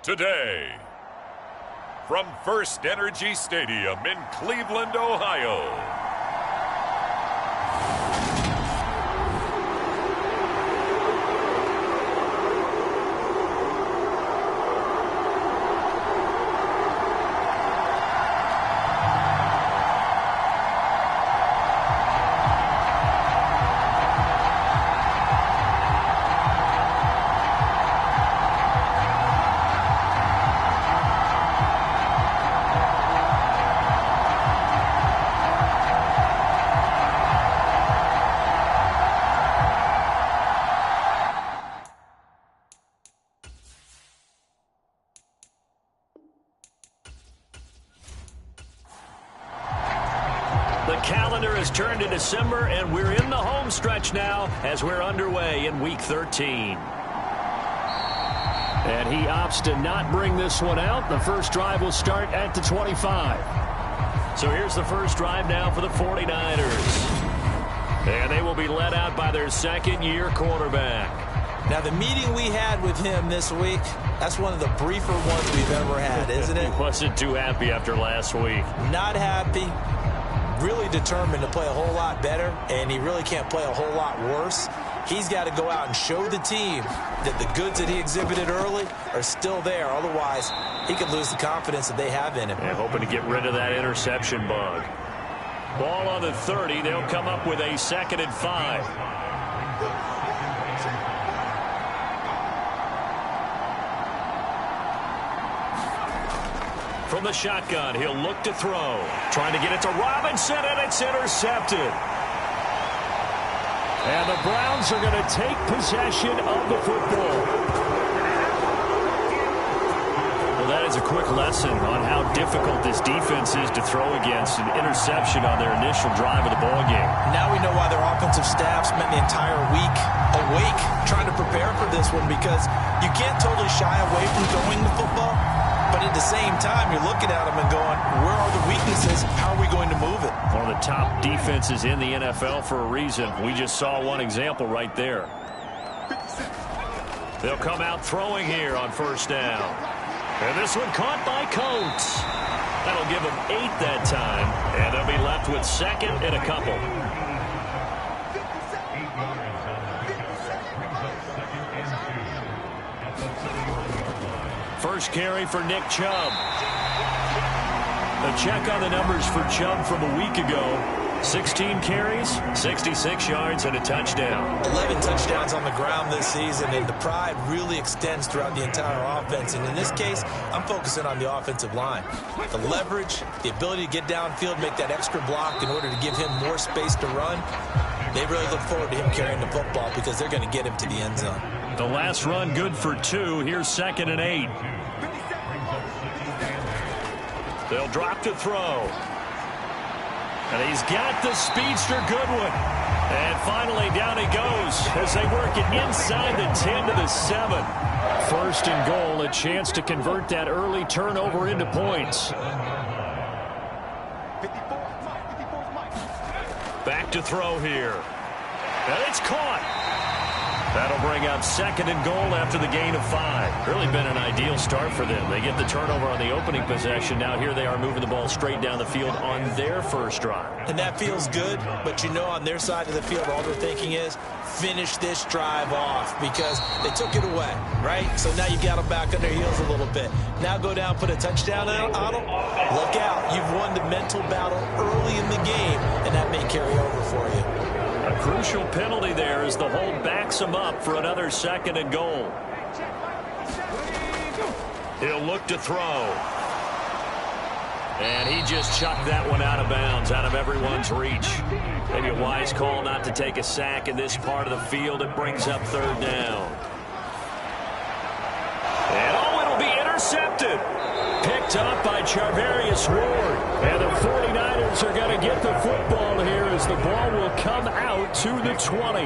today. From First Energy Stadium in Cleveland, Ohio. The calendar has turned to December, and we're in the home stretch now as we're underway in Week 13. And he opts to not bring this one out. The first drive will start at the 25. So here's the first drive now for the 49ers. And they will be led out by their second-year quarterback. Now, the meeting we had with him this week, that's one of the briefer ones we've ever had, isn't it? He wasn't too happy after last week. Not happy. Really determined to play a whole lot better, and he really can't play a whole lot worse. He's got to go out and show the team that the goods that he exhibited early are still there. Otherwise, he could lose the confidence that they have in him. And hoping to get rid of that interception bug. Ball on the 30. They'll come up with a 2nd and 5. From the shotgun, he'll look to throw. Trying to get it to Robinson, and it's intercepted. And the Browns are going to take possession of the football. Well, that is a quick lesson on how difficult this defense is to throw against. An interception on their initial drive of the ballgame. Now we know why their offensive staff spent the entire week awake trying to prepare for this one, because you can't totally shy away from throwing the football. But at the same time, you're looking at them and going, where are the weaknesses? How are we going to move it? One of the top defenses in the NFL for a reason. We just saw one example right there. They'll come out throwing here on first down. And this one caught by Coates. That'll give them 8 that time. And they'll be left with 2nd and a couple. First carry for Nick Chubb. A check on the numbers for Chubb from a week ago. 16 carries, 66 yards, and a touchdown. 11 touchdowns on the ground this season, and the pride really extends throughout the entire offense. And in this case, I'm focusing on the offensive line. The leverage, the ability to get downfield, make that extra block in order to give him more space to run. They really look forward to him carrying the football because they're going to get him to the end zone. The last run good for 2. Here's 2nd and 8. They'll drop to throw. And he's got the speedster Goodwin. And finally down he goes as they work it inside the 10 to the 7. 1st and goal, a chance to convert that early turnover into points. Back to throw here. And it's caught. That'll bring up 2nd and goal after the gain of 5. Really been an ideal start for them. They get the turnover on the opening possession. Now here they are moving the ball straight down the field on their first drive. And that feels good, but you know on their side of the field all they're thinking is finish this drive off because they took it away, right? So now you got them back on their heels a little bit. Now go down, put a touchdown on them. Look out. You've won the mental battle early in the game, and that may carry over for you. A crucial penalty there as the hold backs him up for another 2nd and goal. He'll look to throw. And he just chucked that one out of bounds, out of everyone's reach. Maybe a wise call not to take a sack in this part of the field. It brings up 3rd down. And it'll be intercepted. Picked up by Charvarius Ward. And the 49ers are going to get the football here as the ball will come out to the 20.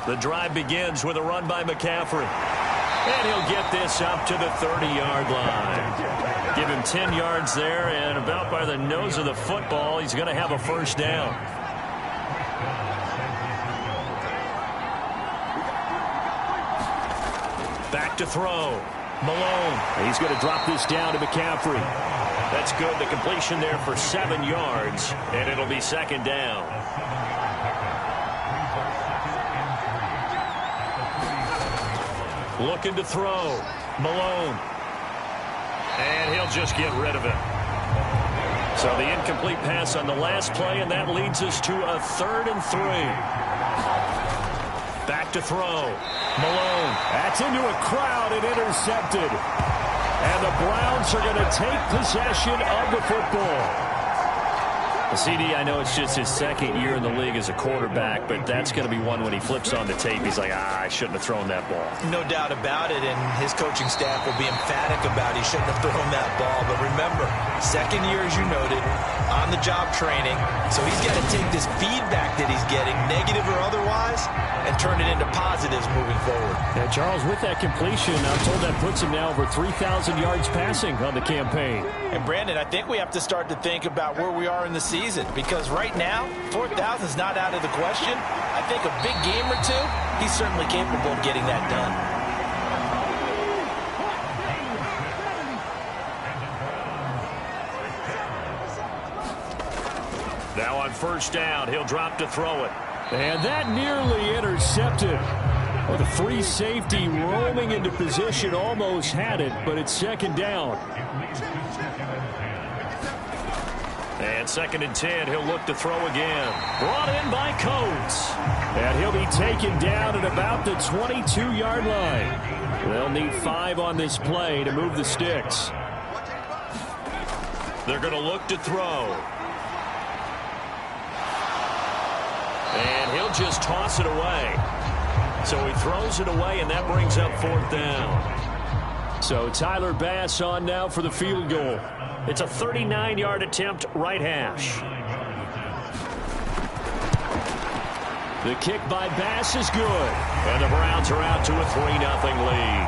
The drive begins with a run by McCaffrey. And he'll get this up to the 30-yard line. Give him 10 yards there, and about by the nose of the football, he's going to have a first down. Back to throw. Malone. He's going to drop this down to McCaffrey. That's good. The completion there for 7 yards, and it'll be second down. Looking to throw. Malone. And he'll just get rid of it. So the incomplete pass on the last play, and that leads us to a 3rd and 3. Back to throw. Malone. That's into a crowd and intercepted. And the Browns are going to take possession of the football. CD, I know it's just his 2nd year in the league as a quarterback, but that's going to be one when he flips on the tape. He's like, I shouldn't have thrown that ball. No doubt about it, and his coaching staff will be emphatic about he shouldn't have thrown that ball. But remember, 2nd year, as you noted, on-the-job training. So he's got to take this feedback that he's getting, negative or otherwise, and turn it into positives moving forward. Yeah, Charles, with that completion, I'm told that puts him now over 3,000 yards passing on the campaign. And, Brandon, I think we have to start to think about where we are in the season, because right now, 4,000 is not out of the question. I think a big game or two, he's certainly capable of getting that done. Now on 1st down, he'll drop to throw it. And that nearly intercepted. Well, the free safety roaming into position almost had it, but it's 2nd down. And 2nd and 10, he'll look to throw again. Brought in by Coates. And he'll be taken down at about the 22-yard line. They'll need 5 on this play to move the sticks. They're going to look to throw. And he'll just toss it away. So he throws it away, and that brings up 4th down. So Tyler Bass on now for the field goal. It's a 39-yard attempt, right hash. The kick by Bass is good. And the Browns are out to a 3-0 lead.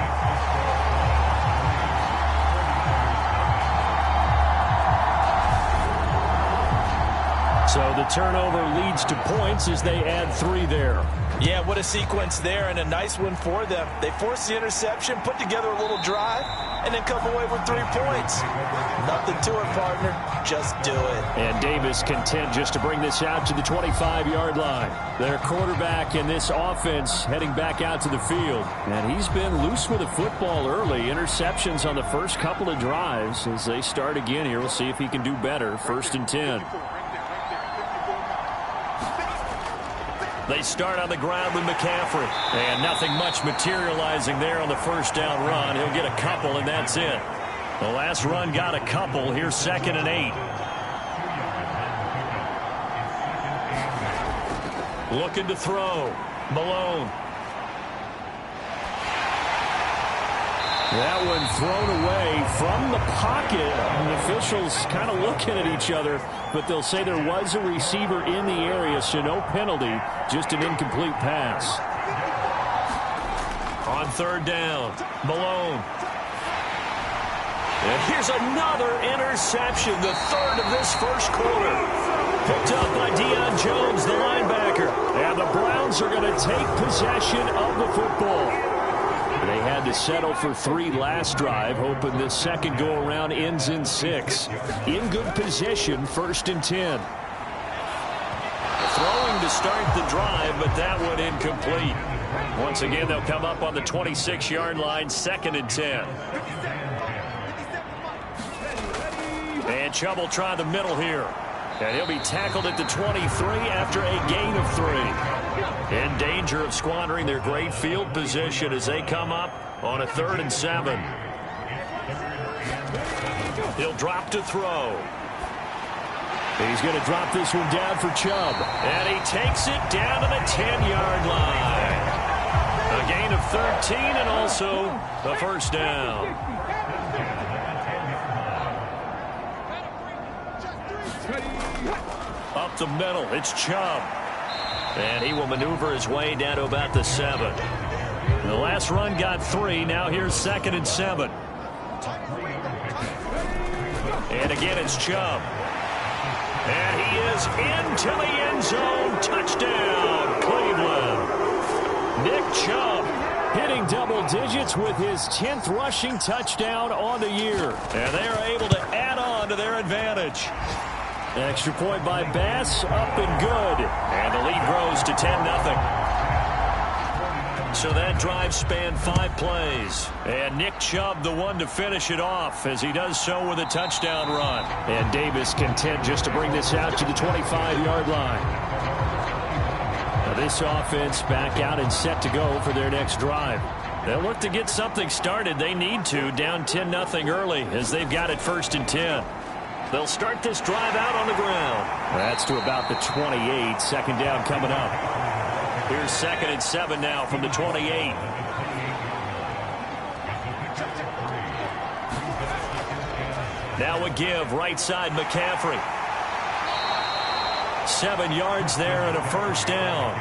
So the turnover leads to points as they add 3 there. Yeah, what a sequence there, and a nice one for them. They forced the interception, put together a little drive, and then come away with 3 points. Nothing to it, partner. Just do it. And Davis content just to bring this out to the 25-yard line. Their quarterback in this offense heading back out to the field. And he's been loose with the football early. Interceptions on the first couple of drives. As they start again here, we'll see if he can do better. 1st and 10. They start on the ground with McCaffrey. And nothing much materializing there on the 1st down run. He'll get a couple, and that's it. The last run got a couple. Here's 2nd and 8. Looking to throw. Malone. That one thrown away from the pocket. And the officials kind of looking at each other, but they'll say there was a receiver in the area, so no penalty, just an incomplete pass. On 3rd down, Malone. And here's another interception, the 3rd of this 1st quarter. Picked up by Deion Jones, the linebacker. And the Browns are going to take possession of the football. They had to settle for 3 last drive, hoping this second go-around ends in 6. In good position, 1st and 10. Throwing to start the drive, but that one incomplete. Once again, they'll come up on the 26-yard line, 2nd and 10. And Chubb will try the middle here. And he'll be tackled at the 23 after a gain of 3. In danger of squandering their great field position as they come up on a 3rd and 7. He'll drop to throw. He's going to drop this one down for Chubb. And he takes it down to the 10-yard line. A gain of 13 and also the 1st down. Up the middle, it's Chubb. And he will maneuver his way down to about the 7. The last run got 3. Now here's 2nd and 7. And again, it's Chubb. And he is into the end zone. Touchdown, Cleveland. Nick Chubb hitting double digits with his 10th rushing touchdown on the year. And they are able to add on to their advantage. Extra point by Bass, up and good. And the lead grows to 10-0. So that drive spanned 5 plays. And Nick Chubb the one to finish it off as he does so with a touchdown run. And Davis content just to bring this out to the 25-yard line. Now this offense back out and set to go for their next drive. They'll look to get something started. They need to, down 10-0 early as they've got it 1st and 10. They'll start this drive out on the ground. That's to about the 28. Second down coming up. Here's 2nd and 7 now from the 28. Now a give, right side McCaffrey. 7 yards there and a 1st down.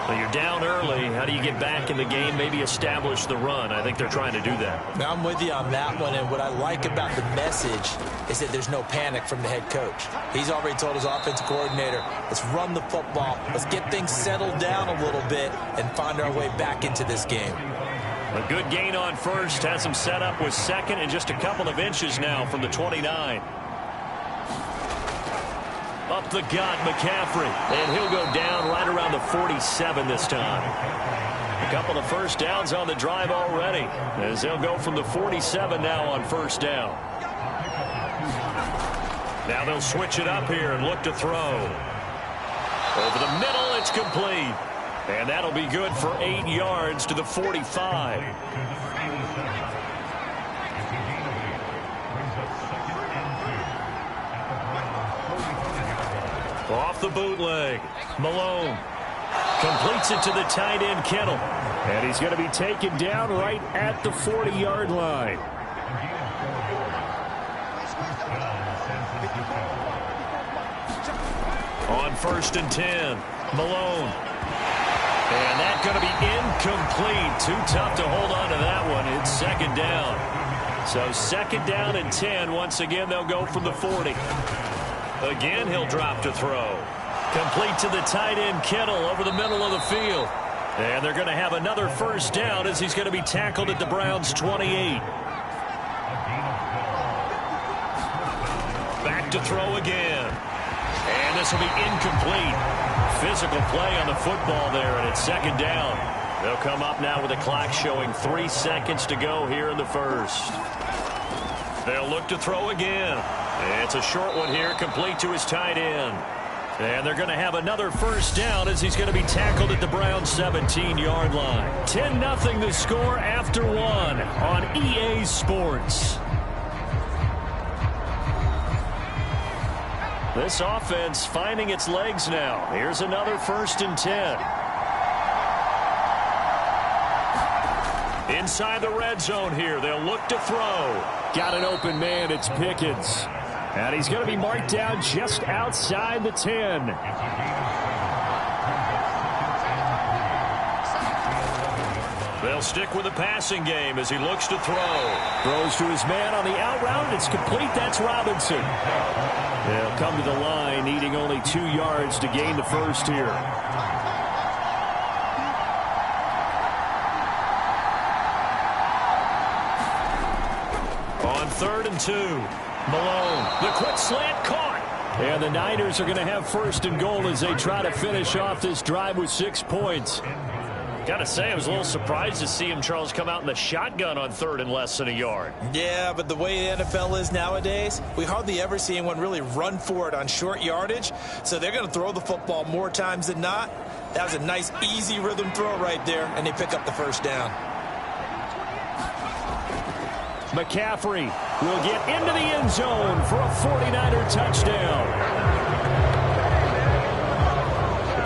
Well, you're down early. How do you get back in the game, maybe establish the run? I think they're trying to do that. Now, I'm with you on that one, and what I like about the message is that there's no panic from the head coach. He's already told his offensive coordinator, let's run the football, let's get things settled down a little bit and find our way back into this game. A good gain on 1st, has him set up with 2nd and just a couple of inches now from the 29. Up the gut, McCaffrey. And he'll go down right around the 47 this time. A couple of 1st downs on the drive already, as they'll go from the 47 now on 1st down. Now they'll switch it up here and look to throw. Over the middle, it's complete. And that'll be good for 8 yards to the 45. Off the bootleg, Malone completes it to the tight end, Kittle. And he's going to be taken down right at the 40-yard line. On 1st and 10, Malone. And that's going to be incomplete. Too tough to hold on to that one. It's 2nd down. So 2nd down and 10. Once again, they'll go from the 40. Again, he'll drop to throw. Complete to the tight end, Kittle, over the middle of the field. And they're going to have another 1st down as he's going to be tackled at the Browns' 28. Back to throw again. And this will be incomplete. Physical play on the football there, and it's 2nd down. They'll come up now with the clock showing 3 seconds to go here in the 1st. They'll look to throw again. It's a short one here, complete to his tight end. And they're going to have another 1st down as he's going to be tackled at the Browns' 17-yard line. 10-0 the score after 1 on EA Sports. This offense finding its legs now. Here's another 1st and 10. Inside the red zone here. They'll look to throw. Got an open man. It's Pickens. And he's going to be marked down just outside the 10. They'll stick with the passing game as he looks to throw. Throws to his man on the out route. It's complete. That's Robinson. They'll come to the line, needing only 2 yards to gain the 1st here. On 3rd and 2, Malone, the quick slant caught. And the Niners are going to have 1st and goal as they try to finish off this drive with 6 points. Got to say, I was a little surprised to see him, Charles, come out in the shotgun on 3rd and less than a yard. Yeah, but the way the NFL is nowadays, we hardly ever see anyone really run for it on short yardage. So they're going to throw the football more times than not. That was a nice, easy rhythm throw right there, and they pick up the 1st down. McCaffrey will get into the end zone for a 49er touchdown.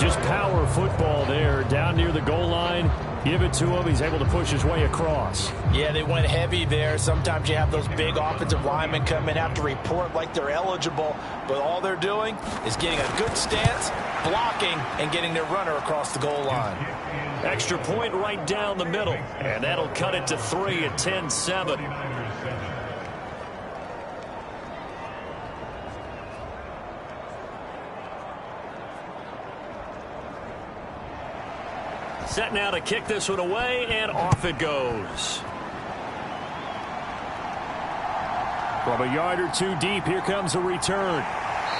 Just power football there down near the goal line. Give it to him. He's able to push his way across. Yeah, they went heavy there. Sometimes you have those big offensive linemen come in, have to report like they're eligible. But all they're doing is getting a good stance, blocking, and getting their runner across the goal line. Extra point right down the middle. And that'll cut it to 3 at 10-7. Set now to kick this one away, and off it goes. From a yard or two deep, here comes a return.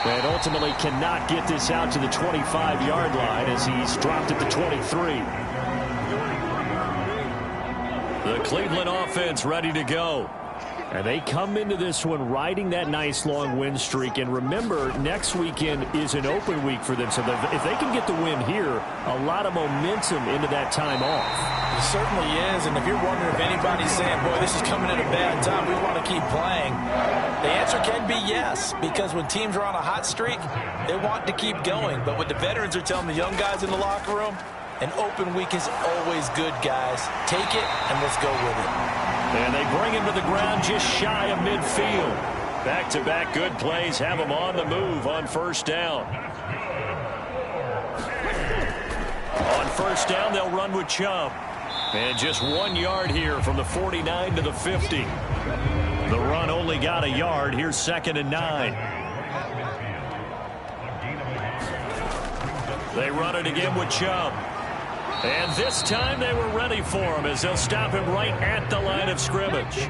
And ultimately cannot get this out to the 25-yard line as he's dropped at the 23. The Cleveland offense ready to go. And they come into this one riding that nice long win streak. And remember, next weekend is an open week for them. So if they can get the win here, a lot of momentum into that time off. It certainly is. And if you're wondering if anybody's saying, boy, this is coming at a bad time, we want to keep playing, the answer can be yes. Because when teams are on a hot streak, they want to keep going. But what the veterans are telling the young guys in the locker room, an open week is always good, guys. Take it and let's go with it. And they bring him to the ground just shy of midfield. Back-to-back good plays have him on the move on first down. On first down, they'll run with Chubb. And just 1 yard here from the 49 to the 50. The run only got a yard. Here's 2nd and 9. They run it again with Chubb. And this time they were ready for him as they'll stop him right at the line of scrimmage.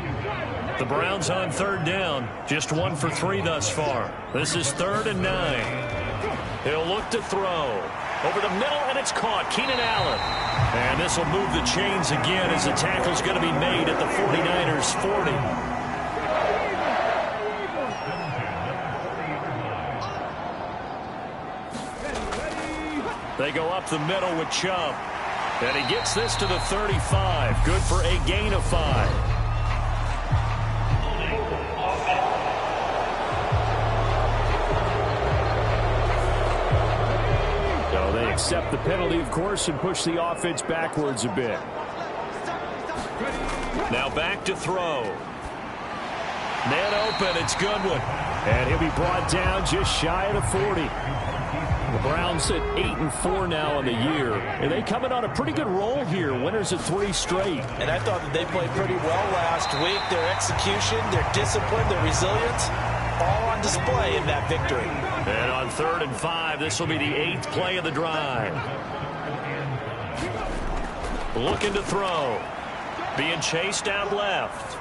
The Browns on 3rd down, just 1 for 3 thus far. This is 3rd and 9. He'll look to throw. Over the middle, and it's caught. Keenan Allen. And this will move the chains again as the tackle's going to be made at the 49ers' 40. They go up the middle with Chubb. And he gets this to the 35. Good for a gain of 5. So they accept the penalty, of course, and push the offense backwards a bit. Now back to throw. Man open, it's Goodwin. And he'll be brought down just shy of the 40. The Browns at 8-4 now on the year. And they coming on a pretty good roll here. Winners at 3 straight. And I thought that they played pretty well last week. Their execution, their discipline, their resilience, all on display in that victory. And on 3rd and 5, this will be the 8th play of the drive. Looking to throw. Being chased out left.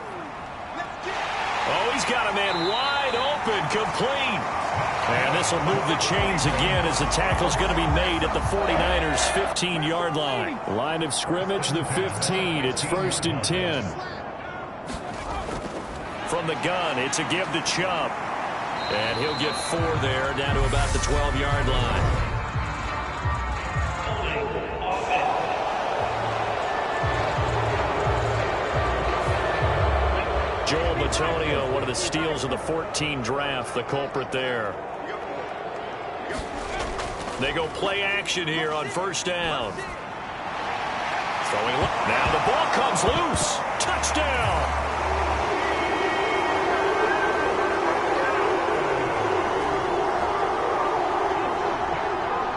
Oh, he's got a man wide open, complete. And this will move the chains again as the tackle's going to be made at the 49ers' 15-yard line. Line of scrimmage, the 15. It's 1st and 10. From the gun, it's a give to Chubb. And he'll get 4 there, down to about the 12-yard line. Joel Bitonio, one of the steals of the 14 draft, the culprit there. They go play action here on 1st down. Throwing. Now the ball comes loose. Touchdown.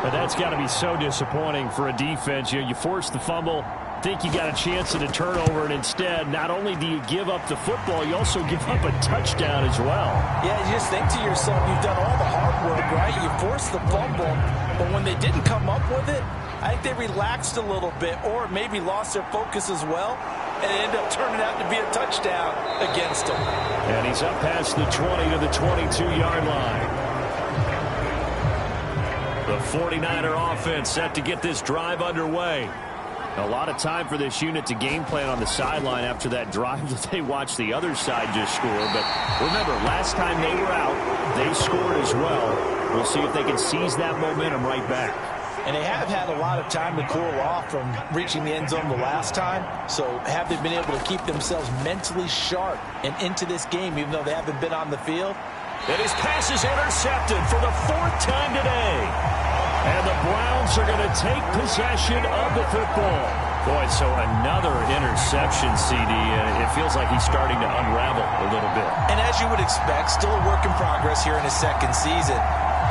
And that's got to be so disappointing for a defense. You force the fumble, think you got a chance at a turnover, and instead, not only do you give up the football, you also give up a touchdown as well. Yeah, you just think to yourself, you've done all the hard work, right? You forced the fumble, but when they didn't come up with it, I think they relaxed a little bit or maybe lost their focus as well, and it ended up turning out to be a touchdown against them. And he's up past the 20 to the 22-yard line. The 49er offense set to get this drive underway. A lot of time for this unit to game plan on the sideline after that drive that they watched the other side just score. But remember, last time they were out, they scored as well. We'll see if they can seize that momentum right back. And they have had a lot of time to cool off from reaching the end zone the last time. So have they been able to keep themselves mentally sharp and into this game, even though they haven't been on the field? And his pass is intercepted for the 4th time today. And the Browns are going to take possession of the football. Boy, so another interception, CD. It feels like he's starting to unravel a little bit. And as you would expect, still a work in progress here in his 2nd season.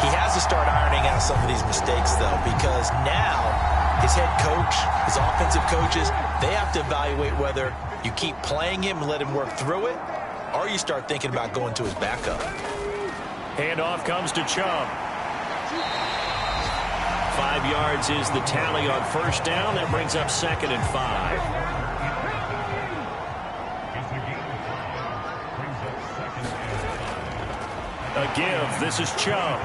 He has to start ironing out some of these mistakes, though, because now his head coach, his offensive coaches, they have to evaluate whether you keep playing him and let him work through it, or you start thinking about going to his backup. Handoff comes to Chubb. 5 yards is the tally on first down. That brings up 2nd and 5. A give. This is Chubb.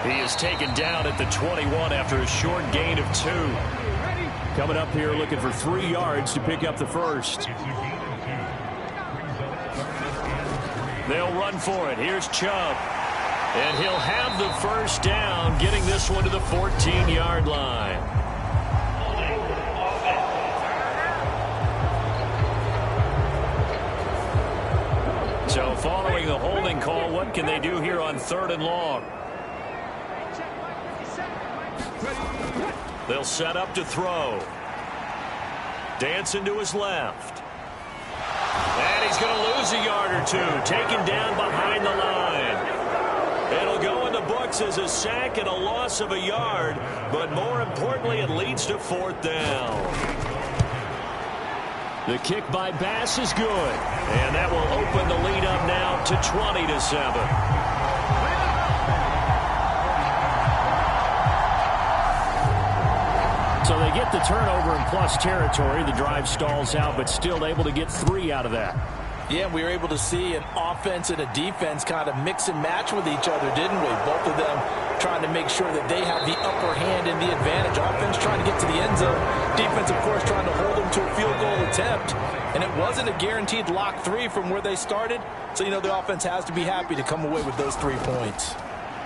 He is taken down at the 21 after a short gain of 2. Coming up here looking for 3 yards to pick up the first. They'll run for it. Here's Chubb. And he'll have the first down, getting this one to the 14-yard line. So following the holding call, what can they do here on 3rd and long? They'll set up to throw. Dancing to his left. And he's going to lose a yard or 2. Taken down behind the line. It'll go in the books as a sack and a loss of a yard. But more importantly, it leads to 4th down. The kick by Bass is good. And that will open the lead up now to 20-7. So they get the turnover in plus territory. The drive stalls out, but still able to get 3 out of that. Yeah, we were able to see an offense and a defense kind of mix and match with each other, didn't we? Both of them trying to make sure that they have the upper hand and the advantage. Offense trying to get to the end zone. Defense, of course, trying to hold them to a field goal attempt. And it wasn't a guaranteed lock 3 from where they started. So, you know, the offense has to be happy to come away with those 3 points.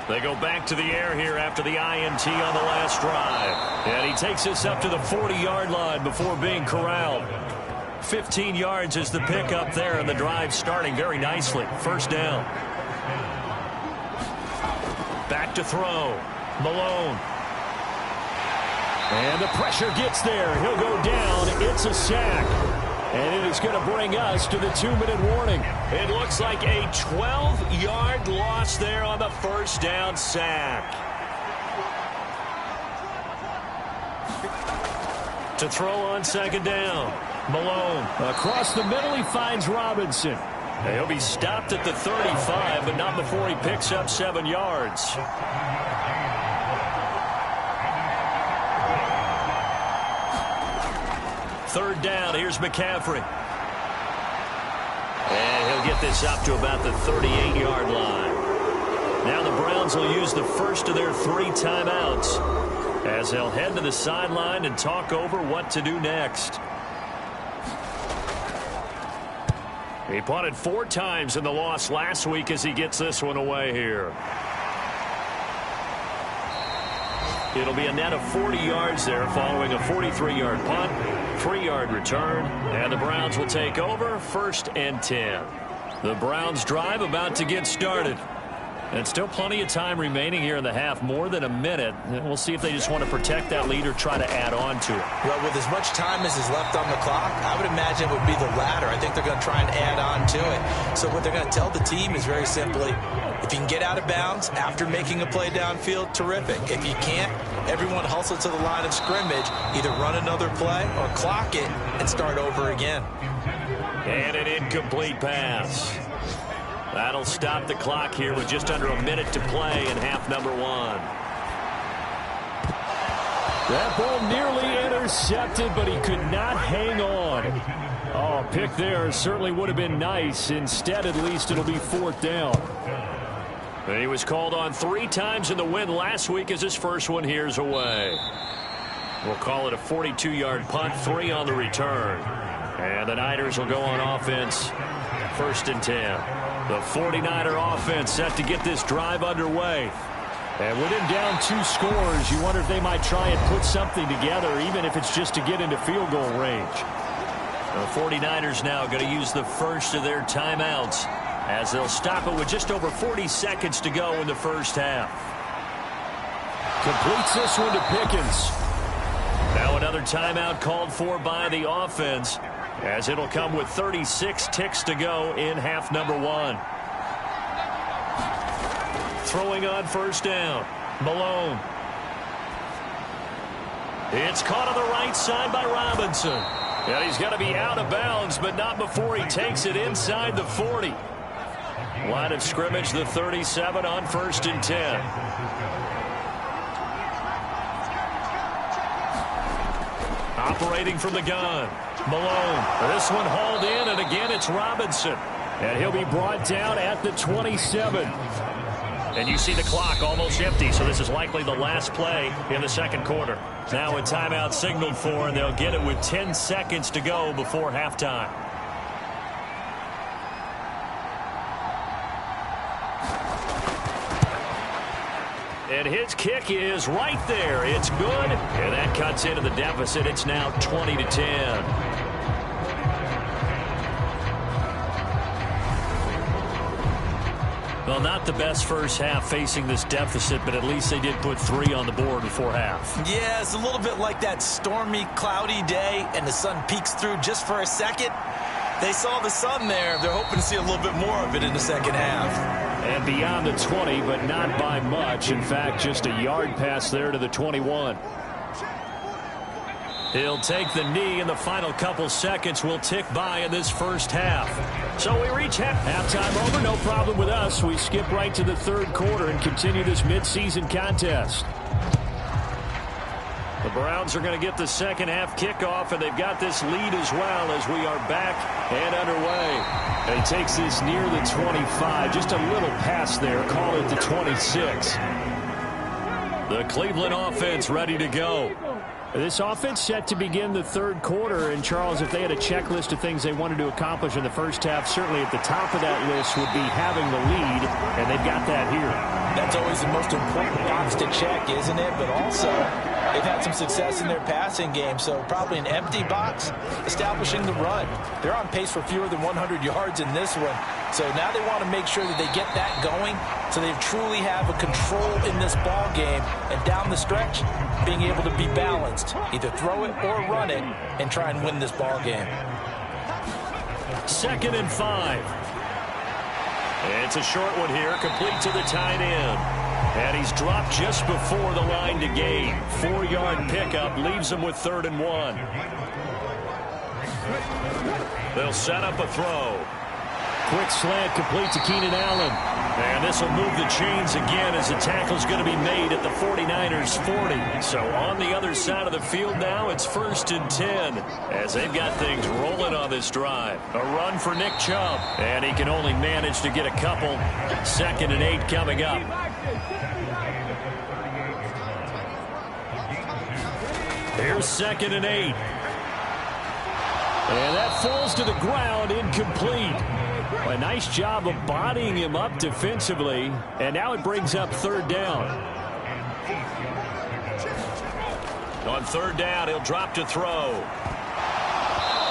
They go back to the air here after the INT on the last drive. And he takes this up to the 40-yard line before being corralled. 15 yards is the pickup there, and the drive starting very nicely. First down. Back to throw. Malone. And the pressure gets there. He'll go down. It's a sack. And it is going to bring us to the 2-minute warning. It looks like a 12-yard loss there on the first down sack. To throw on 2nd down. Malone. Across the middle, he finds Robinson. He'll be stopped at the 35, but not before he picks up 7 yards. Third down, here's McCaffrey. And he'll get this up to about the 38-yard line. Now the Browns will use the first of their 3 timeouts as they'll head to the sideline and talk over what to do next. He punted 4 times in the loss last week as he gets this one away here. It'll be a net of 40 yards there following a 43-yard punt, 3-yard return, and the Browns will take over 1st and 10. The Browns drive about to get started. And still plenty of time remaining here in the half, more than a minute. And we'll see if they just want to protect that lead or try to add on to it. Well, with as much time as is left on the clock, I would imagine it would be the latter. I think they're going to try and add on to it. So what they're going to tell the team is very simply, if you can get out of bounds after making a play downfield, terrific. If you can't, everyone hustle to the line of scrimmage, either run another play or clock it and start over again. And an incomplete pass. That'll stop the clock here with just under a minute to play in half number 1. That ball nearly intercepted, but he could not hang on. Oh, pick there certainly would have been nice. Instead, at least it'll be 4th down. And he was called on 3 times in the win last week as his first one here's away. We'll call it a 42-yard punt, 3 on the return. And the Niners will go on offense, 1st and 10. The 49er offense set to get this drive underway. And with him down 2 scores, you wonder if they might try and put something together, even if it's just to get into field goal range. The 49ers now going to use the first of their timeouts as they'll stop it with just over 40 seconds to go in the first half. Completes this one to Pickens. Now another timeout called for by the offense, as it'll come with 36 ticks to go in half number 1. Throwing on first down, Malone. It's caught on the right side by Robinson. And he's going to be out of bounds, but not before he takes it inside the 40. Line of scrimmage, the 37 on 1st and 10. Operating from the gun. Malone. This one hauled in, and again it's Robinson. And he'll be brought down at the 27. And you see the clock almost empty, so this is likely the last play in the second quarter. Now a timeout signaled for, and they'll get it with 10 seconds to go before halftime. And his kick is right there. It's good, and that cuts into the deficit. It's now 20-10. Well, not the best first half facing this deficit, but at least they did put 3 on the board before half. Yeah, it's a little bit like that stormy, cloudy day, and the sun peeks through just for a second. They saw the sun there. They're hoping to see a little bit more of it in the second half. And beyond the 20, but not by much. In fact, just a yard pass there to the 21. He'll take the knee, and the final couple seconds will tick by in this first half. So we reach halftime over. No problem with us. We skip right to the third quarter and continue this midseason contest. The Browns are going to get the second half kickoff, and they've got this lead as well as we are back and underway. And he takes this near the 25. Just a little pass there. Call it the 26. The Cleveland offense ready to go. This offense set to begin the third quarter. And, Charles, if they had a checklist of things they wanted to accomplish in the first half, certainly at the top of that list would be having the lead, and they've got that here. That's always the most important box to check, isn't it? But also, they've had some success in their passing game, so probably an empty box, establishing the run. They're on pace for fewer than 100 yards in this one. So now they want to make sure that they get that going so they truly have a control in this ball game. And down the stretch, being able to be balanced. Either throw it or run it and try and win this ball game. 2nd and 5. It's a short one here, complete to the tight end. And he's dropped just before the line to gain. 4-yard pickup leaves him with 3rd and 1. They'll set up a throw. Quick slant complete to Keenan Allen. And this will move the chains again as the tackle's going to be made at the 49ers 40. So on the other side of the field now, it's 1st and 10 as they've got things rolling on this drive. A run for Nick Chubb. And he can only manage to get a couple. 2nd and 8 coming up. Here's 2nd and 8. And that falls to the ground, incomplete. A nice job of bodying him up defensively. And now it brings up 3rd down. On 3rd down, he'll drop to throw.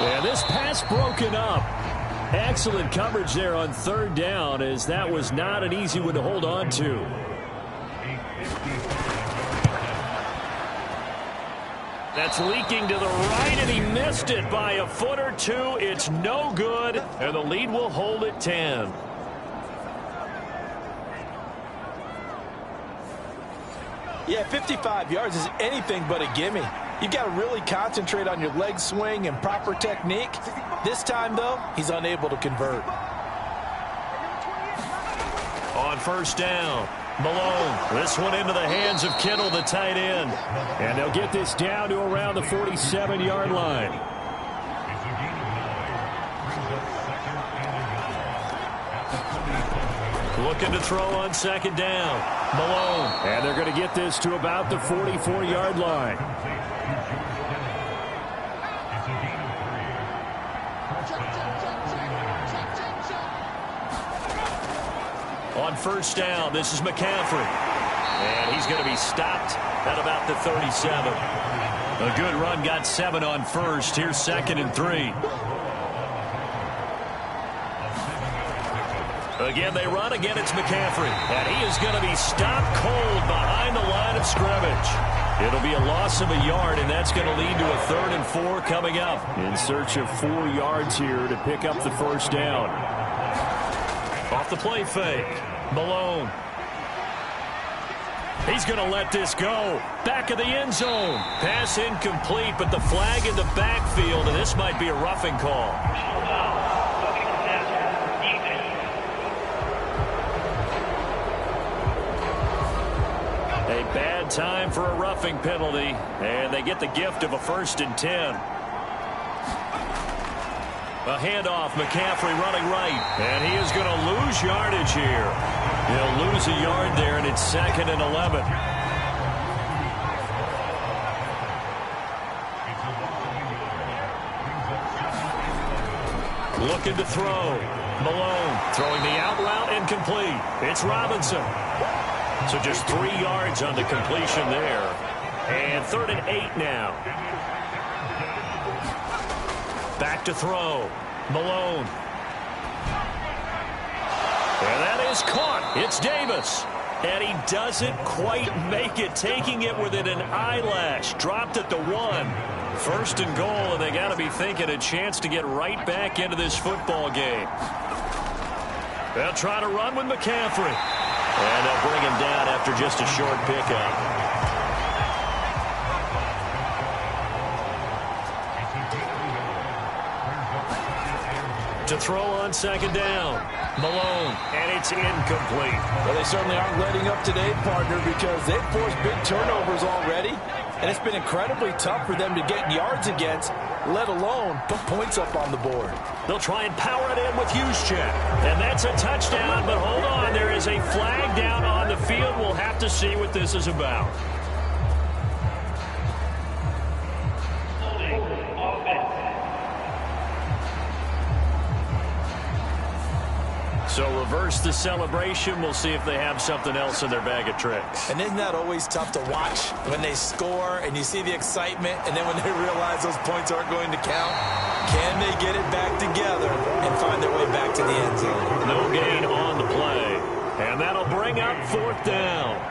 And this pass broken up. Excellent coverage there on 3rd down, as that was not an easy one to hold on to. That's leaking to the right, and he missed it by a foot or two. It's no good, and the lead will hold at 10. Yeah, 55 yards is anything but a gimme. You've got to really concentrate on your leg swing and proper technique. This time, though, he's unable to convert. On 1st down, Malone. This one into the hands of Kittle, the tight end. And they'll get this down to around the 47-yard line. Looking to throw on 2nd down. Malone. And they're going to get this to about the 44-yard line. On 1st down, this is McCaffrey. And he's going to be stopped at about the 37. A good run, got 7 on 1st. Here's 2nd and 3. Again, they run. Again, it's McCaffrey. And he is going to be stopped cold behind the line of scrimmage. It'll be a loss of a yard, and that's going to lead to a 3rd and 4 coming up. In search of 4 yards here to pick up the 1st down. Off the play fake. Malone. He's going to let this go. Back of the end zone. Pass incomplete, but the flag in the backfield, and this might be a roughing call. A Bad time for a roughing penalty, and they get the gift of a 1st and 10. A handoff, McCaffrey running right, and he is going to lose yardage here. He'll lose a yard there, and it's 2nd and 11. Looking to throw. Malone throwing the out route, incomplete. It's Robinson. So just 3 yards on the completion there. And 3rd and 8 now. Back to throw. Malone. And that is caught. It's Davis. And he doesn't quite make it, taking it within an eyelash. Dropped at the 1. 1st and goal, and they got to be thinking a chance to get right back into this football game. They'll try to run with McCaffrey. And they'll bring him down after just a short pickup. To throw on 2nd down. Malone, and it's incomplete. Well, they certainly aren't letting up today, partner, because they've forced big turnovers already, and it's been incredibly tough for them to get yards against, let alone put points up on the board. They'll try and power it in with Juszczyk, and that's a touchdown, but hold on, there is a flag down on the field. We'll have to see what this is about. So reverse the celebration. We'll see if they have something else in their bag of tricks. And isn't that always tough to watch when they score and you see the excitement, and then when they realize those points aren't going to count? Can they get it back together and find their way back to the end zone? No gain on the play. And that'll bring up 4th down.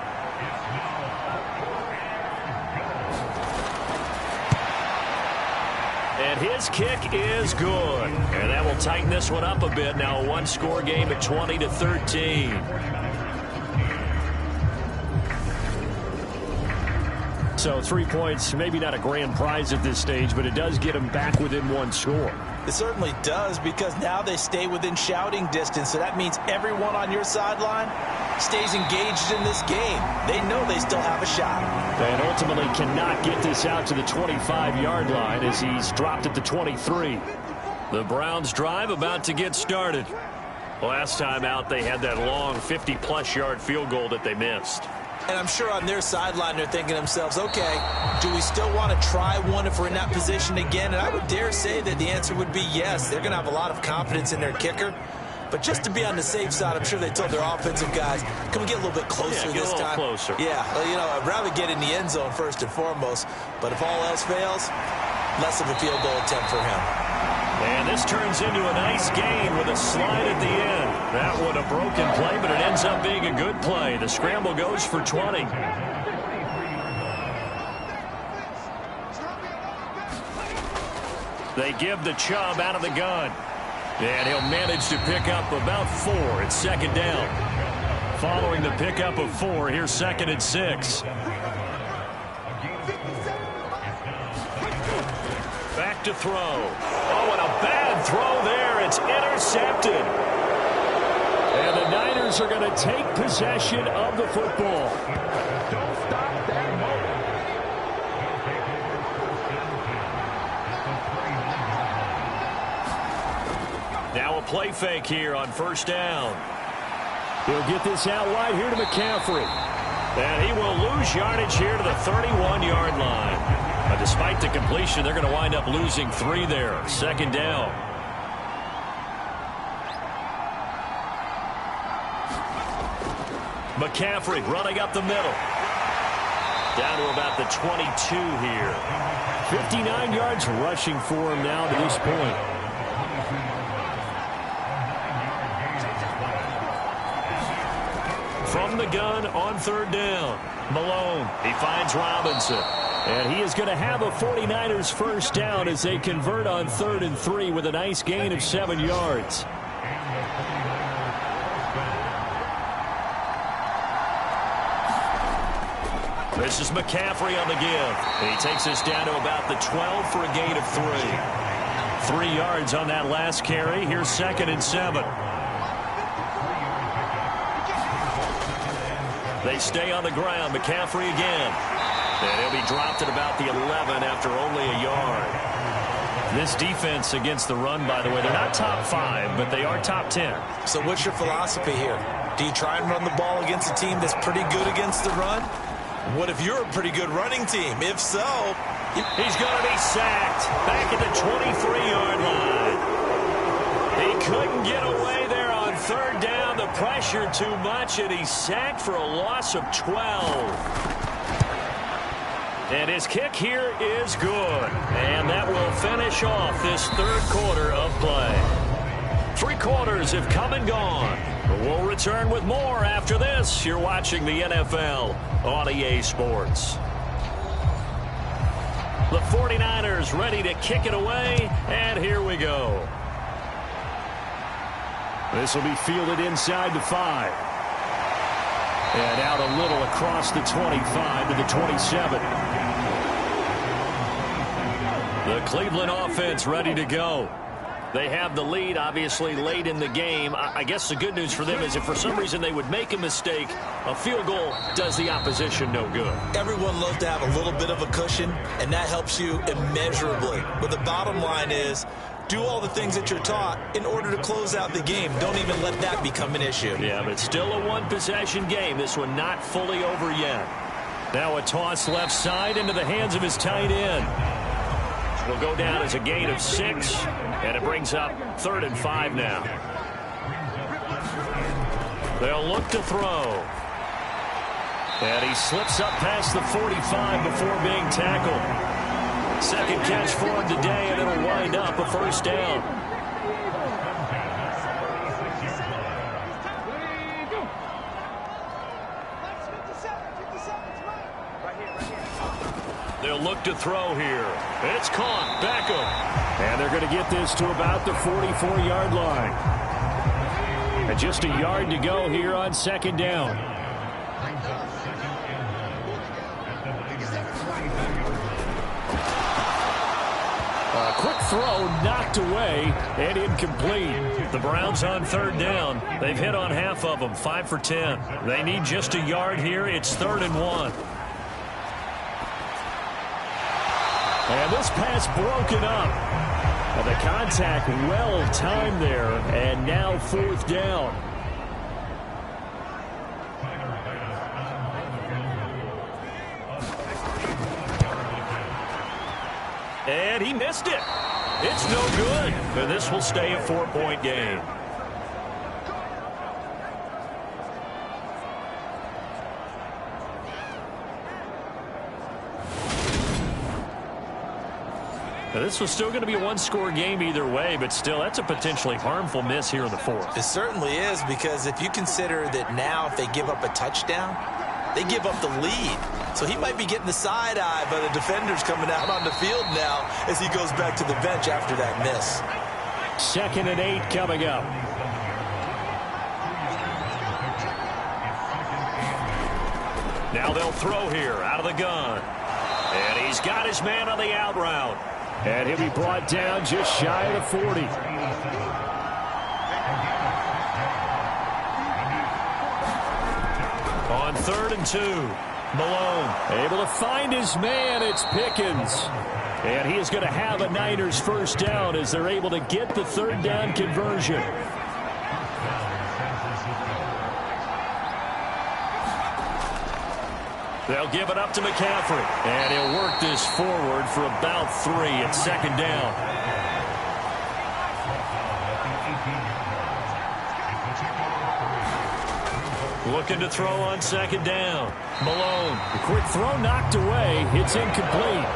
And his kick is good. And that will tighten this one up a bit. Now a 1-score game at 20-13. So 3 points, maybe not a grand prize at this stage, but it does get them back within 1 score. It certainly does, because now they stay within shouting distance. So that means everyone on your sideline stays engaged in this game. They know they still have a shot. And ultimately cannot get this out to the 25-yard line as he's dropped at the 23. The Browns drive about to get started. Last time out, they had that long 50-plus yard field goal that they missed. And I'm sure on their sideline they're thinking to themselves, okay, do we still want to try one if we're in that position again? And I would dare say that the answer would be yes. They're going to have a lot of confidence in their kicker. But just to be on the safe side, I'm sure they told their offensive guys, can we get a little bit closer this time? Closer. Yeah, well, you know, I'd rather get in the end zone first and foremost. But if all else fails, less of a field goal attempt for him. And this turns into a nice gain with a slide at the end. That one a broken play, but it ends up being a good play. The scramble goes for 20. They give the Chubb out of the gun. And he'll manage to pick up about 4. It's 2nd down. Following the pickup of 4, here's 2nd and 6. Back to throw. Oh, and a bad throw there. It's intercepted. And the Niners are going to take possession of the football. Don't stop that moment. Now a play fake here on 1st down. He'll get this out wide here to McCaffrey. And he will lose yardage here to the 31-yard line. But despite the completion, they're going to wind up losing 3 there. 2nd down. McCaffrey running up the middle. Down to about the 22 here. 59 yards rushing for him now to this point. From the gun on 3rd down. Malone, he finds Robinson. And he is going to have a 49ers first down as they convert on 3rd and 3 with a nice gain of 7 yards. This is McCaffrey on the give. And he takes us down to about the 12 for a gain of 3. 3 yards on that last carry. Here's 2nd and 7. They stay on the ground. McCaffrey again. And he'll be dropped at about the 11 after only a yard. This defense against the run, by the way, they're not top 5, but they are top 10. So what's your philosophy here? Do you try and run the ball against a team that's pretty good against the run? What if you're a pretty good running team? If so, he's going to be sacked back at the 23-yard line. He couldn't get away there on third down. The pressure too much, and he's sacked for a loss of 12. And his kick here is good. And that will finish off this third quarter of play. 3 quarters have come and gone. We'll return with more after this. You're watching the NFL on EA Sports. The 49ers ready to kick it away, and here we go. This will be fielded inside the 5. And out a little across the 25 to the 27. The Cleveland offense ready to go. They have the lead, obviously, late in the game. I guess the good news for them is if for some reason they would make a mistake, a field goal does the opposition no good. Everyone loves to have a little bit of a cushion, and that helps you immeasurably. But the bottom line is, do all the things that you're taught in order to close out the game. Don't even let that become an issue. Yeah, but still a one-possession game. This one not fully over yet. Now a toss left side into the hands of his tight end. Will go down as a gain of 6, and it brings up 3rd and 5 now. They'll look to throw. And he slips up past the 45 before being tackled. Second catch for him today, and it'll wind up a first down. They'll look to throw here. It's caught. Beckham. And they're going to get this to about the 44-yard line. And just a yard to go here on second down. A quick throw knocked away and incomplete. The Browns on third down. They've hit on half of them, 5 for 10. They need just a yard here. It's 3rd and 1. And this pass broken up. And the contact well timed there. And now 4th down. And he missed it. It's no good. And this will stay a 4-point game. Now, this was still going to be a one-score game either way, but still, that's a potentially harmful miss here in the 4th. It certainly is, because if you consider that now if they give up a touchdown, they give up the lead. So he might be getting the side eye by the defenders coming out on the field now as he goes back to the bench after that miss. 2nd and 8 coming up. Now they'll throw here out of the gun. And he's got his man on the out route. And he'll be brought down just shy of the 40. On 3rd and 2, Malone. Able to find his man, it's Pickens. And he is going to have a Niners first down as they're able to get the 3rd down conversion. They'll give it up to McCaffrey. And he'll work this forward for about 3 at 2nd down. Looking to throw on 2nd down. Malone. The quick throw knocked away. It's incomplete.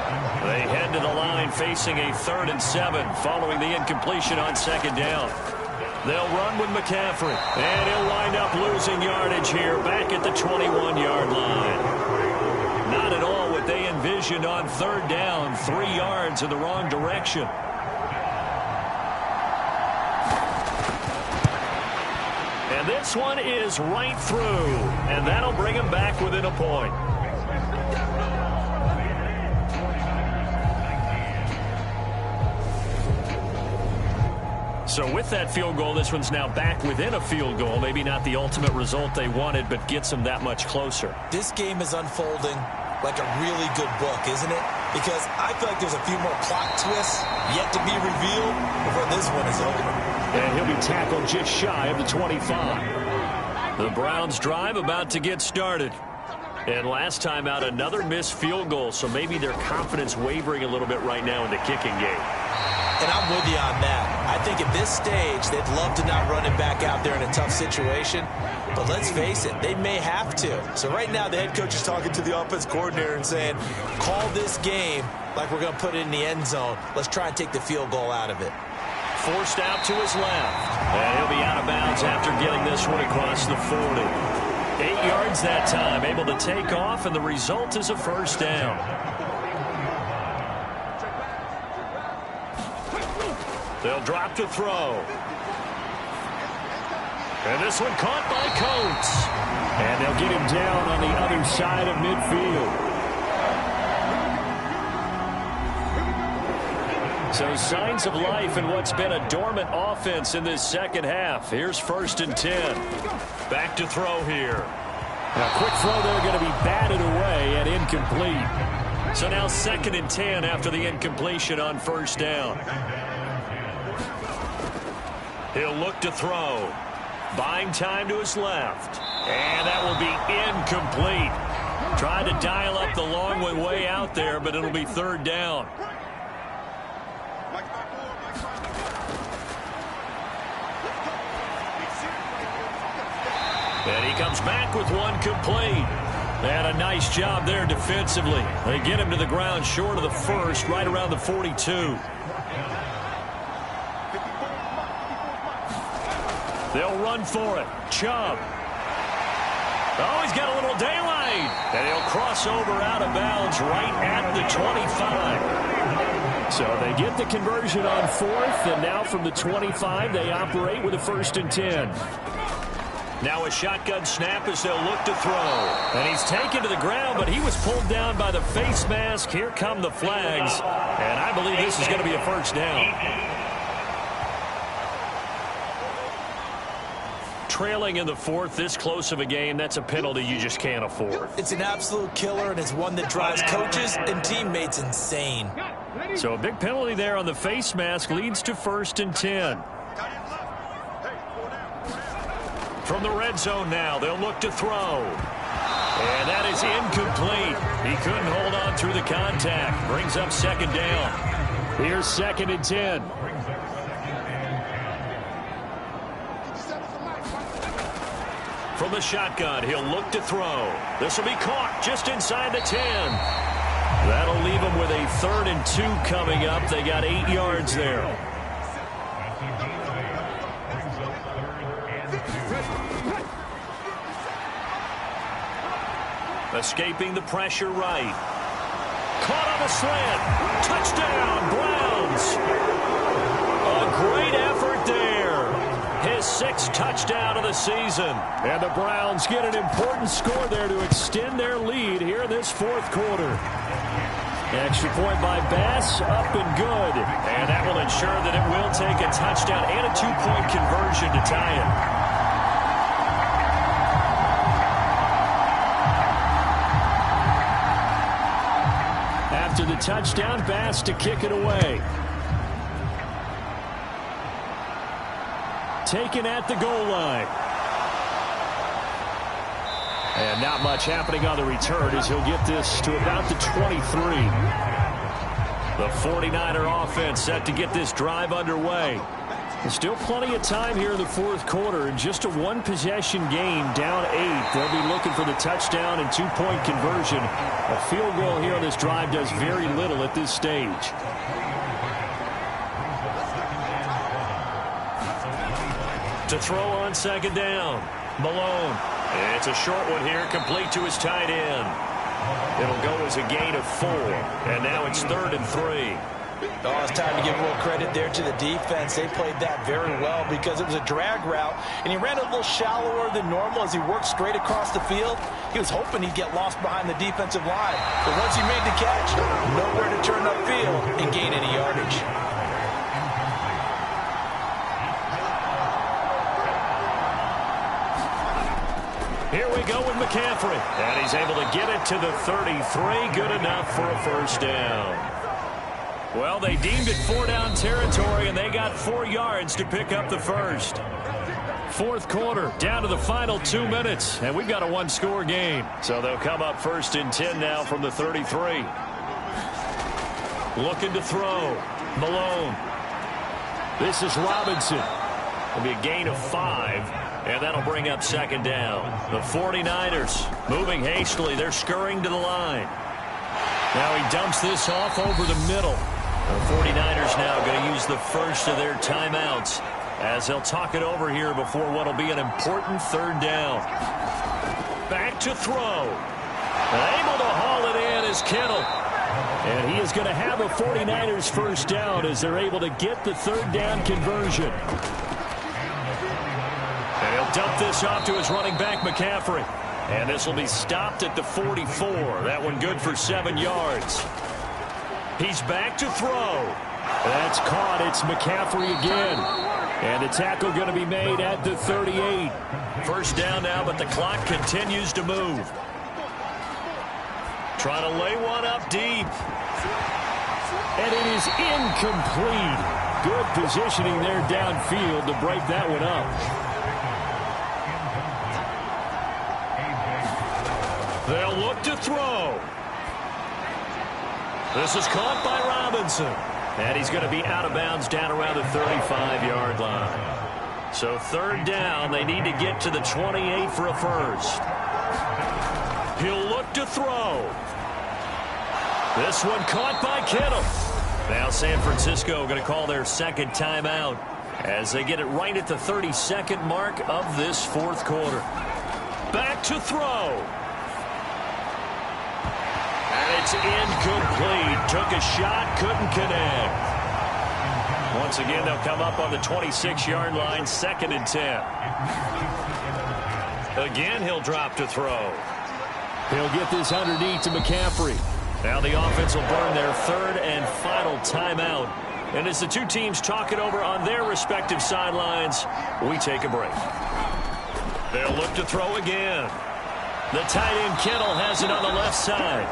They head to the line facing a 3rd and 7 following the incompletion on 2nd down. They'll run with McCaffrey. And he'll wind up losing yardage here back at the 21-yard line. Not at all what they envisioned on 3rd down. 3 yards in the wrong direction. And this one is right through. And that'll bring him back within a point. So with that field goal, this one's now back within a field goal. Maybe not the ultimate result they wanted, but gets them that much closer. This game is unfolding like a really good book, isn't it? Because I feel like there's a few more plot twists yet to be revealed before this one is over. And he'll be tackled just shy of the 25. The Browns drive about to get started. And last time out, another missed field goal, so maybe their confidence wavering a little bit right now in the kicking game. And I'm with you on that. I think at this stage, they'd love to not run it back out there in a tough situation. But let's face it, they may have to. So right now, the head coach is talking to the offense coordinator and saying, call this game like we're going to put it in the end zone. Let's try and take the field goal out of it. Forced out to his left. And he'll be out of bounds after getting this one across the 40. 8 yards that time, able to take off, and the result is a first down. They'll drop to throw. And this one caught by Coates. And they'll get him down on the other side of midfield. So signs of life in what's been a dormant offense in this second half. Here's 1st and 10. Back to throw here. A quick throw there, going to be batted away and incomplete. So now 2nd and 10 after the incompletion on 1st down. He'll look to throw. Buying time to his left. And that will be incomplete. Tried to dial up the long way out there, but it'll be 3rd down. And he comes back with one complete. And a nice job there defensively. They get him to the ground short of the 1st, right around the 42. They'll run for it. Chubb. Oh, he's got a little daylight. And he'll cross over out of bounds right at the 25. So they get the conversion on 4th, and now from the 25, they operate with a 1st and 10. Now a shotgun snap as they'll look to throw. And he's taken to the ground, but he was pulled down by the face mask. Here come the flags. And I believe this is going to be a 1st down. Trailing in the 4th, this close of a game, that's a penalty you just can't afford. It's an absolute killer, and it's one that drives coaches and teammates insane. So a big penalty there on the face mask leads to 1st and 10. From the red zone now, they'll look to throw. And that is incomplete. He couldn't hold on through the contact. Brings up 2nd down. Here's 2nd and 10. From the shotgun, he'll look to throw. This will be caught just inside the 10. That'll leave him with a 3rd and 2 coming up. They got 8 yards there. Escaping the pressure right. Caught on a slant. Touchdown, Browns. A great effort there. His 6th touchdown of the season. And the Browns get an important score there to extend their lead here in this 4th quarter. Extra point by Bass, up and good. And that will ensure that it will take a touchdown and a 2-point conversion to tie it. After the touchdown, Bass to kick it away. Taken at the goal line. And not much happening on the return as he'll get this to about the 23. The 49er offense set to get this drive underway. There's still plenty of time here in the 4th quarter. In just a 1-possession game, down 8. They'll be looking for the touchdown and 2-point conversion. A field goal here on this drive does very little at this stage. To throw on 2nd down. Malone. It's a short one here, complete to his tight end. It'll go as a gain of 4. And now it's 3rd and 3. Oh, it's time to give a little credit there to the defense. They played that very well because it was a drag route, and he ran a little shallower than normal as he worked straight across the field. He was hoping he'd get lost behind the defensive line. But once he made the catch, nowhere to turn upfield and gain any yardage. Here we go with McCaffrey. And he's able to get it to the 33. Good enough for a first down. Well, they deemed it 4-down territory, and they got 4 yards to pick up the first. Fourth quarter, down to the final 2 minutes, and we've got a one-score game. So they'll come up first and 10 now from the 33. Looking to throw. Malone. This is Robinson. It'll be a gain of 5, and that'll bring up second down. The 49ers moving hastily. They're scurrying to the line. Now he dumps this off over the middle. The 49ers now going to use the first of their timeouts as they'll talk it over here before what will be an important third down. Back to throw. Able to haul it in is Kittle. And he is going to have a 49ers first down as they're able to get the third down conversion. And he'll dump this off to his running back, McCaffrey. And this will be stopped at the 44. That one good for 7 yards. He's back to throw. That's caught. It's McCaffrey again. And the tackle going to be made at the 38. First down now, but the clock continues to move. Trying to lay one up deep. And it is incomplete. Good positioning there downfield to break that one up. They'll look to throw. This is caught by Robinson. And he's going to be out of bounds down around the 35-yard line. So third down, they need to get to the 28 for a first. He'll look to throw. This one caught by Kittle. Now San Francisco going to call their second timeout as they get it right at the 32nd mark of this fourth quarter. Back to throw. And it's incomplete. Took a shot, couldn't connect. Once again, they'll come up on the 26-yard line, second and 10. Again, he'll drop to throw. He'll get this underneath to McCaffrey. Now the offense will burn their third and final timeout. And as the two teams talk it over on their respective sidelines, we take a break. They'll look to throw again. The tight end Kittle has it on the left side.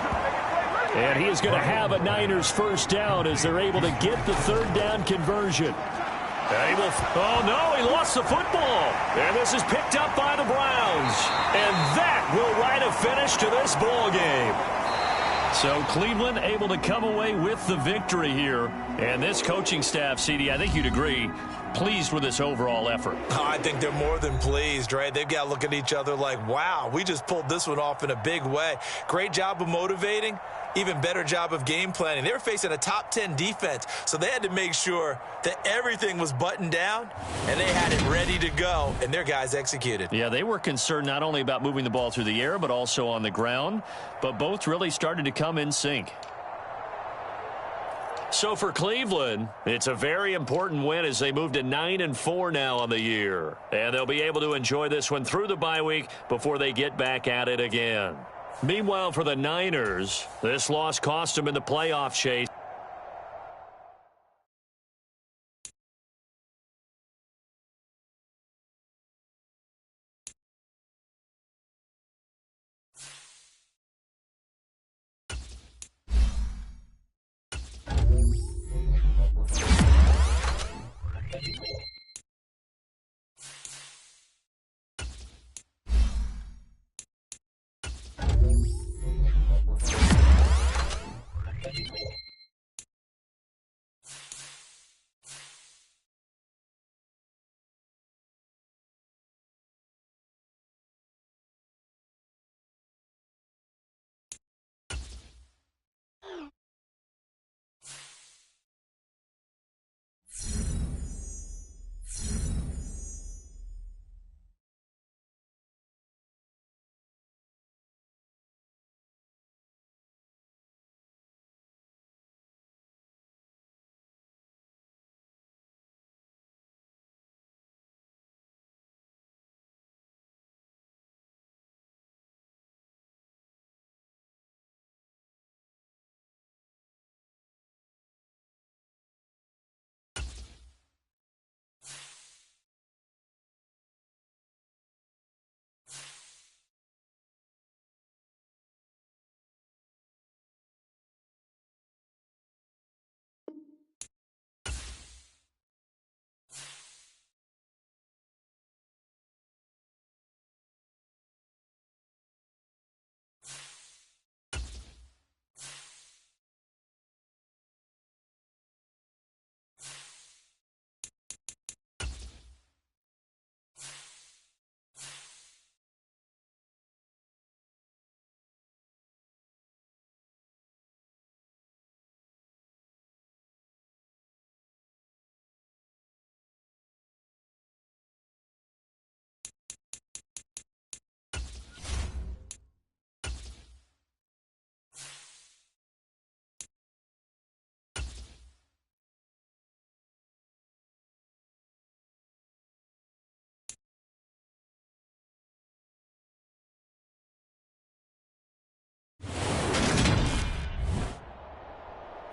And he is going to have a Niners first down as they're able to get the third down conversion. Oh, no, he lost the football. And this is picked up by the Browns. And that will write a finish to this ball game. So Cleveland able to come away with the victory here. And this coaching staff, CD, I think you'd agree, pleased with this overall effort. Oh, I think they're more than pleased, right? They've got to look at each other like, wow, we just pulled this one off in a big way. Great job of motivating. Even better job of game planning. They were facing a top 10 defense, so they had to make sure that everything was buttoned down, and they had it ready to go, and their guys executed. Yeah, they were concerned not only about moving the ball through the air, but also on the ground, but both really started to come in sync. So for Cleveland, it's a very important win as they move to 9-4 now on the year. And they'll be able to enjoy this one through the bye week before they get back at it again. Meanwhile, for the Niners, this loss cost them in the playoff chase.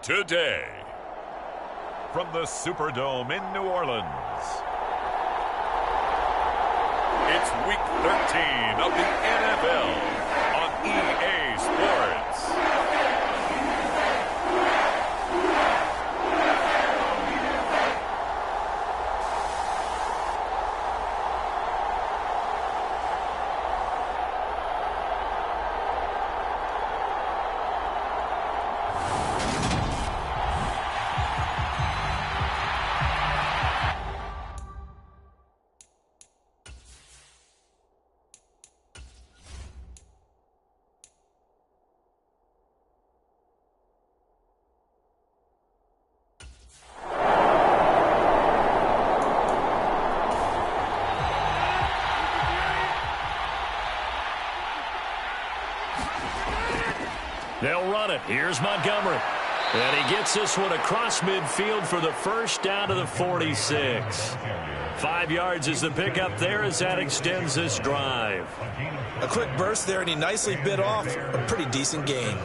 today. From the Superdome in New Orleans, it's Week 13 of the NFL on EA Sports. They'll run it. Here's Montgomery. And he gets this one across midfield for the first down to the 46. 5 yards is the pickup there as that extends this drive. A quick burst there, and he nicely bit off a pretty decent gain.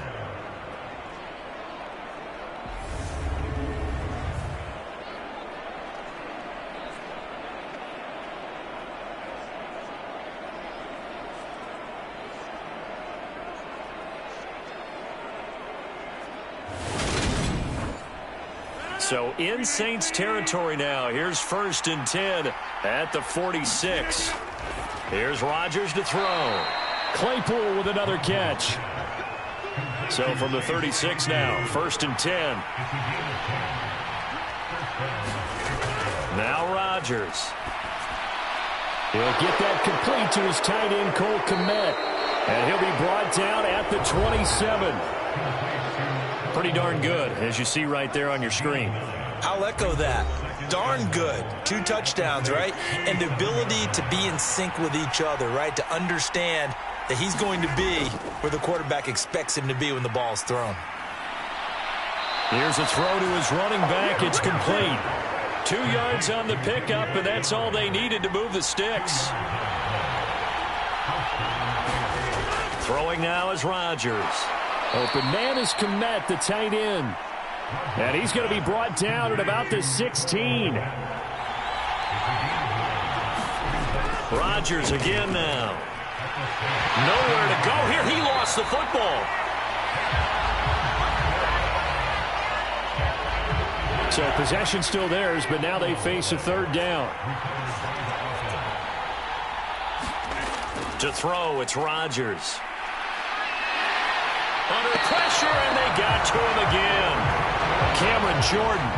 So in Saints territory now. Here's 1st and 10 at the 46. Here's Rodgers to throw. Claypool with another catch. So from the 36 now, 1st and 10. Now Rodgers. He'll get that complete to his tight end, Cole Kmet. And he'll be brought down at the 27. Pretty darn good, as you see right there on your screen. I'll echo that. Darn good. 2 touchdowns, right? And the ability to be in sync with each other, right? To understand that he's going to be where the quarterback expects him to be when the ball's thrown. Here's a throw to his running back. It's complete. 2 yards on the pickup, and that's all they needed to move the sticks. Throwing now is Rodgers. Open man is Kmet, the tight end. And he's going to be brought down at about the 16. Rodgers again now. Nowhere to go here. He lost the football. So possession still theirs, but now they face a 3rd down. To throw, it's Rodgers. Under pressure, and they got to him again. Cameron Jordan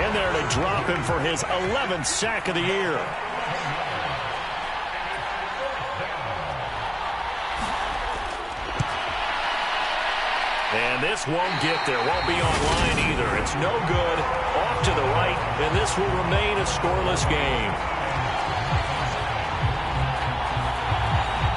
in there to drop him for his 11th sack of the year. And this won't get there, won't be online either. It's no good, off to the right, and this will remain a scoreless game.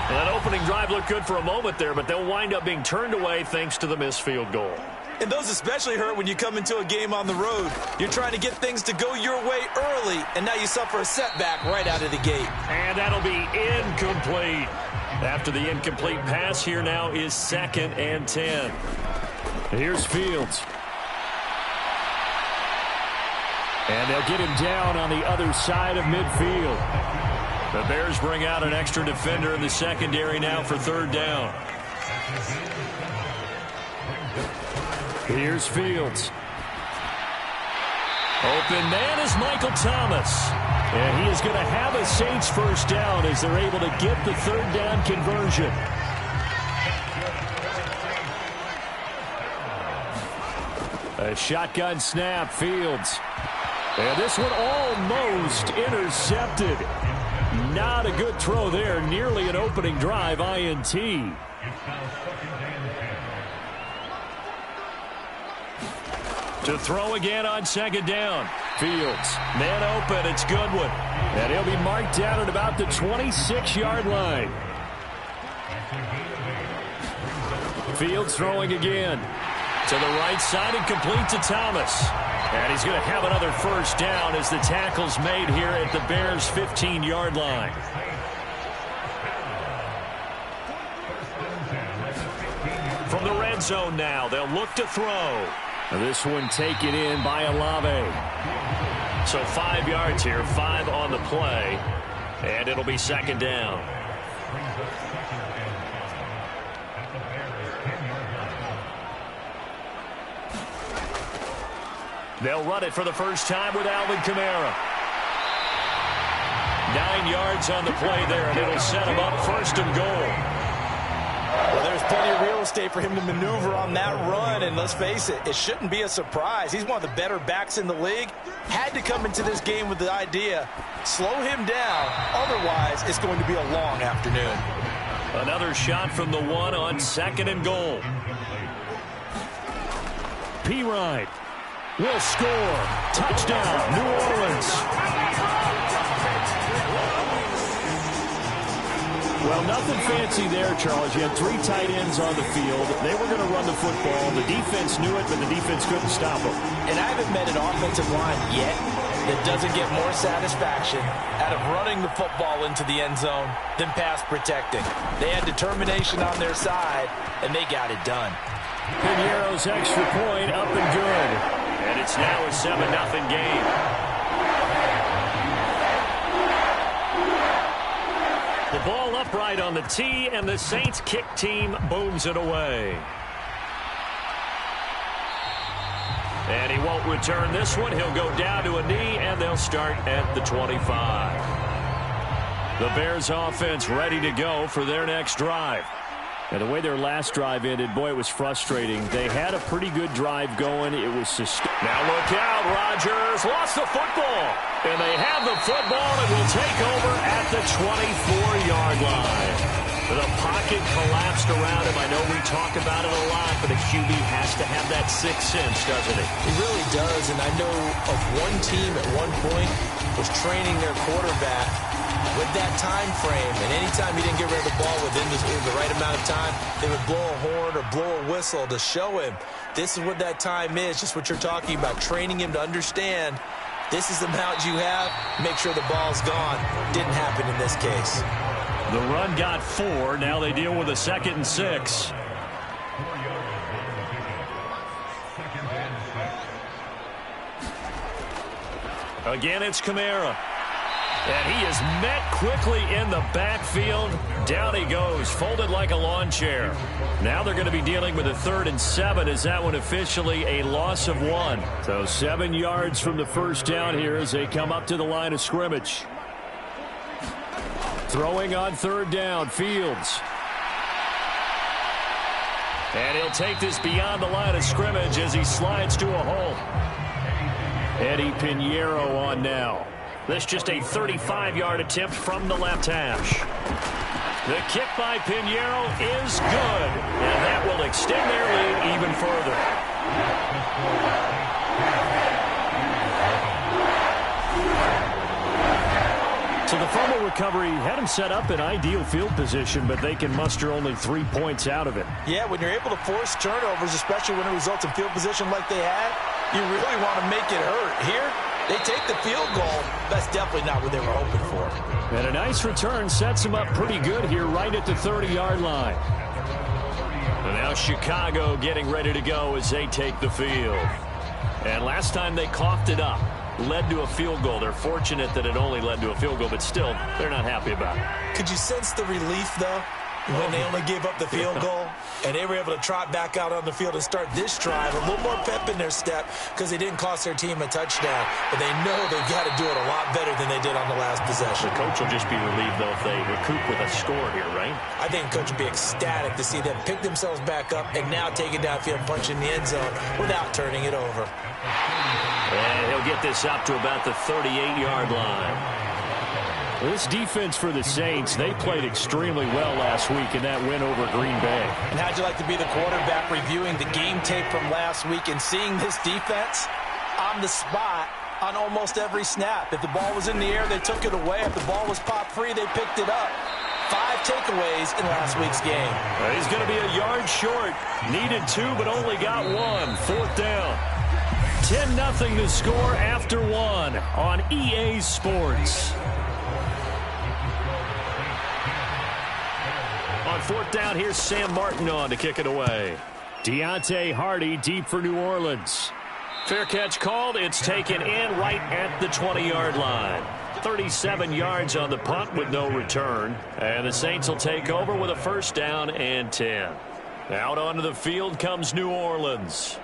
That opening drive looked good for a moment there, but they'll wind up being turned away thanks to the missed field goal. And those especially hurt when you come into a game on the road. You're trying to get things to go your way early, and now you suffer a setback right out of the gate. And that'll be incomplete. After the incomplete pass, here now is 2nd and 10. Here's Fields. And they'll get him down on the other side of midfield. The Bears bring out an extra defender in the secondary now for 3rd down. Here's Fields. Open man is Michael Thomas. And he is going to have a Saints 1st down as they're able to get the 3rd down conversion. A shotgun snap, Fields. And this one almost intercepted. Not a good throw there. Nearly an opening drive INT. To throw again on 2nd down. Fields. Man open. It's Goodwin. And he'll be marked down at about the 26-yard line. Fields throwing again. To the right side and complete to Thomas. And he's going to have another 1st down as the tackle's made here at the Bears' 15-yard line. From the red zone now, they'll look to throw. This one taken in by Olave. So 5 yards here, 5 on the play, and it'll be second down. They'll run it for the first time with Alvin Kamara. 9 yards on the play there, and it'll set him up first and goal. Well, there's plenty of real estate for him to maneuver on that run, and let's face it, it shouldn't be a surprise. He's one of the better backs in the league. Had to come into this game with the idea, slow him down, otherwise it's going to be a long afternoon. Another shot from the 1 on second and goal. P-Ride will score. Touchdown, New Orleans. Well, nothing fancy there, Charles. You had 3 tight ends on the field. They were going to run the football. The defense knew it, but the defense couldn't stop them. And I haven't met an offensive line yet that doesn't get more satisfaction out of running the football into the end zone than pass protecting. They had determination on their side, and they got it done. Piniero's extra point up and good. And it's now a 7-0 game. The ball upright on the tee, and the Saints kick team booms it away. And he won't return this one. He'll go down to a knee, and they'll start at the 25. The Bears offense ready to go for their next drive. And the way their last drive ended, boy, it was frustrating. They had a pretty good drive going. It was sustained. Now look out, Rodgers lost the football. And they have the football and will take over at the 24-yard line. The pocket collapsed around him. I know we talk about it a lot, but a QB has to have that sixth sense, doesn't he? He really does, and I know of one team at one point was training their quarterback with that time frame, and anytime he didn't get rid of the ball within the right amount of time, they would blow a horn or blow a whistle to show him this is what that time is, just what you're talking about, training him to understand this is the amount you have, make sure the ball's gone. Didn't happen in this case. The run got 4. Now they deal with a 2nd and 6. Again, it's Kamara. And he is met quickly in the backfield. Down he goes, folded like a lawn chair. Now they're going to be dealing with a 3rd and 7. Is that one officially a loss of 1? So 7 yards from the first down here as they come up to the line of scrimmage. Throwing on 3rd down, Fields. And he'll take this beyond the line of scrimmage as he slides to a hole. Eddie Piñeiro on now. This just a 35-yard attempt from the left hash. The kick by Piñeiro is good, and that will extend their lead even further. So the fumble recovery had him set up in ideal field position, but they can muster only 3 points out of it. Yeah, when you're able to force turnovers, especially when it results in field position like they had, you really want to make it hurt. Here, they take the field goal. That's definitely not what they were hoping for. And a nice return sets them up pretty good here right at the 30-yard line. And now Chicago getting ready to go as they take the field. And last time they coughed it up, led to a field goal. They're fortunate that it only led to a field goal, but still, they're not happy about it. Could you sense the relief, though, when they only gave up the field goal? And they were able to trot back out on the field and start this drive. A little more pep in their step because they didn't cost their team a touchdown. But they know they've got to do it a lot better than they did on the last possession. The coach will just be relieved, though, if they recoup with a score here, right? I think the coach will be ecstatic to see them pick themselves back up and now take it downfield and punch in the end zone without turning it over. And he'll get this up to about the 38-yard line. This defense for the Saints, they played extremely well last week in that win over Green Bay. And how'd you like to be the quarterback reviewing the game tape from last week and seeing this defense on the spot on almost every snap? If the ball was in the air, they took it away. If the ball was popped free, they picked it up. 5 takeaways in last week's game. Well, he's going to be a yard short. Needed 2, but only got 1. 4th down. 10-0 to score after 1 on EA Sports. On 4th down, here's Sam Martin on to kick it away. Deontay Hardy deep for New Orleans. Fair catch called. It's taken in right at the 20-yard line. 37 yards on the punt with no return. And the Saints will take over with a first down and 10. Out onto the field comes New Orleans.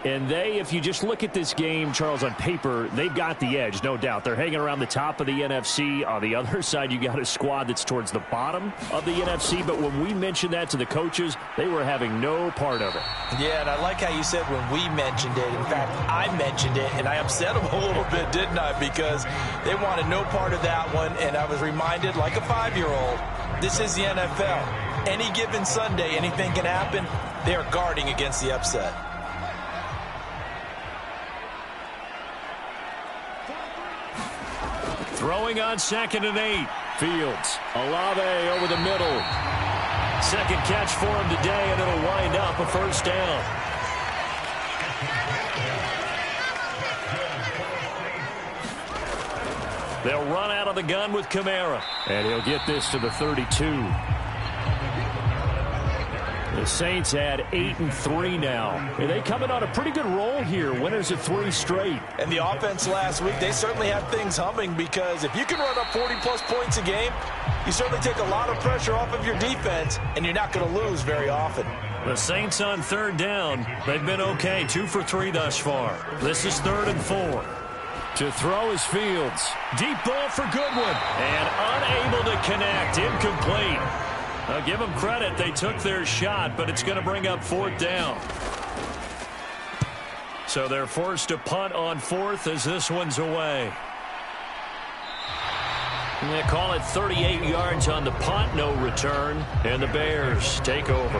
And if you just look at this game, Charles, on paper, they've got the edge, no doubt. They're hanging around the top of the NFC. On the other side, you got a squad that's towards the bottom of the NFC. But when we mentioned that to the coaches, they were having no part of it. Yeah, and I like how you said when we mentioned it. In fact, I mentioned it, and I upset them a little bit, didn't I? Because they wanted no part of that one, and I was reminded, like a 5-year-old, this is the NFL. Any given Sunday, anything can happen. They are guarding against the upset. Throwing on 2nd and 8. Fields. Olave over the middle. Second catch for him today, and it'll wind up a first down. They'll run out of the gun with Kamara. And he'll get this to the 32. The Saints add 8-3 now. And they coming on a pretty good roll here. Winners of 3 straight. And the offense last week, they certainly have things humming, because if you can run up 40-plus points a game, you certainly take a lot of pressure off of your defense, and you're not going to lose very often. The Saints on 3rd down. They've been okay, 2 for 3 thus far. This is 3rd and 4. To throw is Fields. Deep ball for Goodwin. And unable to connect. Incomplete. I'll give them credit. They took their shot, but it's going to bring up 4th down. So they're forced to punt on 4th as this one's away. And they call it 38 yards on the punt, no return. And the Bears take over.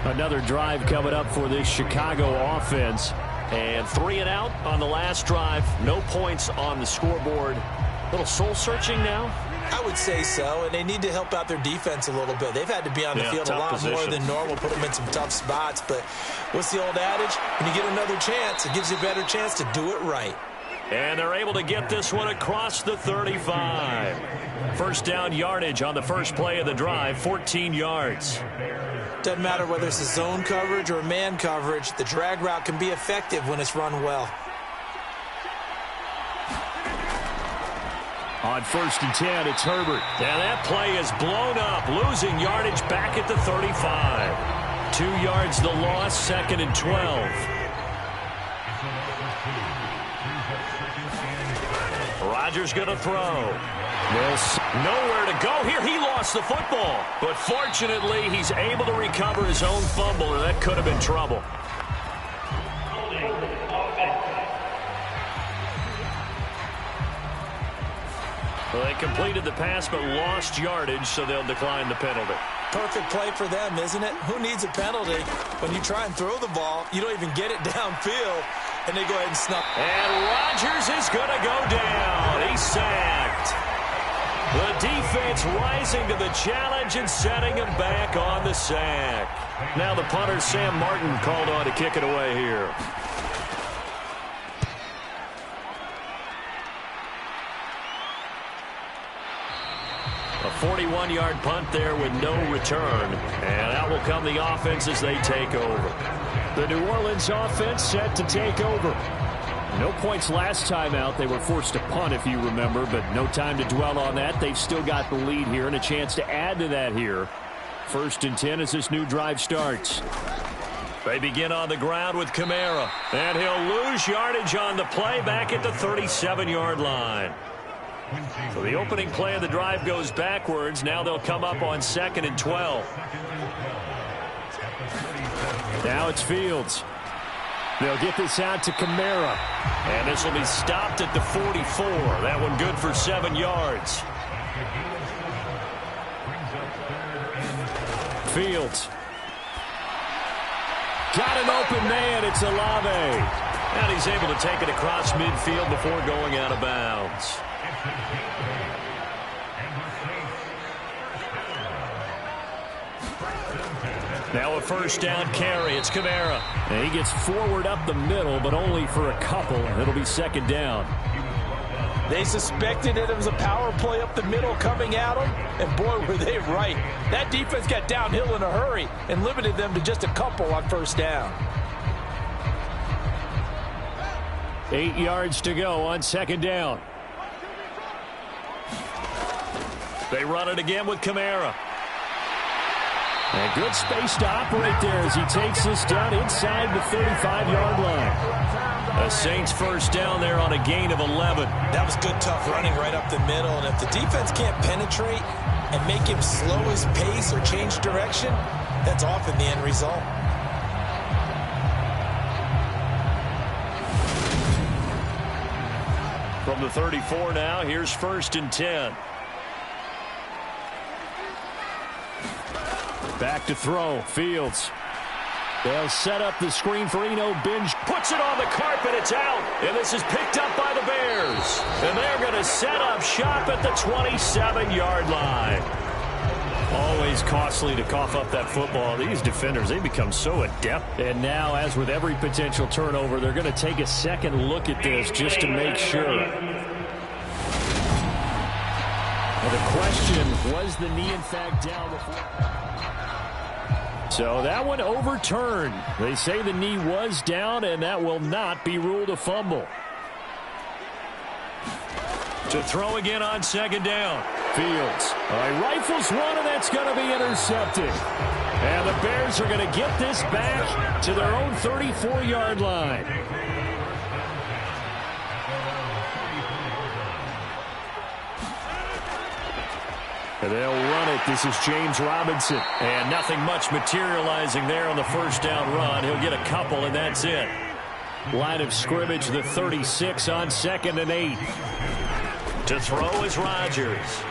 Another drive coming up for this Chicago offense. And 3 and out on the last drive. No points on the scoreboard. A little soul-searching now. I would say so, and they need to help out their defense a little bit. They've had to be on the field a lot more than normal, put them in some tough spots. But what's the old adage? When you get another chance, it gives you a better chance to do it right. And they're able to get this one across the 35. First down yardage on the first play of the drive, 14 yards. Doesn't matter whether it's a zone coverage or a man coverage, the drag route can be effective when it's run well. On 1st and 10, it's Herbert. And that play is blown up, losing yardage back at the 35. 2 yards the loss, 2nd and 12. Rodgers going to throw. Nowhere to go here. He lost the football. But fortunately, he's able to recover his own fumble, or that could have been trouble. Well, they completed the pass but lost yardage, so they'll decline the penalty. Perfect play for them, isn't it? Who needs a penalty? When you try and throw the ball, you don't even get it downfield, and they go ahead and snuff. And Rodgers is going to go down. He's sacked. The defense rising to the challenge and setting him back on the sack. Now the punter, Sam Martin, called on to kick it away here. A 41-yard punt there with no return. And out will come the offense as they take over. The New Orleans offense set to take over. No points last time out. They were forced to punt, if you remember, but no time to dwell on that. They've still got the lead here and a chance to add to that here. 1st and 10 as this new drive starts. They begin on the ground with Kamara. And he'll lose yardage on the play back at the 37-yard line. So the opening play of the drive goes backwards. Now they'll come up on 2nd and 12. Now it's Fields. They'll get this out to Kamara. And this will be stopped at the 44. That one good for 7 yards. Fields. Got an open man. It's Olave. And he's able to take it across midfield before going out of bounds. Now a first down carry. It's Kamara. And he gets forward up the middle, but only for a couple. It'll be 2nd down. They suspected that it was a power play up the middle coming at them, and boy, were they right. That defense got downhill in a hurry and limited them to just a couple on first down. 8 yards to go on second down. They run it again with Kamara. A good space to operate there as he takes this down inside the 35-yard line. The Saints first down there on a gain of 11. That was good, tough running right up the middle. And if the defense can't penetrate and make him slow his pace or change direction, that's often the end result. From the 34 now, here's 1st and 10. Back to throw. Fields. They'll set up the screen for Eno. Binge Puts it on the carpet. It's out. And this is picked up by the Bears. And they're going to set up shop at the 27-yard line. Always costly to cough up that football. These defenders, they become so adept. And now, as with every potential turnover, they're going to take a second look at this just to make sure. Well, the question, was the knee in fact down before? So that one overturned. They say the knee was down, and that will not be ruled a fumble. To throw again on second down. Fields. Rifles one, and that's going to be intercepted. And the Bears are going to get this back to their own 34-yard line. And they'll run it. This is James Robinson. And nothing much materializing there on the first down run. He'll get a couple, and that's it. Line of scrimmage, the 36 on 2nd and 8. To throw is Rodgers.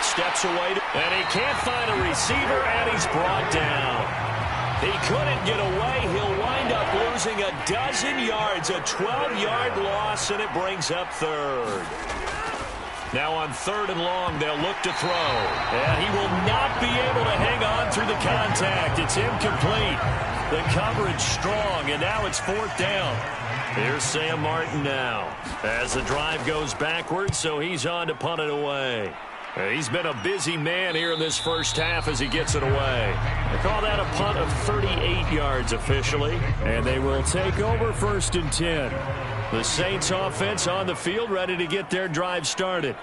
Steps away, and he can't find a receiver, and he's brought down. He couldn't get away. He'll wind up losing a dozen yards, a 12-yard loss, and it brings up 3rd. Now on 3rd and long, they'll look to throw. And he will not be able to hang on through the contact. It's incomplete. The coverage strong, and now it's 4th down. Here's Sam Martin now as the drive goes backwards, so he's on to punt it away. He's been a busy man here in this first half as he gets it away. They call that a punt of 38 yards officially, and they will take over 1st and 10. The Saints offense on the field, ready to get their drive started.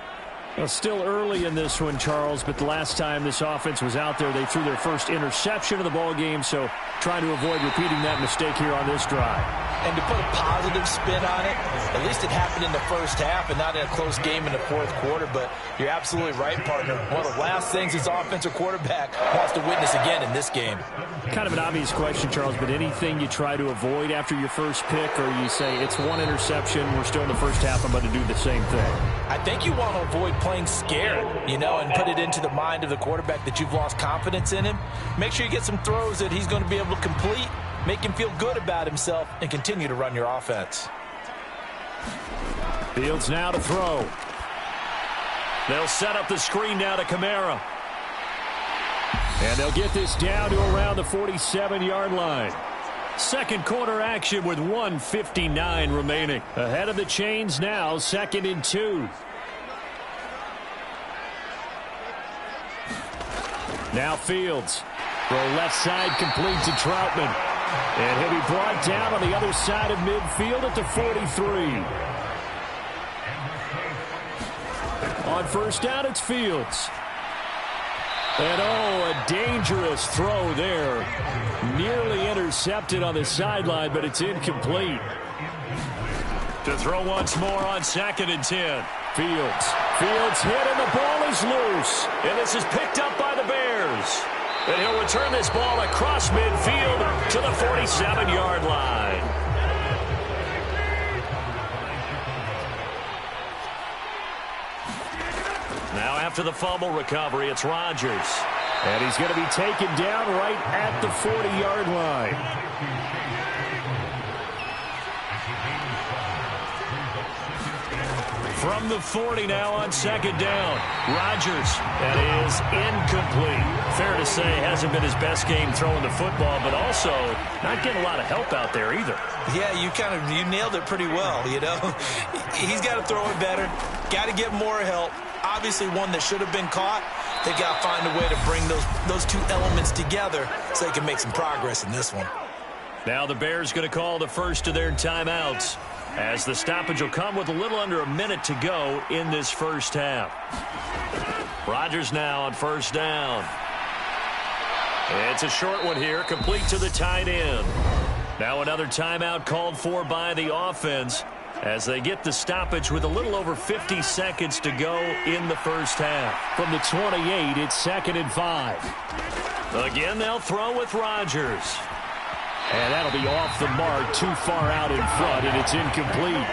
Well, still early in this one, Charles, but the last time this offense was out there, they threw their first interception of the ball game, so trying to avoid repeating that mistake here on this drive. And to put a positive spin on it, at least it happened in the first half and not in a close game in the 4th quarter, but you're absolutely right, partner. One of the last things this offensive quarterback wants to witness again in this game. Kind of an obvious question, Charles, but anything you try to avoid after your first pick, or you say it's one interception, we're still in the first half, I'm about to do the same thing? I think you want to avoid playing scared, and put it into the mind of the quarterback that you've lost confidence in him. Make sure you get some throws that he's going to be able to complete, make him feel good about himself, and continue to run your offense. Fields now to throw. They'll set up the screen now to Kamara. And they'll get this down to around the 47-yard line. Second quarter action with 1:59 remaining. Ahead of the chains now, 2nd and 2. Now Fields. Throw left side complete to Troutman. And he'll be brought down on the other side of midfield at the 43. On first down, it's Fields. And a dangerous throw there. Nearly intercepted on the sideline, but it's incomplete. To throw once more on 2nd and 10. Fields hit, and the ball is loose. And this is picked up by the Bears. And he'll return this ball across midfield to the 47-yard line. Now after the fumble recovery, it's Rodgers. And he's going to be taken down right at the 40-yard line. From the 40 now on second down. Rodgers. That is incomplete. Fair to say, hasn't been his best game throwing the football, but also not getting a lot of help out there either. Yeah, you nailed it pretty well, you know. He's got to throw it better. Got to get more help. Obviously one that should have been caught. They got to find a way to bring those two elements together so they can make some progress in this one. Now the Bears going to call the first of their timeouts, as the stoppage will come with a little under a minute to go in this first half. Rodgers now on first down. It's a short one here, complete to the tight end. Now another timeout called for by the offense as they get the stoppage with a little over 50 seconds to go in the first half. From the 28, it's 2nd and 5. Again, they'll throw with Rodgers. And that'll be off the mark, too far out in front, and it's incomplete.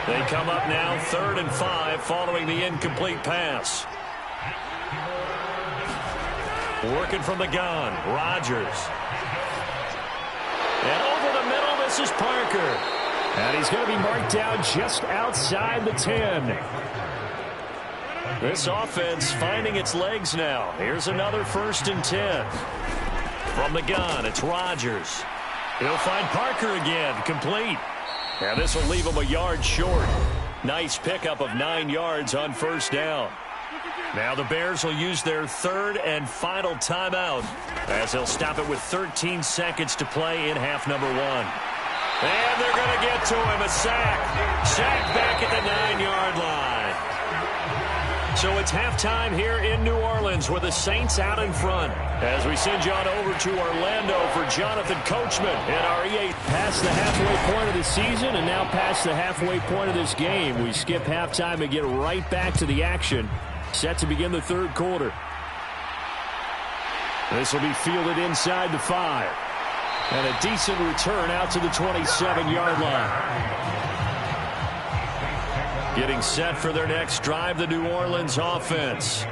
They come up now 3rd and 5 following the incomplete pass. Working from the gun, Rodgers. And over the middle, this is Parker. And he's going to be marked down just outside the 10. This offense finding its legs now. Here's another 1st and 10. From the gun, it's Rodgers. He'll find Parker again, complete. And this will leave him a yard short. Nice pickup of 9 yards on first down. Now the Bears will use their 3rd and final timeout as they'll stop it with 13 seconds to play in half number 1. And they're going to get to him, a sack. Sack back at the 9-yard line. So it's halftime here in New Orleans with the Saints out in front. As we send you on over to Orlando for Jonathan Coachman in our EA. Past the halfway point of the season and now past the halfway point of this game. We skip halftime and get right back to the action. Set to begin the 3rd quarter. This will be fielded inside the 5. And a decent return out to the 27-yard line. Getting set for their next drive, the New Orleans offense.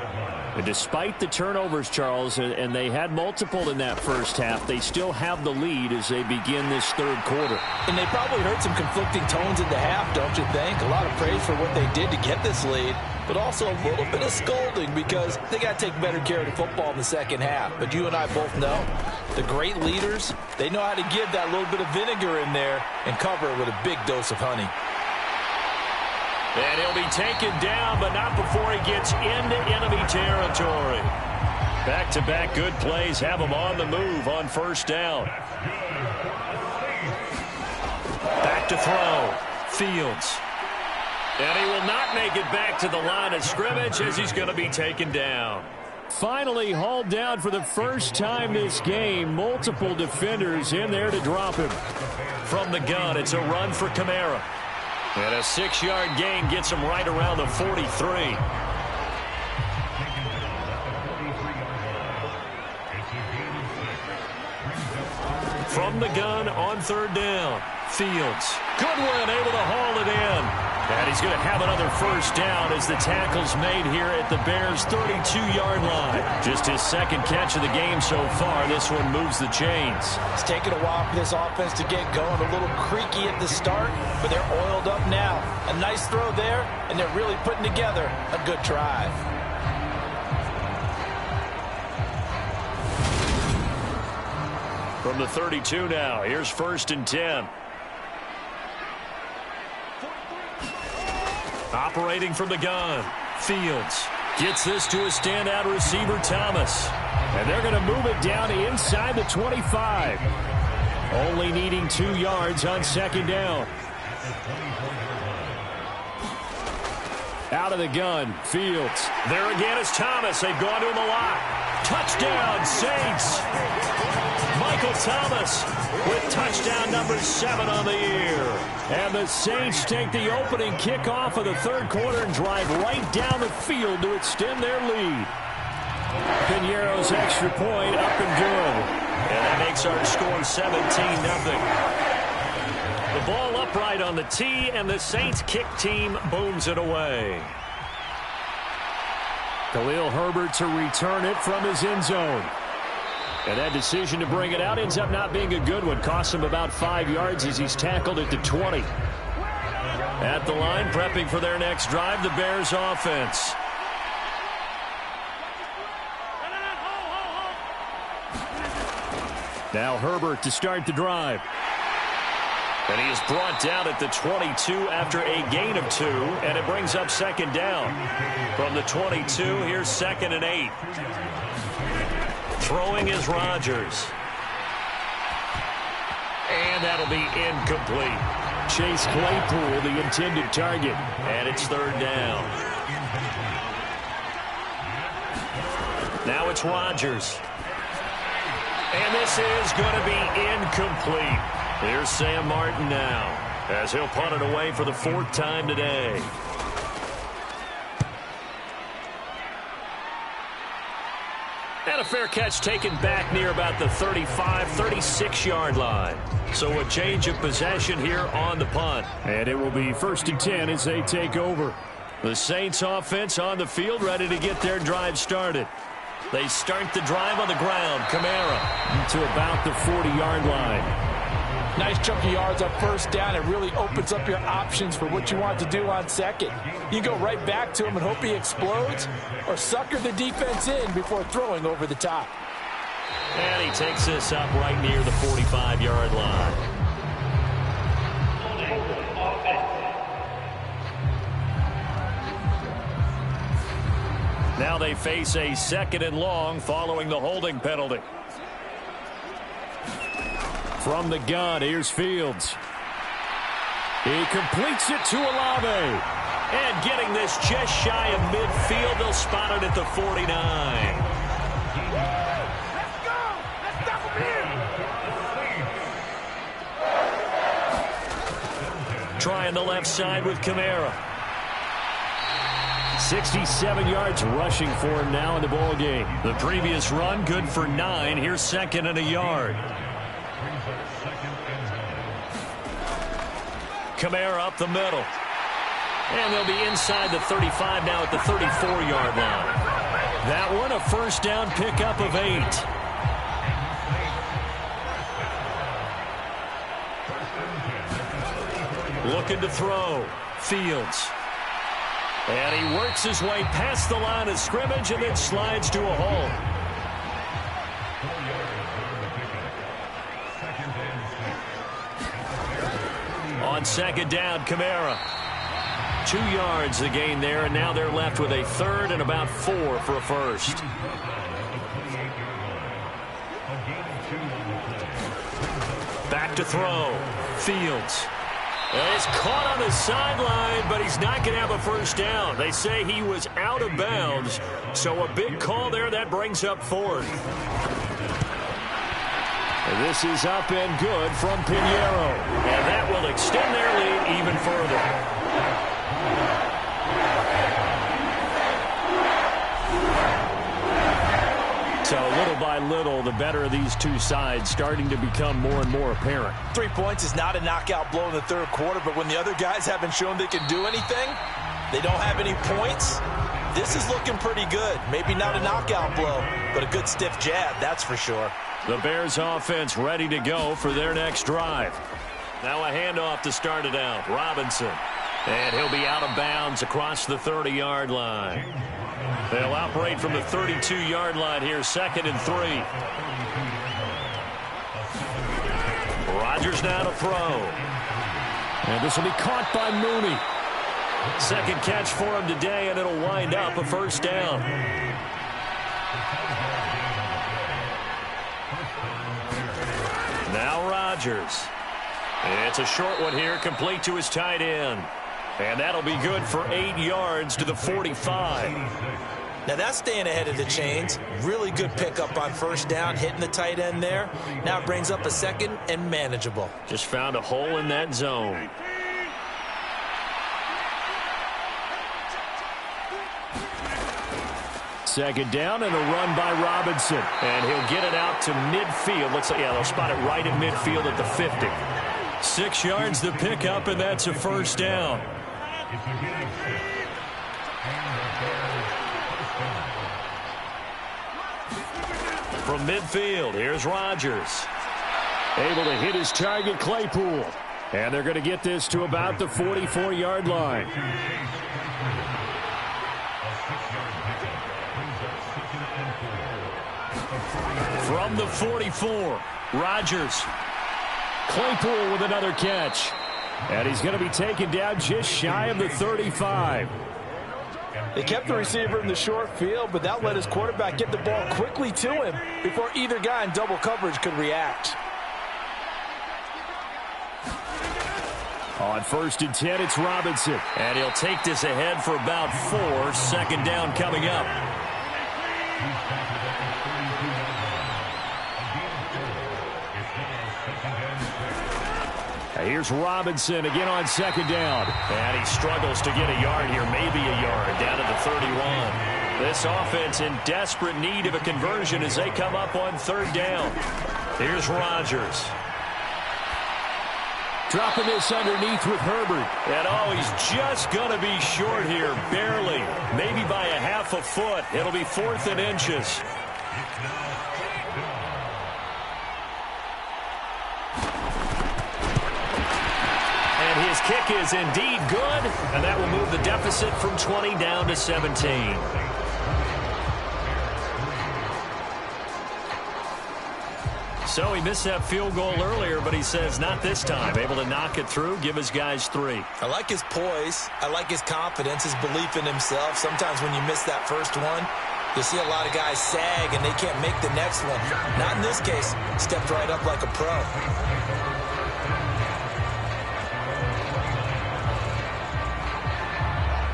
And despite the turnovers, Charles, and they had multiple in that first half, they still have the lead as they begin this 3rd quarter. And they probably heard some conflicting tones in the half, don't you think? A lot of praise for what they did to get this lead, but also a little bit of scolding because they got to take better care of the football in the second half. But you and I both know the great leaders, they know how to give that little bit of vinegar in there and cover it with a big dose of honey. And he'll be taken down, but not before he gets into enemy territory. Back-to-back good plays have him on the move on first down. Back to throw. Fields. And he will not make it back to the line of scrimmage as he's going to be taken down. Finally hauled down for the first time this game. Multiple defenders in there to drop him. From the gun, it's a run for Kamara. And a 6-yard gain gets him right around the 43. From the gun on 3rd down. Fields. Goodwin able to haul it in. And he's going to have another first down as the tackle's made here at the Bears' 32-yard line. Just his 2nd catch of the game so far. This one moves the chains. It's taken a while for this offense to get going. A little creaky at the start, but they're oiled up now. A nice throw there, and they're really putting together a good drive. From the 32 now, here's 1st and 10. Operating from the gun. Fields gets this to a standout receiver, Thomas. And they're going to move it down inside the 25. Only needing 2 yards on 2nd down. Out of the gun, Fields. There again is Thomas. They've gone to him a lot. Touchdown, Saints. Michael Thomas with touchdown number 7 on the year. And the Saints take the opening kickoff of the 3rd quarter and drive right down the field to extend their lead. Piñeiro's extra point up and good. And that makes our score 17-0. The ball upright on the tee, and the Saints kick team booms it away. Khalil Herbert to return it from his end zone. And that decision to bring it out ends up not being a good one. Costs him about 5 yards as he's tackled at the 20. At the line, prepping for their next drive, the Bears offense. Now Herbert to start the drive. And he is brought down at the 22 after a gain of 2, and it brings up second down. From the 22, here's 2nd and 8. Throwing is Rodgers. And that'll be incomplete. Chase Claypool, the intended target. And it's 3rd down. Now it's Rodgers. And this is going to be incomplete. Here's Sam Martin now, as he'll punt it away for the 4th time today. And a fair catch taken back near about the 35, 36-yard line. So a change of possession here on the punt. And it will be 1st and 10 as they take over. The Saints offense on the field, ready to get their drive started. They start the drive on the ground. Kamara to about the 40-yard line. Nice chunky yards up 1st down. It really opens up your options for what you want to do on 2nd. You go right back to him and hope he explodes, or sucker the defense in before throwing over the top. And he takes this up right near the 45-yard line. Now they face a 2nd and long following the holding penalty. From the gun, here's Fields. He completes it to Olave. And getting this just shy of midfield, they'll spot it at the 49. Let's go! Let's stop him in! Trying the left side with Kamara. 67 yards rushing for him now in the ball game. The previous run good for 9. Here's 2nd and a yard. Kamara up the middle. And they'll be inside the 35 now at the 34-yard line. That one a 1st down pickup of 8. Looking to throw. Fields. And he works his way past the line of scrimmage and then slides to a hole. On 2nd down, Kamara. 2 yards the gain there, and now they're left with a 3rd and about 4 for a 1st. Back to throw. Fields. He's caught on the sideline, but he's not going to have a 1st down. They say he was out of bounds, so a big call there. That brings up 4th. This is up and good from Pinheiro. And that will extend their lead even further. So little by little, the better of these two sides starting to become more and more apparent. 3 points is not a knockout blow in the 3rd quarter, but when the other guys haven't shown they can do anything, they don't have any points, this is looking pretty good. Maybe not a knockout blow, but a good stiff jab, that's for sure. The Bears offense ready to go for their next drive. Now a handoff to start it out. Robinson. And he'll be out of bounds across the 30-yard line. They'll operate from the 32-yard line here, 2nd and 3. Rodgers now to throw. And this will be caught by Mooney. 2nd catch for him today, and it'll wind up a 1st down. Now Rodgers. It's a short one here, complete to his tight end. And that'll be good for 8 yards to the 45. Now that's staying ahead of the chains. Really good pickup on 1st down, hitting the tight end there. Now it brings up a 2nd and manageable. Just found a hole in that zone. Second down and a run by Robinson. And he'll get it out to midfield. Looks like, yeah, they'll spot it right at midfield at the 50. 6 yards the pickup, and that's a 1st down. From midfield, here's Rodgers. Able to hit his target, Claypool. And they're going to get this to about the 44-yard line. From the 44, Rodgers. Claypool with another catch. And he's going to be taken down just shy of the 35. They kept the receiver in the short field, but that let his quarterback get the ball quickly to him before either guy in double coverage could react. On 1st and 10, it's Robinson. And he'll take this ahead for about 4. Second down coming up. Here's Robinson again on 2nd down. And he struggles to get a yard here, maybe a yard, down to the 31. This offense in desperate need of a conversion as they come up on 3rd down. Here's Rodgers. Dropping this underneath with Herbert. And he's just going to be short here, barely. Maybe by a half a foot. It'll be 4th and inches. His kick is indeed good, and that will move the deficit from 20 down to 17. So he missed that field goal earlier, but he says not this time. Able to knock it through, give his guys 3. I like his poise. I like his confidence, his belief in himself. Sometimes when you miss that first one, you see a lot of guys sag, and they can't make the next one. Not in this case. Stepped right up like a pro.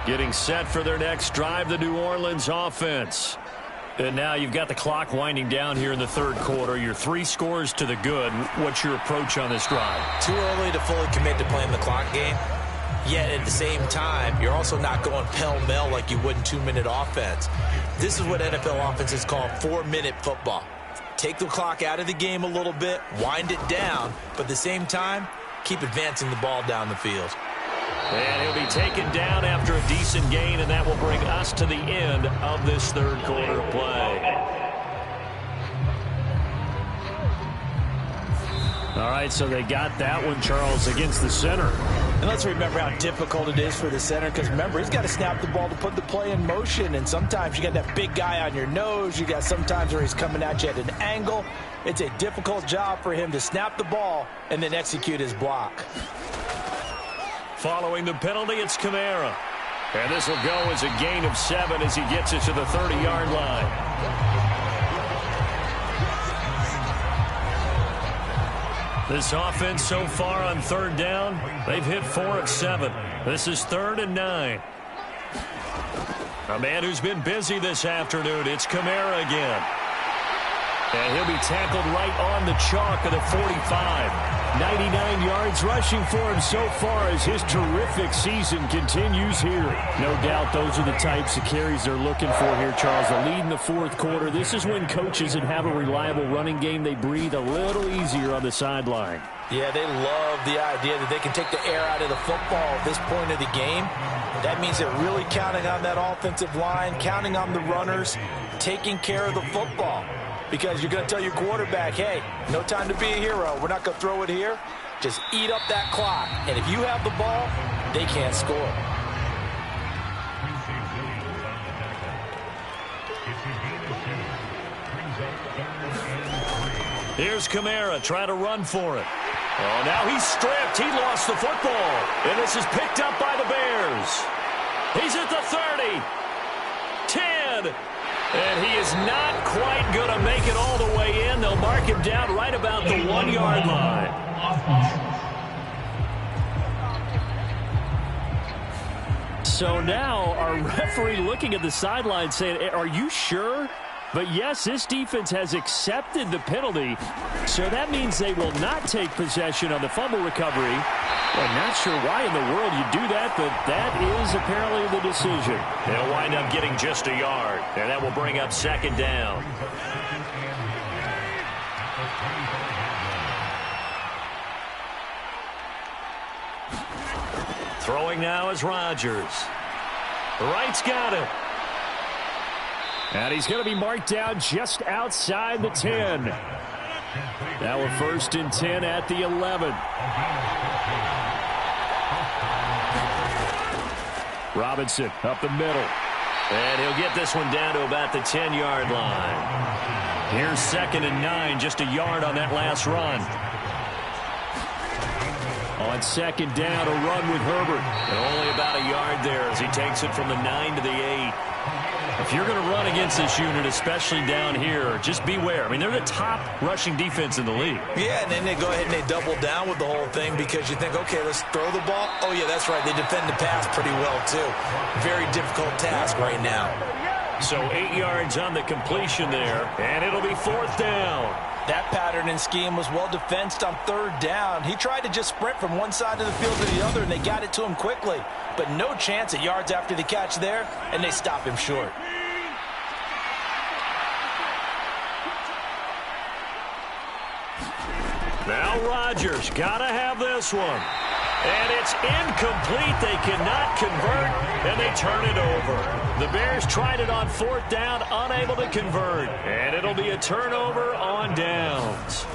Getting set for their next drive, the New Orleans offense. And now you've got the clock winding down here in the 3rd quarter. Your 3 scores to the good. What's your approach on this drive? Too early to fully commit to playing the clock game. Yet at the same time, you're also not going pell-mell like you would in 2-minute offense. This is what NFL offenses call 4-minute football. Take the clock out of the game a little bit, wind it down, but at the same time, keep advancing the ball down the field. And he'll be taken down after a decent gain, and that will bring us to the end of this 3rd quarter of play. All right, so they got that one, Charles, against the center. And let's remember how difficult it is for the center, because remember, he's got to snap the ball to put the play in motion, and sometimes you got that big guy on your nose. You got sometimes where he's coming at you at an angle. It's a difficult job for him to snap the ball and then execute his block. Following the penalty, it's Kamara. And this will go as a gain of 7 as he gets it to the 30-yard line. This offense so far on 3rd down, they've hit 4 of 7. This is 3rd and 9. A man who's been busy this afternoon, it's Kamara again. And he'll be tackled right on the chalk of the 45. 99 yards rushing for him so far as his terrific season continues here. No doubt those are the types of carries they're looking for here, Charles. The lead in the 4th quarter. This is when coaches that have a reliable running game, they breathe a little easier on the sideline. Yeah, they love the idea that they can take the air out of the football at this point of the game. That means they're really counting on that offensive line, counting on the runners, taking care of the football. Because you're going to tell your quarterback, hey, no time to be a hero. We're not going to throw it here. Just eat up that clock. And if you have the ball, they can't score. Here's Kamara trying to run for it. Oh, now he's stripped. He lost the football. And this is picked up by the Bears. He's at the 30. 10. And he is not quite going to make it all the way in. They'll mark him down right about the 1-yard line. So now our referee looking at the sideline saying, are you sure? But yes, this defense has accepted the penalty, so that means they will not take possession on the fumble recovery. I'm not sure why in the world you do that, but that is apparently the decision. They'll wind up getting just a yard, and that will bring up 2nd down. Throwing now is Rodgers. Wright's got it. And he's going to be marked down just outside the 10. Now a 1st and 10 at the 11. Robinson up the middle. And he'll get this one down to about the 10-yard line. Here's 2nd and 9, just a yard on that last run. On 2nd down, a run with Herbert. And only about a yard there as he takes it from the 9 to the 8. If you're going to run against this unit, especially down here, just beware. I mean, they're the top rushing defense in the league. Yeah, and then they go ahead and they double down with the whole thing because you think, okay, let's throw the ball. Oh, yeah, that's right. They defend the pass pretty well, too. Very difficult task right now. So 8 yards on the completion there, and it'll be 4th down. That pattern and scheme was well defensed on 3rd down. He tried to just sprint from one side of the field to the other, and they got it to him quickly. But no chance at yards after the catch there, and they stop him short. Now Rodgers got to have this one. And it's incomplete. They cannot convert, and they turn it over. The Bears tried it on 4th down, unable to convert. And it'll be a turnover on downs.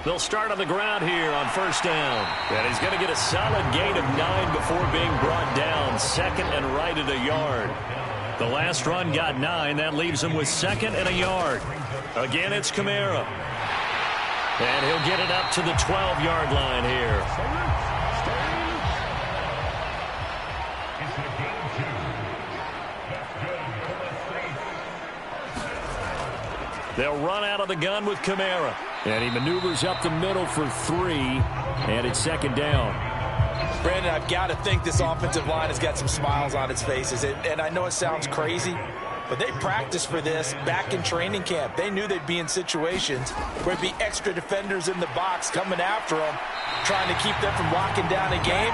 They'll start on the ground here on 1st down. And he's going to get a solid gain of 9 before being brought down. 2nd and right at a yard. The last run got 9. That leaves him with 2nd and a yard. Again, it's Kamara. And he'll get it up to the 12-yard line here. They'll run out of the gun with Kamara. And he maneuvers up the middle for 3. And it's 2nd down. Brandon, I've got to think this offensive line has got some smiles on its faces. And I know it sounds crazy, but they practiced for this back in training camp. They knew they'd be in situations where there'd be extra defenders in the box coming after them, trying to keep them from locking down a game.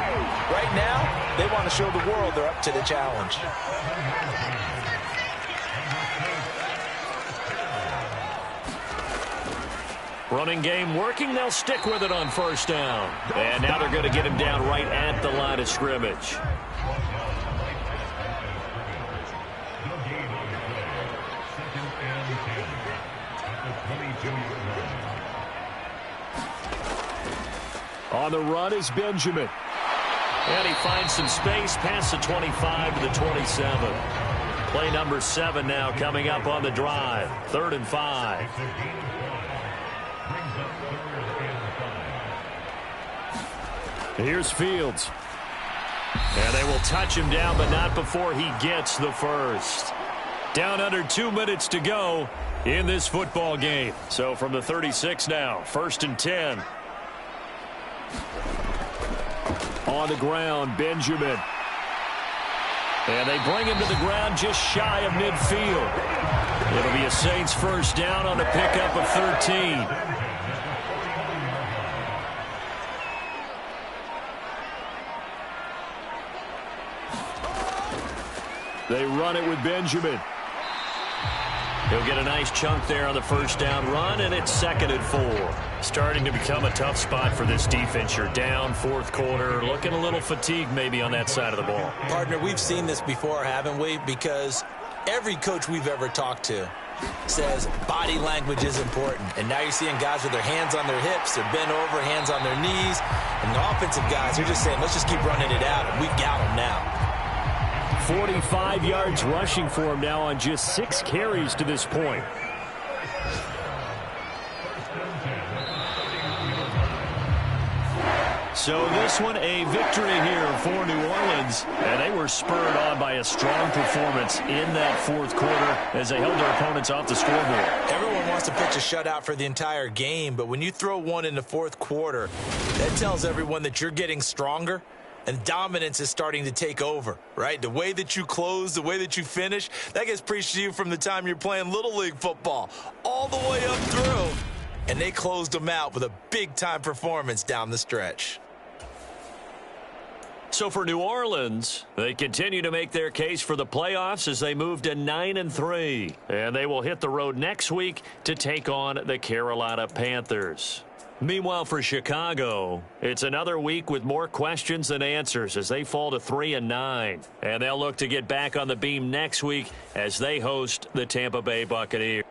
Right now, they want to show the world they're up to the challenge. Running game working. They'll stick with it on 1st down. And now they're going to get him down right at the line of scrimmage. On the run is Benjamin. And he finds some space past the 25 to the 27. Play number 7 now coming up on the drive. 3rd and 5. Here's Fields. And they will touch him down, but not before he gets the first. Down under 2 minutes to go in this football game. So from the 36 now, 1st and 10. On the ground, Benjamin. And they bring him to the ground just shy of midfield. It'll be a Saints 1st down on a pickup of 13. They run it with Benjamin. He'll get a nice chunk there on the 1st down run, and it's 2nd and 4. Starting to become a tough spot for this defense. You're down 4th quarter, looking a little fatigued maybe on that side of the ball. Partner, we've seen this before, haven't we? Because every coach we've ever talked to says body language is important. And now you're seeing guys with their hands on their hips, they're bent over, hands on their knees. And the offensive guys are just saying, let's just keep running it out, and we've got them now. 45 yards rushing for him now on just 6 carries to this point. So this one a victory here for New Orleans. And they were spurred on by a strong performance in that 4th quarter as they held their opponents off the scoreboard. Everyone wants to pitch a shutout for the entire game, but when you throw one in the 4th quarter, that tells everyone that you're getting stronger. And dominance is starting to take over, right? The way that you close, the way that you finish, that gets preached to you from the time you're playing Little League football all the way up through. And they closed them out with a big-time performance down the stretch. So for New Orleans, they continue to make their case for the playoffs as they move to 9-3. And they will hit the road next week to take on the Carolina Panthers. Meanwhile, for Chicago, it's another week with more questions than answers as they fall to 3-9. And they'll look to get back on the beam next week as they host the Tampa Bay Buccaneers.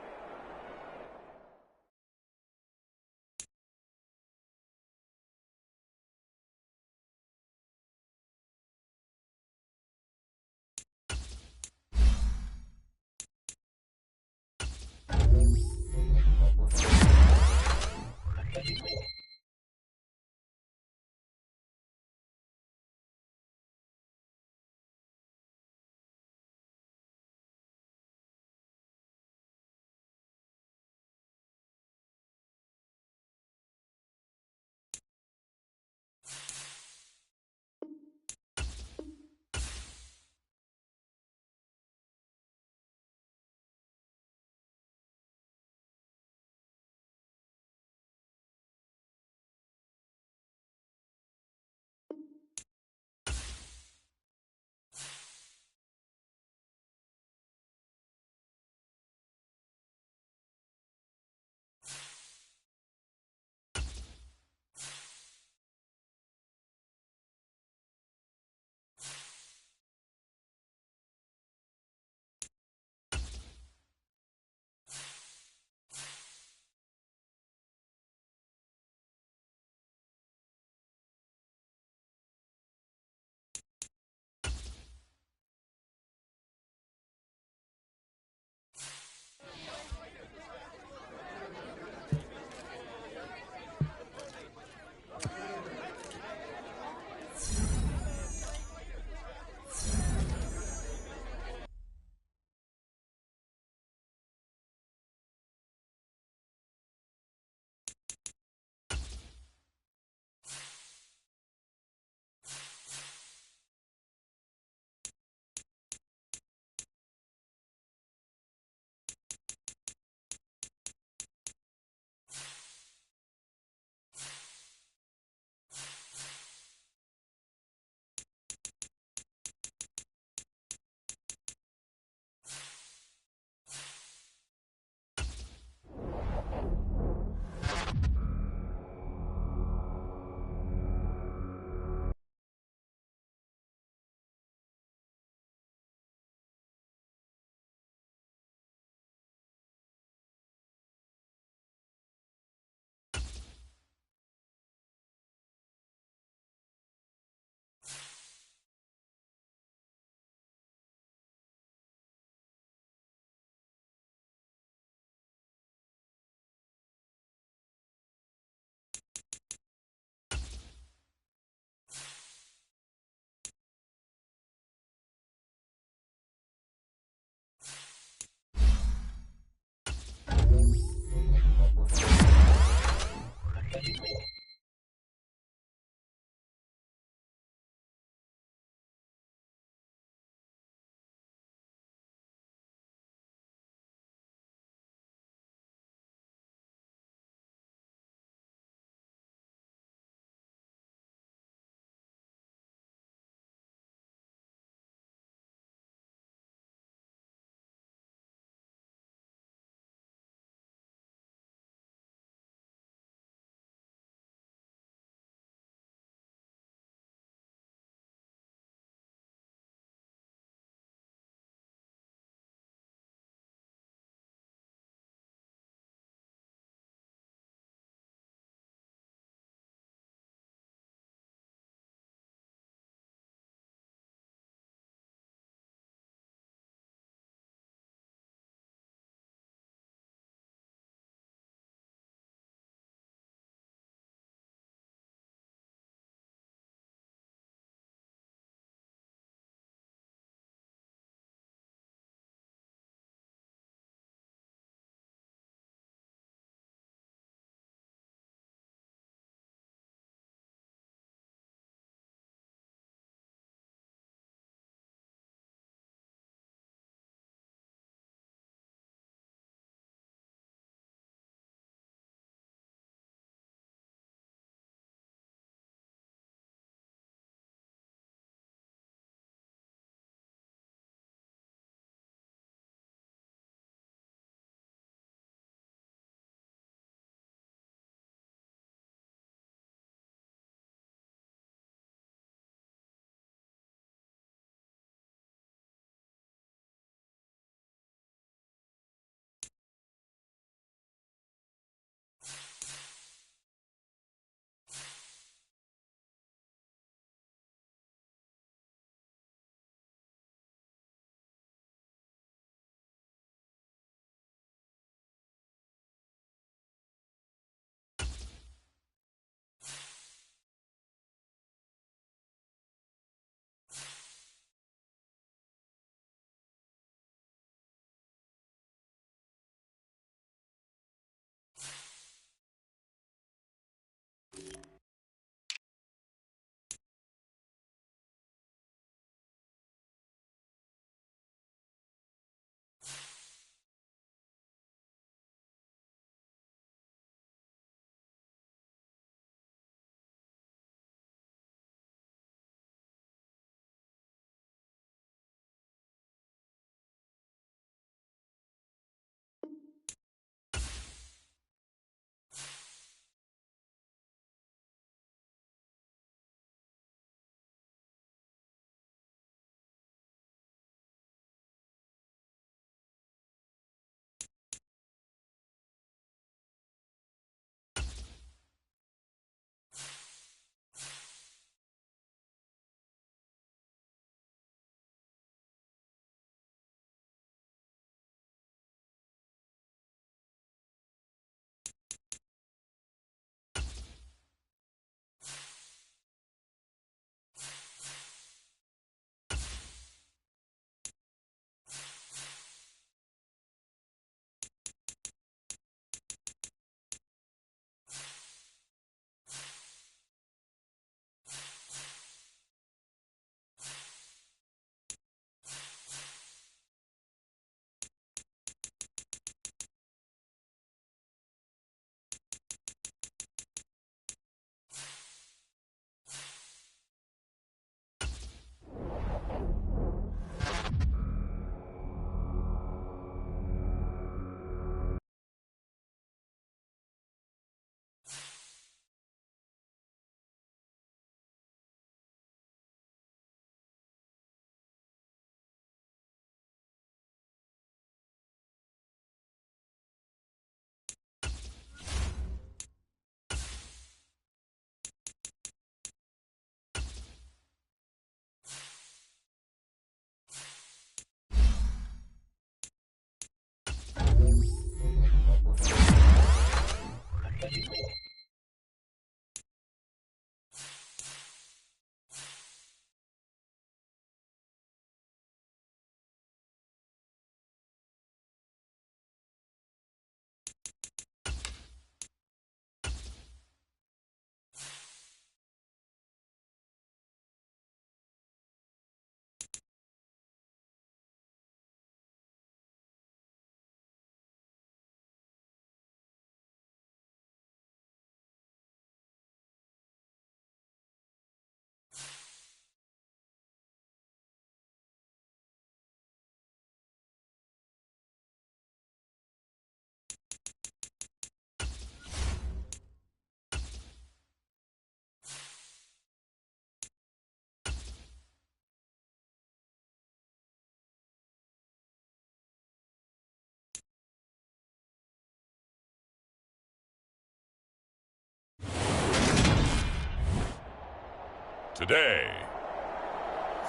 Today,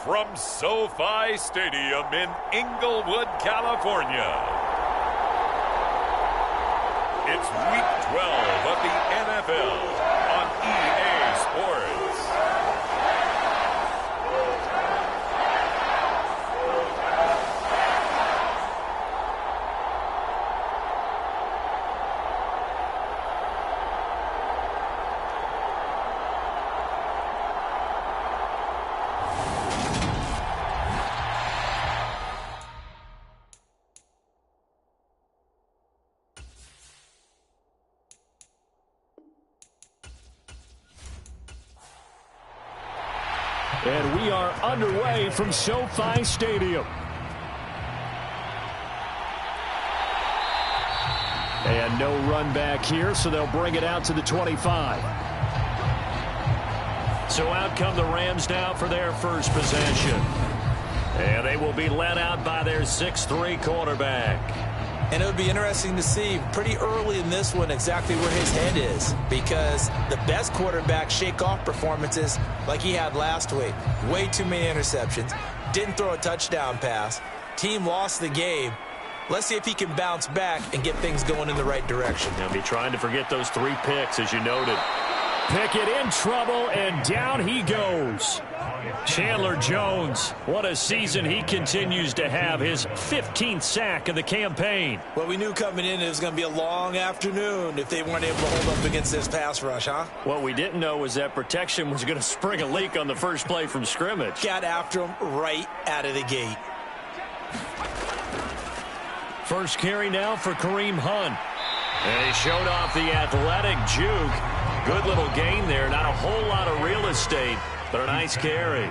from SoFi Stadium in Inglewood, California, it's Week 12 of the NFL on EA Sports. And we are underway from SoFi Stadium. And no run back here, so they'll bring it out to the 25. So out come the Rams now for their first possession. And they will be led out by their 6'3" quarterback. And it would be interesting to see pretty early in this one exactly where his head is, because the best quarterback shake off performances like he had last week. Way too many interceptions. Didn't throw a touchdown pass. Team lost the game. Let's see if he can bounce back and get things going in the right direction. He'll be trying to forget those 3 picks, as you noted. Pickett in trouble, and down he goes. Chandler Jones, what a season he continues to have, his 15th sack of the campaign. Well, we knew coming in it was going to be a long afternoon if they weren't able to hold up against this pass rush, huh? What we didn't know was that protection was going to spring a leak on the first play from scrimmage. Got after him right out of the gate. First carry now for Kareem Hunt. And he showed off the athletic juke. Good little gain there. Not a whole lot of real estate, but a nice carry.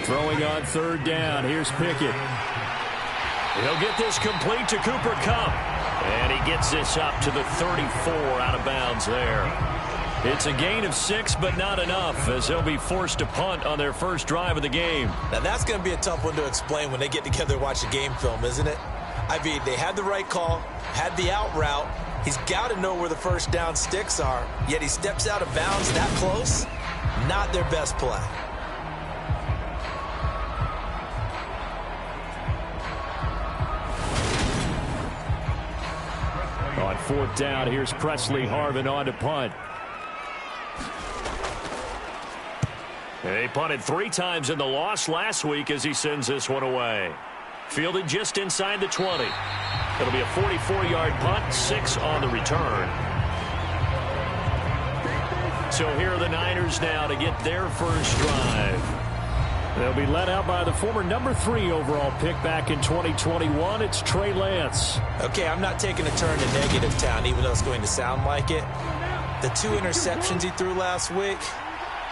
Throwing on third down. Here's Pickett. He'll get this complete to Cooper Kupp. And he gets this up to the 34 out of bounds there. It's a gain of 6, but not enough, as they'll be forced to punt on their first drive of the game. Now, that's going to be a tough one to explain when they get together and watch the game film, isn't it? I mean, they had the right call, had the out route. He's got to know where the first down sticks are, yet he steps out of bounds that close. Not their best play. On fourth down, here's Presley Harvin on to punt. They punted 3 times in the loss last week as he sends this one away. Fielded just inside the 20. It'll be a 44-yard punt, 6 on the return. So here are the Niners now to get their first drive. They'll be led out by the former number 3 overall pick back in 2021. It's Trey Lance. Okay, I'm not taking a turn to negative town, even though it's going to sound like it. The 2 interceptions he threw last week,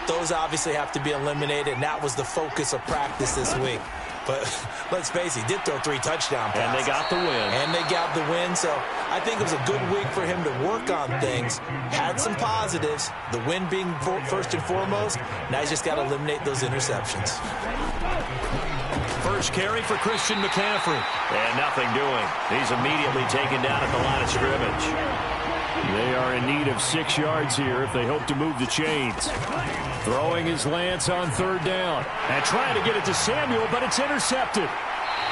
those obviously have to be eliminated, and that was the focus of practice this week. But let's face it, he did throw 3 touchdown passes. And they got the win. And they got the win, so I think it was a good week for him to work on things. Had some positives, the win being first and foremost. Now he's just got to eliminate those interceptions. First carry for Christian McCaffrey. And nothing doing. He's immediately taken down at the line of scrimmage. They are in need of 6 yards here if they hope to move the chains. Throwing his Lance on third down. And trying to get it to Samuel, but it's intercepted.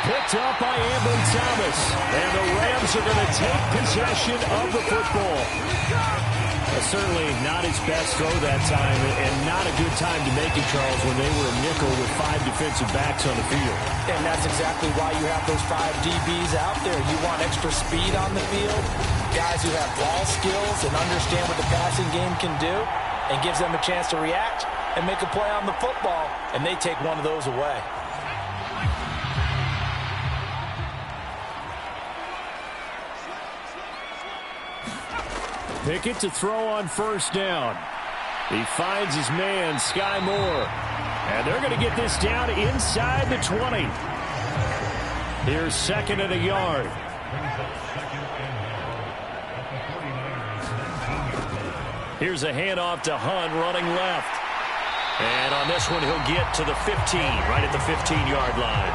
Picked up by Ambry Thomas. And the Rams are going to take possession of the football. Certainly not his best throw that time, and not a good time to make it, Charles, when they were a nickel with 5 defensive backs on the field. And that's exactly why you have those 5 DBs out there. You want extra speed on the field, guys who have ball skills and understand what the passing game can do, and gives them a chance to react and make a play on the football, and they take one of those away. Pickett to throw on first down. He finds his man, Sky Moore. And they're going to get this down inside the 20. Here's 2nd and a yard. Here's a handoff to Hunt running left. And on this one, he'll get to the 15, right at the 15-yard line.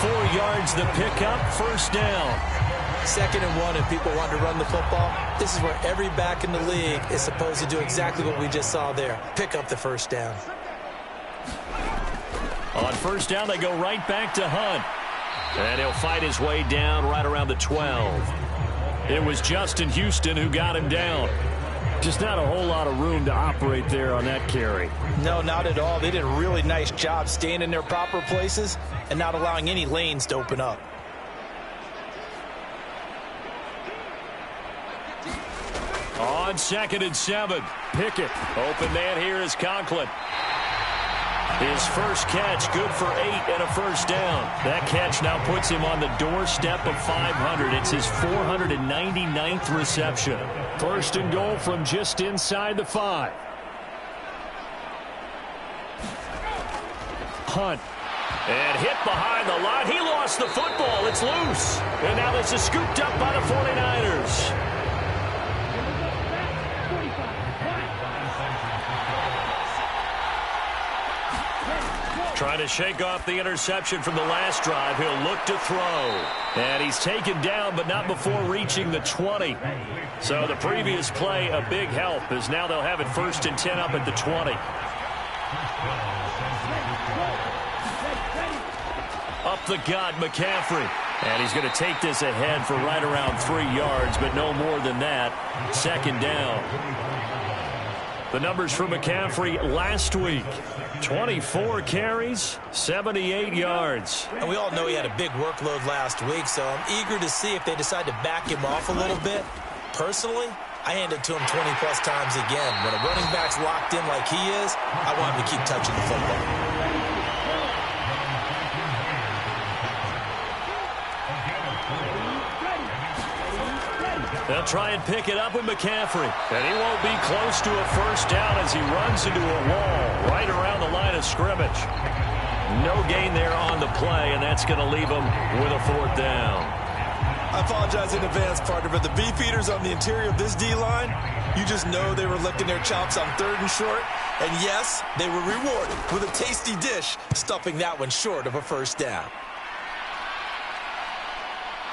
4 yards the pickup, first down. 2nd and 1 and people want to run the football. This is where every back in the league is supposed to do exactly what we just saw there. Pick up the first down. On first down, they go right back to Hunt. And he'll fight his way down right around the 12. It was Justin Houston who got him down. Just not a whole lot of room to operate there on that carry. No, not at all. They did a really nice job staying in their proper places and not allowing any lanes to open up. On 2nd and 7, Pickett. open man here is Conklin. His first catch, good for 8 and a first down. That catch now puts him on the doorstep of 500. It's his 499th reception. First and goal from just inside the 5. Hunt. And hit behind the line. He lost the football. It's loose. And now this is scooped up by the 49ers. Trying to shake off the interception from the last drive. He'll look to throw. And he's taken down, but not before reaching the 20. So the previous play, a big help, as now they'll have it 1st and 10 up at the 20. Up the gut, McCaffrey. And he's going to take this ahead for right around 3 yards, but no more than that. 2nd down. The numbers for McCaffrey last week. 24 carries, 78 yards. And we all know he had a big workload last week, so I'm eager to see if they decide to back him off a little bit. Personally, I hand it to him 20-plus times again. When a running back's locked in like he is, I want him to keep touching the football. They'll try and pick it up with McCaffrey. And he won't be close to a first down as he runs into a wall right around the line of scrimmage. No gain there on the play, and that's going to leave him with a 4th down. I apologize in advance, partner, but the beefeaters on the interior of this D-line, you just know they were licking their chops on 3rd and short. And yes, they were rewarded with a tasty dish, stuffing that one short of a first down.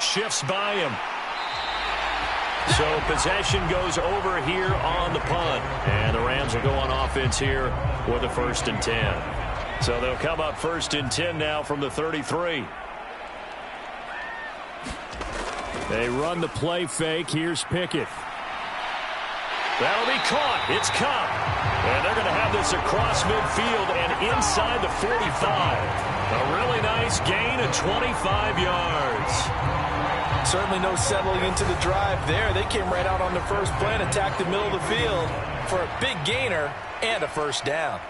Shifts by him. So possession goes over here on the punt. And the Rams will go on offense here with a 1st and 10. So they'll come up 1st and 10 now from the 33. They run the play fake. Here's Pickett. That'll be caught. It's Cup. And they're going to have this across midfield and inside the 45. A really nice gain of 25 yards. Certainly no settling into the drive there. They came right out on the first play and attacked the middle of the field for a big gainer and a first down.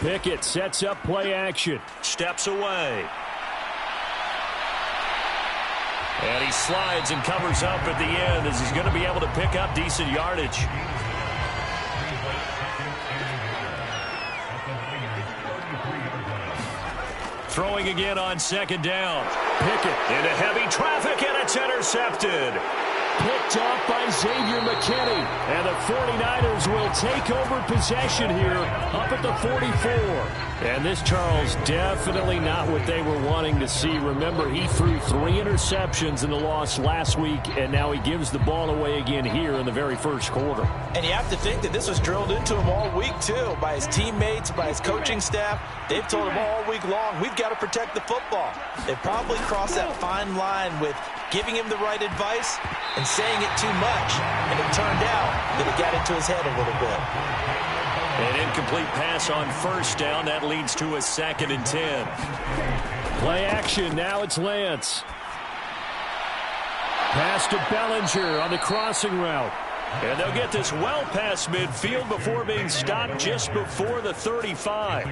Pickett sets up play action. Steps away. And he slides and covers up at the end as he's going to be able to pick up decent yardage. Throwing again on 2nd down. Pickett into heavy traffic, and it's intercepted. Picked off by Xavier McKinney. And the 49ers will take over possession here up at the 44. And this, Charles, definitely not what they were wanting to see. Remember, he threw 3 interceptions in the loss last week, and now he gives the ball away again here in the very first quarter. And you have to think that this was drilled into him all week, too, by his teammates, by his coaching staff. They've told him all week long, we've got to protect the football. They probably crossed that fine line with giving him the right advice and saying it too much. And it turned out that it got into his head a little bit. An incomplete pass on first down. That leads to a 2nd and 10. Play action. Now it's Lance. Pass to Bellinger on the crossing route. And they'll get this well past midfield before being stopped just before the 35.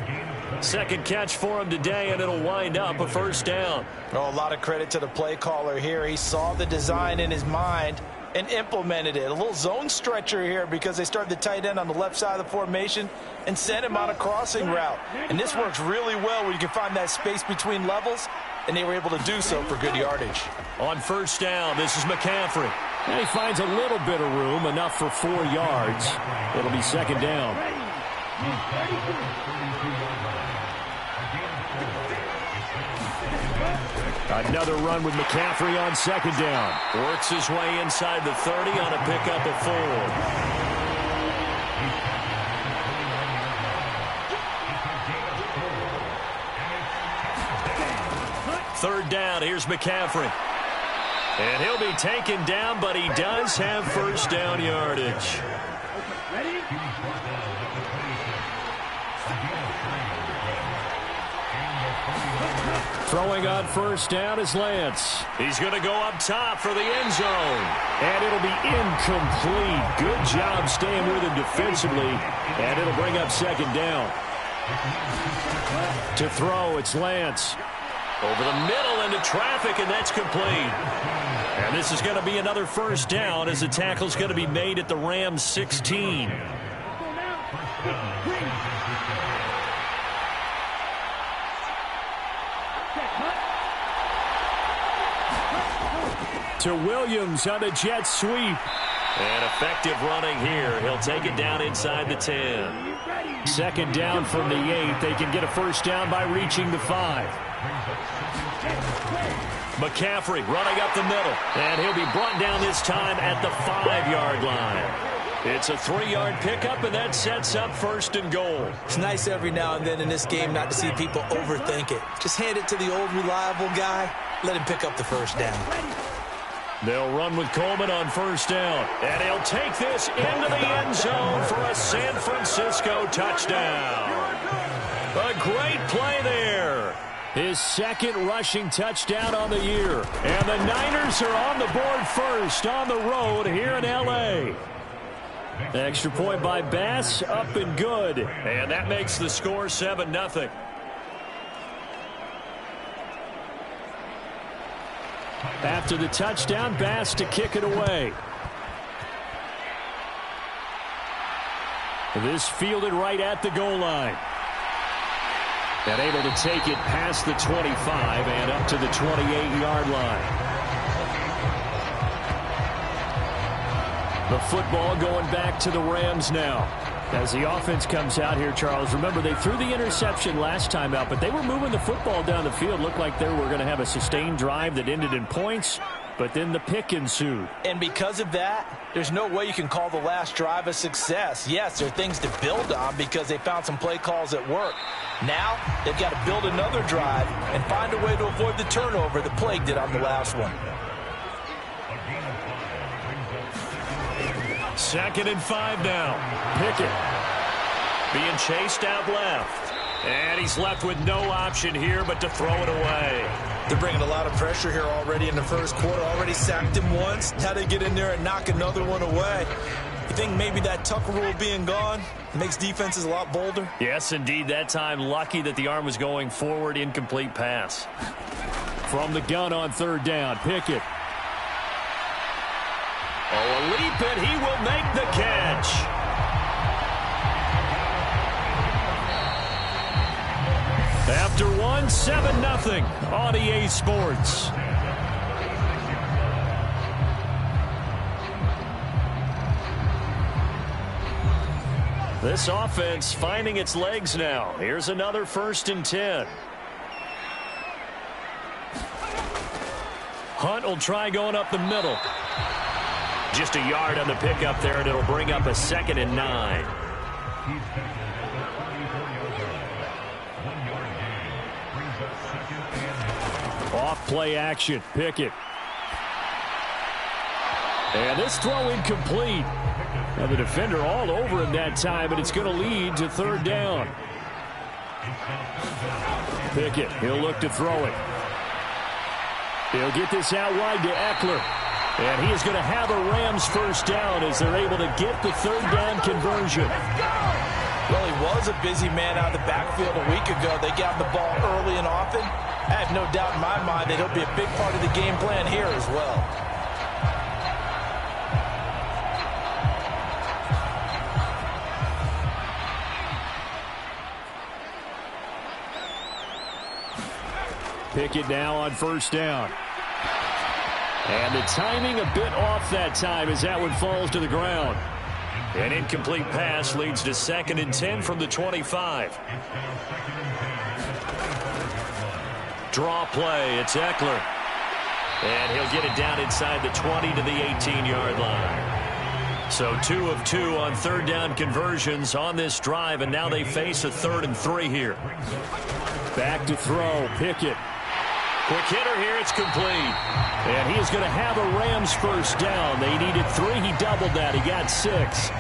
Second catch for him today, and it'll wind up a first down. Oh, a lot of credit to the play caller here. He saw the design in his mind and implemented it. A little zone stretcher here because they started the tight end on the left side of the formation and sent him on a crossing route. And this works really well where you can find that space between levels, and they were able to do so for good yardage. On first down, this is McCaffrey. And he finds a little bit of room, enough for 4 yards. It'll be 2nd down. Another run with McCaffrey on second down. Works his way inside the 30 on a pickup of 4. Third down, here's McCaffrey. And he'll be taken down, but he does have first down yardage. Throwing on first down is Lance. He's going to go up top for the end zone. And it'll be incomplete. Good job staying with him defensively. And it'll bring up second down. To throw, it's Lance. Over the middle into traffic, and that's complete. And this is going to be another first down as the tackle's going to be made at the Rams 16. To Williams on the jet sweep. And effective running here. He'll take it down inside the 10. Second down from the 8. They can get a first down by reaching the 5. McCaffrey running up the middle. And he'll be brought down this time at the 5-yard line. It's a 3-yard pickup, and that sets up first and goal. It's nice every now and then in this game not to see people overthink it. Just hand it to the old reliable guy. Let him pick up the first down. They'll run with Coleman on first down. And he'll take this into the end zone for a San Francisco touchdown. A great play there. His second rushing touchdown on the year. And the Niners are on the board first on the road here in L.A. Extra point by Bass, up and good. And that makes the score 7-0. After the touchdown, Bass to kick it away. This fielded right at the goal line. And able to take it past the 25 and up to the 28-yard line. The football going back to the Rams now. As the offense comes out here, Charles, remember they threw the interception last time out, but they were moving the football down the field. Looked like they were going to have a sustained drive that ended in points, but then the pick ensued. And because of that, there's no way you can call the last drive a success. Yes, there are things to build on because they found some play calls that work. Now, they've got to build another drive and find a way to avoid the turnover that plagued it on the last one. 2nd and 5 now. Pickett being chased out left. And he's left with no option here but to throw it away. They're bringing a lot of pressure here already in the first quarter. Already sacked him once. How they get in there and knock another one away. You think maybe that Tucker rule being gone makes defenses a lot bolder? Yes, indeed. That time, lucky that the arm was going forward. Incomplete pass. From the gun on third down, Pickett. Oh, a leap, and he will make the catch. After one, 7-0 on EA Sports. This offense finding its legs now. Here's another 1st and 10. Hunt will try going up the middle. Just a yard on the pickup there, and it'll bring up a 2nd and 9. Off play action, Pickett. And this throw incomplete. Now the defender all over him that time, but it's going to lead to 3rd down. Pickett, he'll look to throw it. He'll get this out wide to Eckler. And he is going to have a Rams first down as they're able to get the 3rd down conversion. Well, he was a busy man out of the backfield a week ago. They got the ball early and often. I have no doubt in my mind that he'll be a big part of the game plan here as well. Pickett now on first down. And the timing a bit off that time as that one falls to the ground. An incomplete pass leads to 2nd and 10 from the 25. Draw play. It's Eckler. And he'll get it down inside the 20 to the 18-yard line. So 2 of 2 on third down conversions on this drive, and now they face a 3rd and 3 here. Back to throw. Pickett. Quick hitter here. It's complete. And he is going to have a Rams first down. They needed 3. He doubled that. He got 6.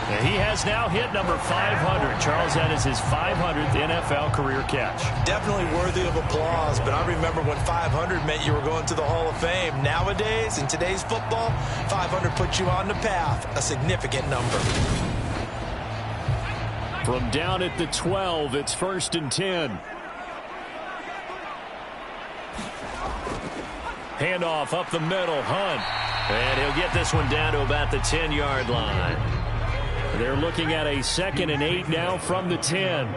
And he has now hit number 500. Charles, that is his 500th NFL career catch. Definitely worthy of applause, but I remember when 500 meant you were going to the Hall of Fame. Nowadays, in today's football, 500 puts you on the path, a significant number. From down at the 12, it's 1st and 10. Handoff up the middle, Hunt. And he'll get this one down to about the 10-yard line. They're looking at a 2nd and 8 now from the 10.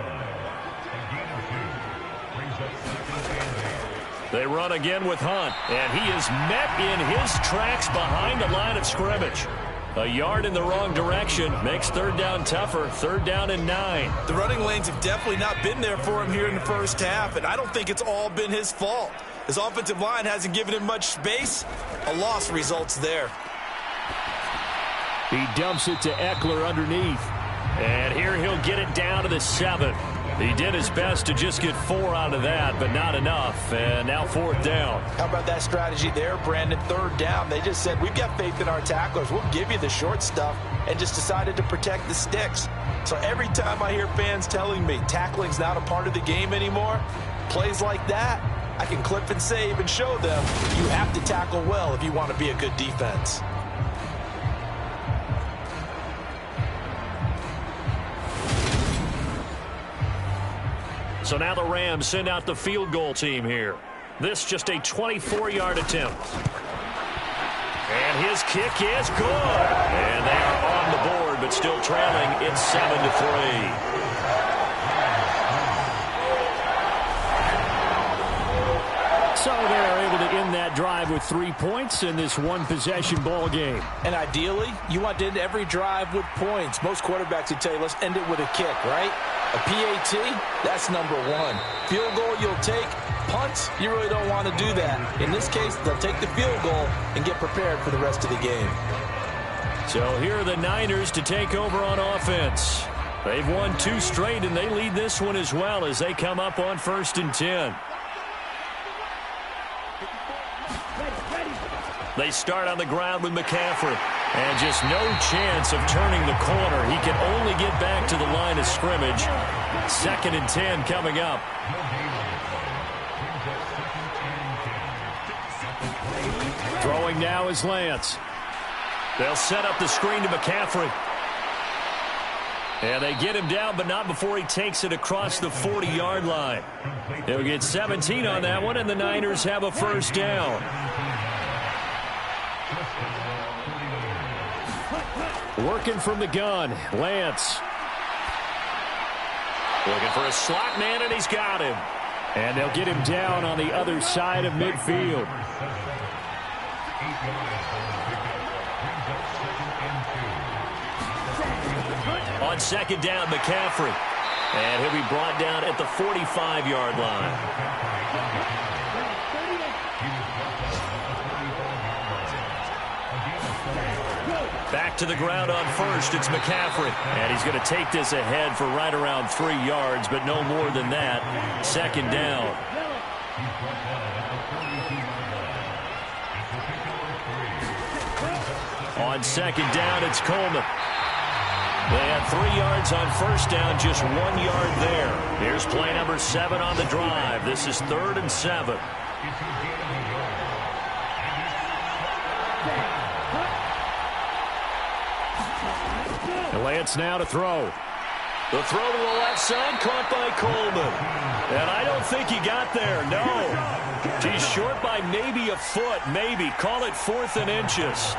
They run again with Hunt, and he is met in his tracks behind the line of scrimmage. A yard in the wrong direction makes 3rd down tougher. 3rd down and 9. The running lanes have definitely not been there for him here in the first half, and I don't think it's all been his fault. His offensive line hasn't given him much space. A loss results there. He dumps it to Eckler underneath. And here he'll get it down to the 7. He did his best to just get 4 out of that, but not enough. And now 4th down. How about that strategy there, Brandon? 3rd down. They just said, we've got faith in our tacklers. We'll give you the short stuff, and just decided to protect the sticks. So every time I hear fans telling me tackling's not a part of the game anymore, plays like that, I can clip and save and show them you have to tackle well if you want to be a good defense. So now the Rams send out the field goal team here. This just a 24-yard attempt. And his kick is good. And they are on the board, but still trailing. It's 7-3. So they're able to end that drive with 3 points in this one-possession ball game. And ideally, you want to end every drive with points. Most quarterbacks would tell you, let's end it with a kick, right? A PAT, that's number 1. Field goal you'll take. Punts, you really don't want to do that. In this case, they'll take the field goal and get prepared for the rest of the game. So here are the Niners to take over on offense. They've won 2 straight, and they lead this one as well as they come up on 1st and 10. They start on the ground with McCaffrey. And just no chance of turning the corner. He can only get back to the line of scrimmage. 2nd and 10 coming up. Throwing now is Lance. They'll set up the screen to McCaffrey. And they get him down, but not before he takes it across the 40-yard line. They'll get 17 on that one, and the Niners have a 1st down. Working from the gun, Lance. Looking for a slot man, and he's got him. And they'll get him down on the other side of midfield. On 2nd down, McCaffrey. And he'll be brought down at the 45-yard line. Back to the ground on 1st, it's McCaffrey. And he's going to take this ahead for right around 3 yards, but no more than that. 2nd down. On 2nd down, it's Coleman. They had 3 yards on 1st down, just 1 yard there. Here's play number 7 on the drive. This is 3rd and 7. Lance now to throw. The throw to the left side, caught by Coleman. And I don't think he got there, no. He's short by maybe a foot, maybe. Call it 4th and inches.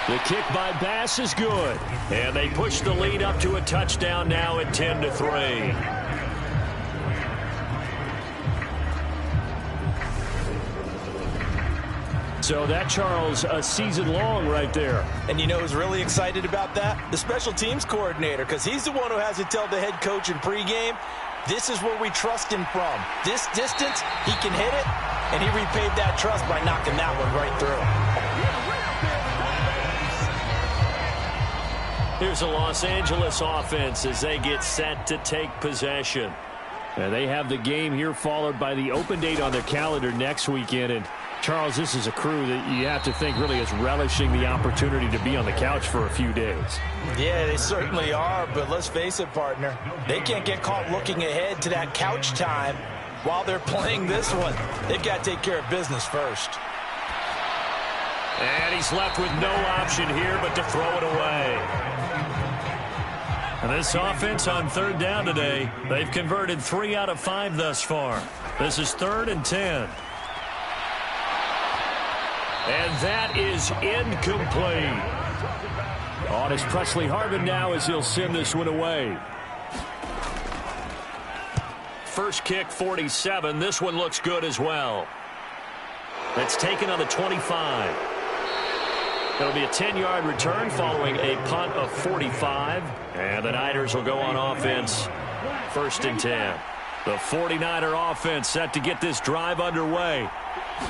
The kick by Bass is good. And they push the lead up to a touchdown now at 10-3. So that, Charles, a season long right there. And you know who's really excited about that? The special teams coordinator, because he's the one who has to tell the head coach in pregame, this is where we trust him from. This distance, he can hit it, and he repaid that trust by knocking that one right through. Here's the Los Angeles offense as they get set to take possession. And they have the game here followed by the open date on their calendar next weekend. And Charles, this is a crew that you have to think really is relishing the opportunity to be on the couch for a few days. Yeah, they certainly are, but let's face it, partner. They can't get caught looking ahead to that couch time while they're playing this one. They've got to take care of business first. And he's left with no option here but to throw it away. And this offense on third down today, they've converted 3 out of 5 thus far. This is 3rd and 10. And that is incomplete. On is Presley Harvin now as he'll send this one away. First kick, 47. This one looks good as well. That's taken on the 25. It'll be a 10-yard return following a punt of 45. And the Niners will go on offense. 1st and 10. The 49er offense set to get this drive underway.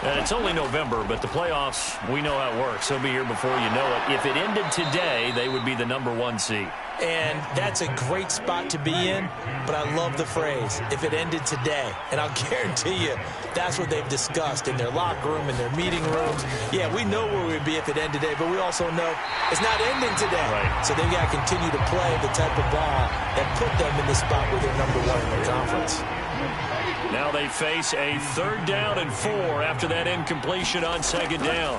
And it's only November, but the playoffs, we know how it works. They'll be here before you know it. If it ended today, they would be the #1 seed. And that's a great spot to be in, but I love the phrase, if it ended today. And I'll guarantee you, that's what they've discussed in their locker room, in their meeting rooms. Yeah, we know where we'd be if it ended today, but we also know it's not ending today. Right. So they've got to continue to play the type of ball that put them in the spot where they're #1 in their conference. Now they face a 3rd down and 4 after that incompletion on 2nd down.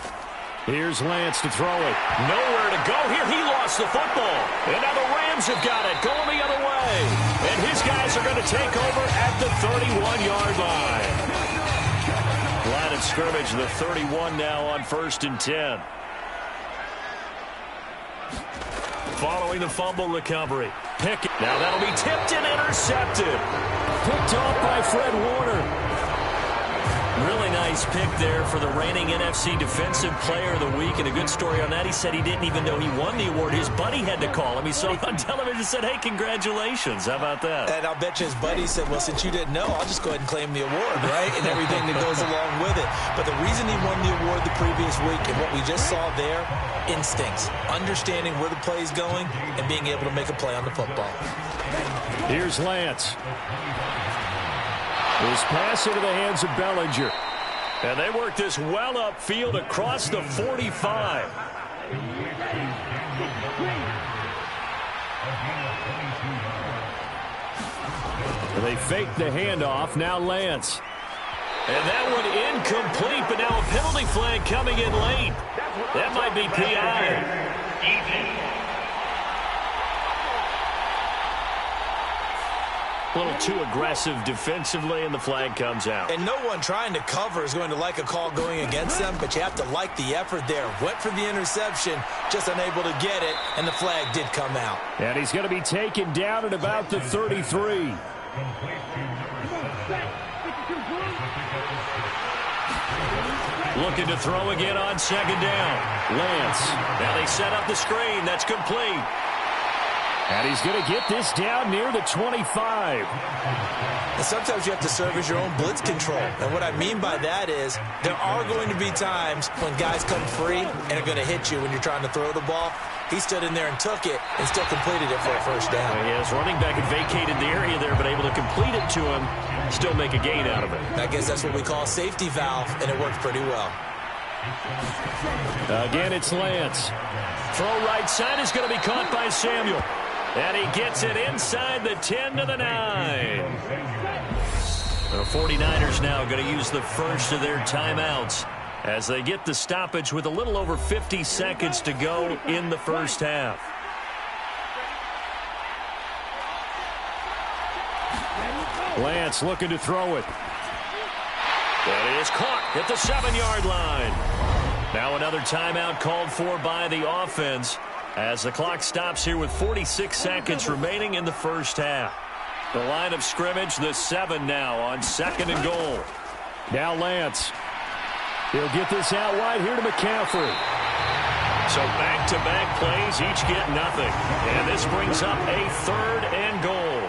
Here's Lance to throw it. Nowhere to go here. He lost the football. And now the Rams have got it going the other way. And his guys are going to take over at the 31-yard line. Line of scrimmage, the 31 now on 1st and 10. Following the fumble recovery. Pickett. Now that'll be tipped and intercepted. Picked off by Fred Warner. Really nice pick there for the reigning NFC Defensive Player of the Week. And a good story on that, he said he didn't even know he won the award. His buddy had to call him. He saw him on television and said, hey, congratulations. How about that? And I'll bet you his buddy said, well, since you didn't know, I'll just go ahead and claim the award, right? And everything that goes along with it. But the reason he won the award the previous week and what we just saw there, instincts, understanding where the play is going and being able to make a play on the football. Here's Lance. His pass into the hands of Bellinger. And they work this well upfield across the 45. They fake the handoff. Now Lance. And that one incomplete, but now a penalty flag coming in late. That might be PI. A little too aggressive defensively, and the flag comes out. And no one trying to cover is going to like a call going against them, but you have to like the effort there. Went for the interception, just unable to get it, and the flag did come out. And he's going to be taken down at about the 33. Looking to throw again on 2nd down. Lance. Now they set up the screen. That's complete. And he's going to get this down near the 25. And sometimes you have to serve as your own blitz control. And what I mean by that is there are going to be times when guys come free and are going to hit you when you're trying to throw the ball. He stood in there and took it and still completed it for a 1st down. Yeah, his running back had vacated the area there, but able to complete it to him, still make a gain out of it. I guess that's what we call a safety valve, and it worked pretty well. Again, it's Lance. Throw right side is going to be caught by Samuel. And he gets it inside the 10 to the 9. The 49ers now going to use the first of their timeouts as they get the stoppage with a little over 50 seconds to go in the first half. Lance looking to throw it. That is caught at the 7-yard line. Now another timeout called for by the offense as the clock stops here with 46 seconds remaining in the first half. The line of scrimmage, the 7 now on 2nd and goal. Now Lance. He'll get this out wide here to McCaffrey. So back-to-back plays, each get nothing. And this brings up a 3rd and goal.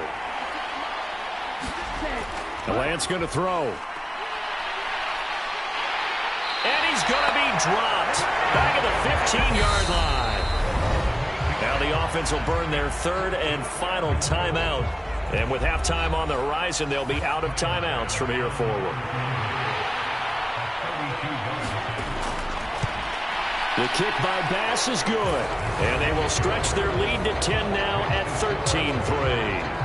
Lance going to throw. And he's going to be dropped back at the 15-yard line. Now the offense will burn their 3rd and final timeout. And with halftime on the horizon, they'll be out of timeouts from here forward. The kick by Bass is good. And they will stretch their lead to 10 now at 13-3.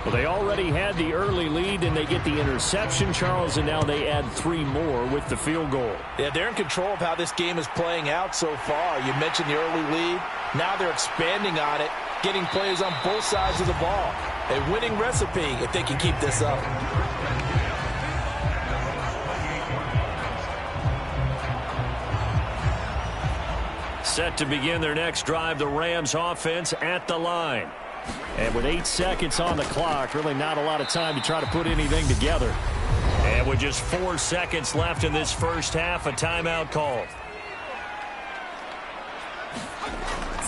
Well, they already had the early lead, and they get the interception, Charles, and now they add 3 more with the field goal. Yeah, they're in control of how this game is playing out so far. You mentioned the early lead. Now they're expanding on it, getting plays on both sides of the ball. A winning recipe if they can keep this up. Set to begin their next drive, the Rams offense at the line. And with 8 seconds on the clock, really not a lot of time to try to put anything together. And with just 4 seconds left in this first half, a timeout called.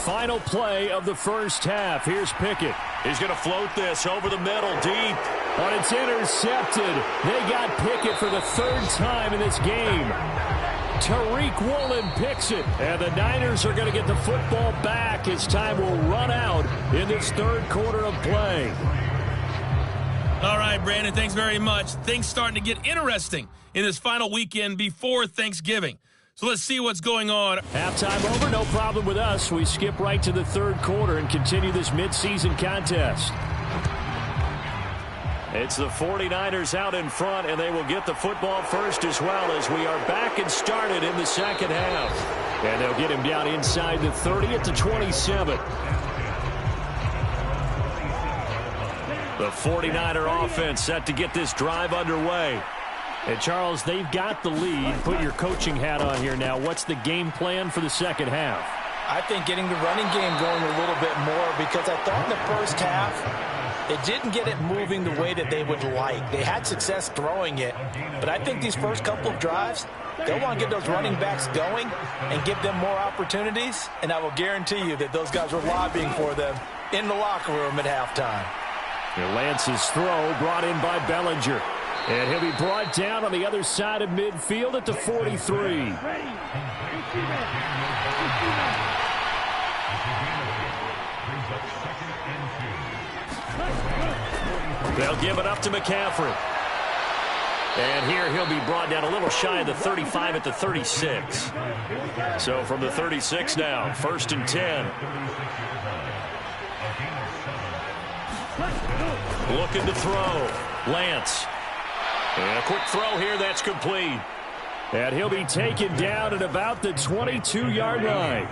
Final play of the first half. Here's Pickett. He's going to float this over the middle, deep. But it's intercepted. They got Pickett for the 3rd time in this game. Tariq Woolen picks it, and the Niners are going to get the football back as time will run out in this 3rd quarter of play. All right, Brandon, thanks very much. Things starting to get interesting in this final weekend before Thanksgiving. So let's see what's going on. Halftime over, no problem with us. We skip right to the 3rd quarter and continue this midseason contest. It's the 49ers out in front, and they will get the football first as well as we are back and started in the second half. And they'll get him down inside the 30 at the 27. The 49er offense set to get this drive underway. And, Charles, they've got the lead. Put your coaching hat on here now. What's the game plan for the second half? I think getting the running game going a little bit more because I thought in the first half they didn't get it moving the way that they would like. They had success throwing it, but I think these first couple of drives, they'll want to get those running backs going and give them more opportunities, and I will guarantee you that those guys were lobbying for them in the locker room at halftime. Lance's throw brought in by Bellinger. And he'll be brought down on the other side of midfield at the 43. They'll give it up to McCaffrey. And here he'll be brought down a little shy of the 35 at the 36. So from the 36 now, 1st and 10. Looking to throw. Lance. And a quick throw here, that's complete. And he'll be taken down at about the 22-yard line.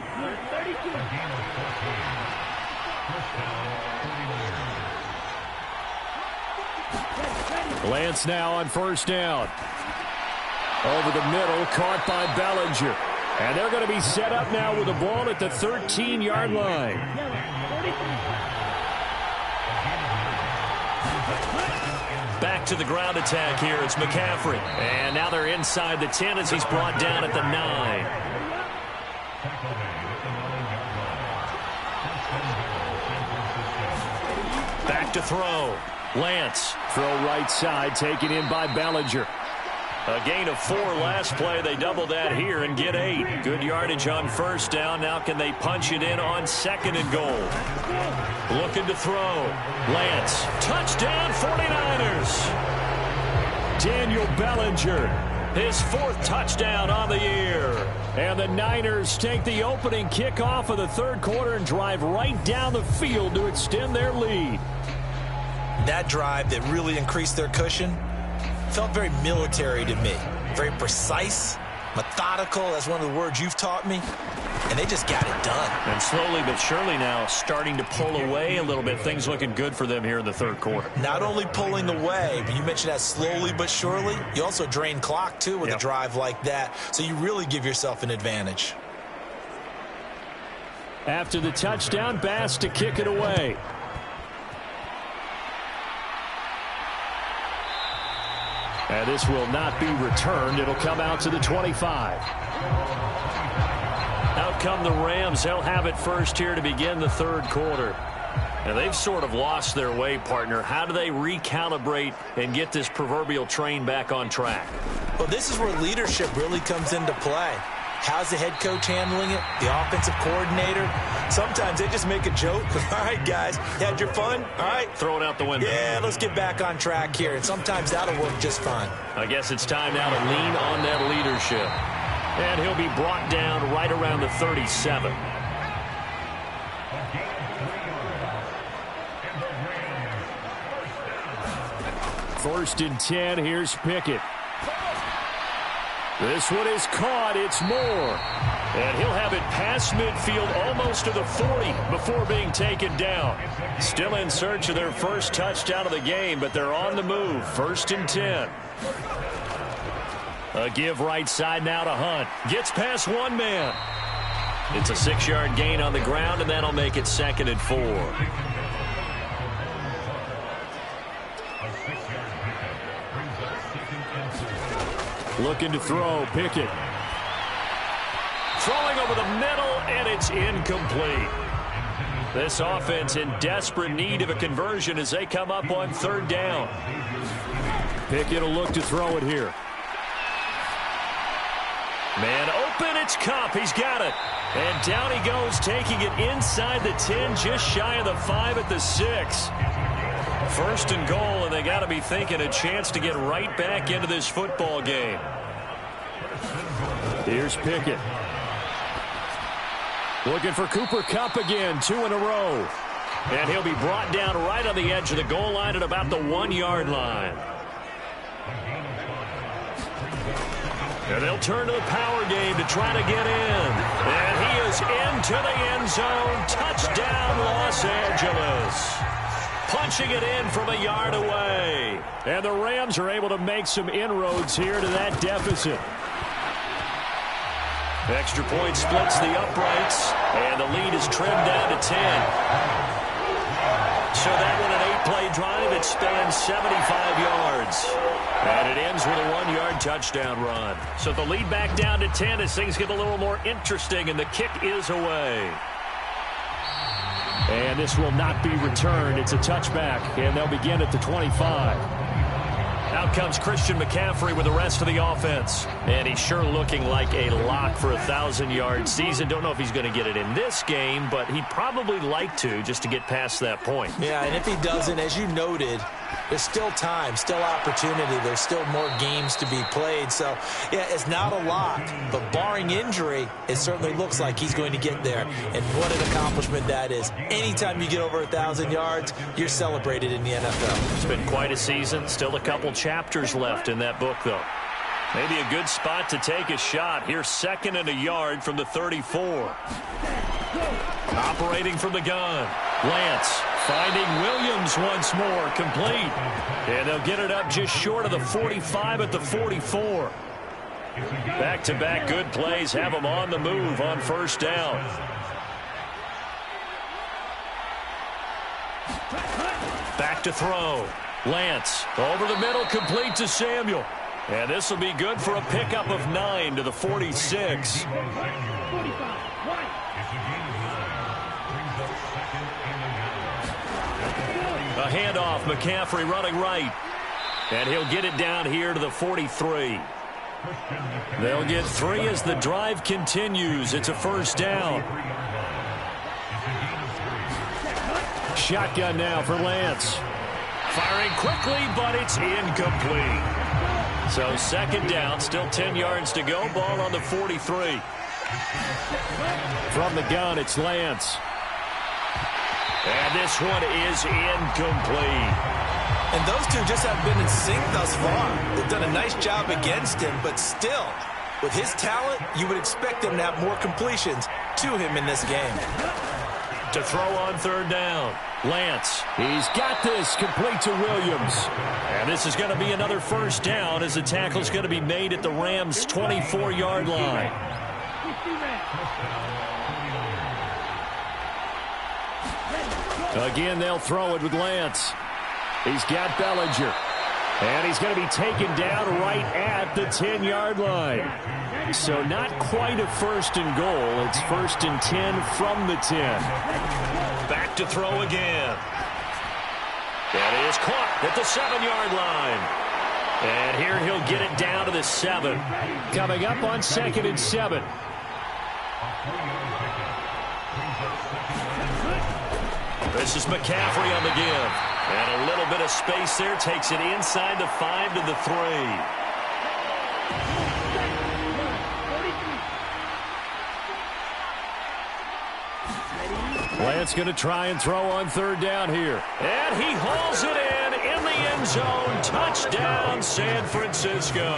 Lance now on 1st down. Over the middle, caught by Bellinger. And they're going to be set up now with the ball at the 13-yard line. Back to the ground attack here. It's McCaffrey. And now they're inside the 10 as he's brought down at the 9. Back to throw. Lance. Throw right side, taken in by Bellinger. A gain of 4 last play. They double that here and get 8. Good yardage on 1st down. Now can they punch it in on 2nd and goal? Looking to throw. Lance. Touchdown 49ers. Daniel Bellinger. His 4th touchdown on the year. And the Niners take the opening kickoff of the 3rd quarter and drive right down the field to extend their lead. That drive that really increased their cushion felt very military to me. Very precise, methodical. That's one of the words you've taught me. And they just got it done. And slowly but surely now starting to pull away a little bit. Things looking good for them here in the 3rd quarter. Not only pulling away, but you mentioned that slowly but surely. You also drain clock, too, with a drive like that. So you really give yourself an advantage. After the touchdown, Bass to kick it away. And this will not be returned. It'll come out to the 25. Out come the Rams. They'll have it first here to begin the third quarter. And they've sort of lost their way, partner. How do they recalibrate and get this proverbial train back on track? Well, this is where leadership really comes into play. How's the head coach handling it? The offensive coordinator? Sometimes they just make a joke. All right, guys, you had your fun? All right. Throw it out the window. Yeah, let's get back on track here. And sometimes that'll work just fine. I guess it's time now to lean on that leadership. And he'll be brought down right around the 37. First and 10, here's Pickett. This one is caught, it's Moore. And he'll have it past midfield almost to the 40 before being taken down. Still in search of their first touchdown of the game, but they're on the move. First and 10. A give right side now to Hunt. Gets past one man. It's a 6-yard gain on the ground, and that'll make it 2nd and 4. Looking to throw, Pickett. Throwing over the middle, and it's incomplete. This offense in desperate need of a conversion as they come up on 3rd down. Pickett will look to throw it here. Man open, it's Kupp. He's got it. And down he goes, taking it inside the 10, just shy of the 5 at the 6. First and goal, and they got to be thinking a chance to get right back into this football game. Here's Pickett. Looking for Cooper Kupp again, 2 in a row. And he'll be brought down right on the edge of the goal line at about the 1-yard line. And they'll turn to the power game to try to get in. And he is into the end zone. Touchdown, Los Angeles. Punching it in from a yard away. And the Rams are able to make some inroads here to that deficit. Extra point splits the uprights, and the lead is trimmed down to 10. So that one, an 8-play drive, it spans 75 yards. And it ends with a 1-yard touchdown run. So the lead back down to 10 as things get a little more interesting, and the kick is away. And this will not be returned. It's a touchback, and they'll begin at the 25. Out comes Christian McCaffrey with the rest of the offense. And he's sure looking like a lock for a 1,000-yard season. Don't know if he's going to get it in this game, but he'd probably like to just to get past that point. Yeah, and if he doesn't, as you noted, there's still time, still opportunity. There's still more games to be played. So, yeah, it's not a lock. But barring injury, it certainly looks like he's going to get there. And what an accomplishment that is. Anytime you get over 1,000 yards, you're celebrated in the NFL. It's been quite a season. Still a couple chapters left in that book, though. Maybe a good spot to take a shot. Here's 2nd and a yard from the 34. Operating from the gun. Lance finding Williams once more, complete. And they'll get it up just short of the 45 at the 44. Back-to-back good plays have them on the move on 1st down. Back to throw. Lance over the middle, complete to Samuel. And this will be good for a pickup of 9 to the 46. A handoff, McCaffrey running right. And he'll get it down here to the 43. They'll get 3 as the drive continues. It's a 1st down. Shotgun now for Lance. Firing quickly, but it's incomplete. So 2nd down, still 10 yards to go. Ball on the 43. From the gun, it's Lance. And this one is incomplete. And those two just haven't been in sync thus far. They've done a nice job against him, but still, with his talent, you would expect him to have more completions to him in this game. To throw on 3rd down, Lance. He's got this, complete to Williams. And this is going to be another 1st down as the tackle's going to be made at the Rams' 24-yard line. Again, they'll throw it with Lance. He's got Bellinger. And he's going to be taken down right at the 10-yard line. So not quite a 1st and goal. It's 1st and 10 from the 10. Back to throw again. That is caught at the 7-yard line. And here he'll get it down to the 7. Coming up on 2nd and 7. This is McCaffrey on the give. And a little bit of space there. Takes it inside the 5 to the 3. Lance going to try and throw on 3rd down here. And he hauls it in the end zone. Touchdown, San Francisco.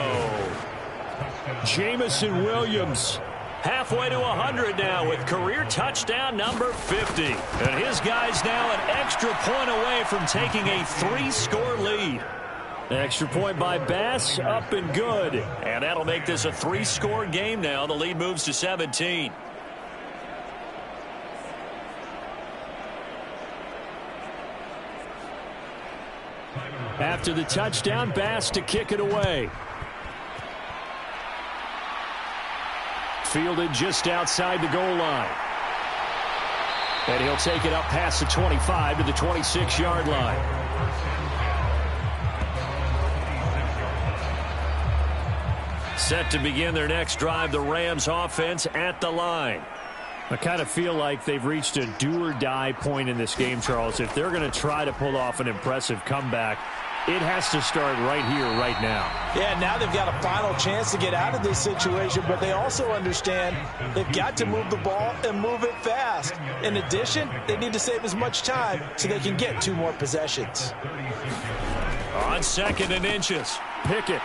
Jamison Williams. Halfway to 100 now with career touchdown number 50. And his guys now an extra point away from taking a 3-score lead. Extra point by Bass, up and good. And that'll make this a 3-score game now. The lead moves to 17. After the touchdown, Bass to kick it away. Fielded just outside the goal line. And he'll take it up past the 25 to the 26-yard line. Set to begin their next drive, the Rams offense at the line. I kind of feel like they've reached a do-or-die point in this game, Charles. If they're going to try to pull off an impressive comeback, it has to start right here, right now. Yeah, now they've got a final chance to get out of this situation, but they also understand they've got to move the ball and move it fast. In addition, they need to save as much time so they can get 2 more possessions. On 2nd and inches, Pickett.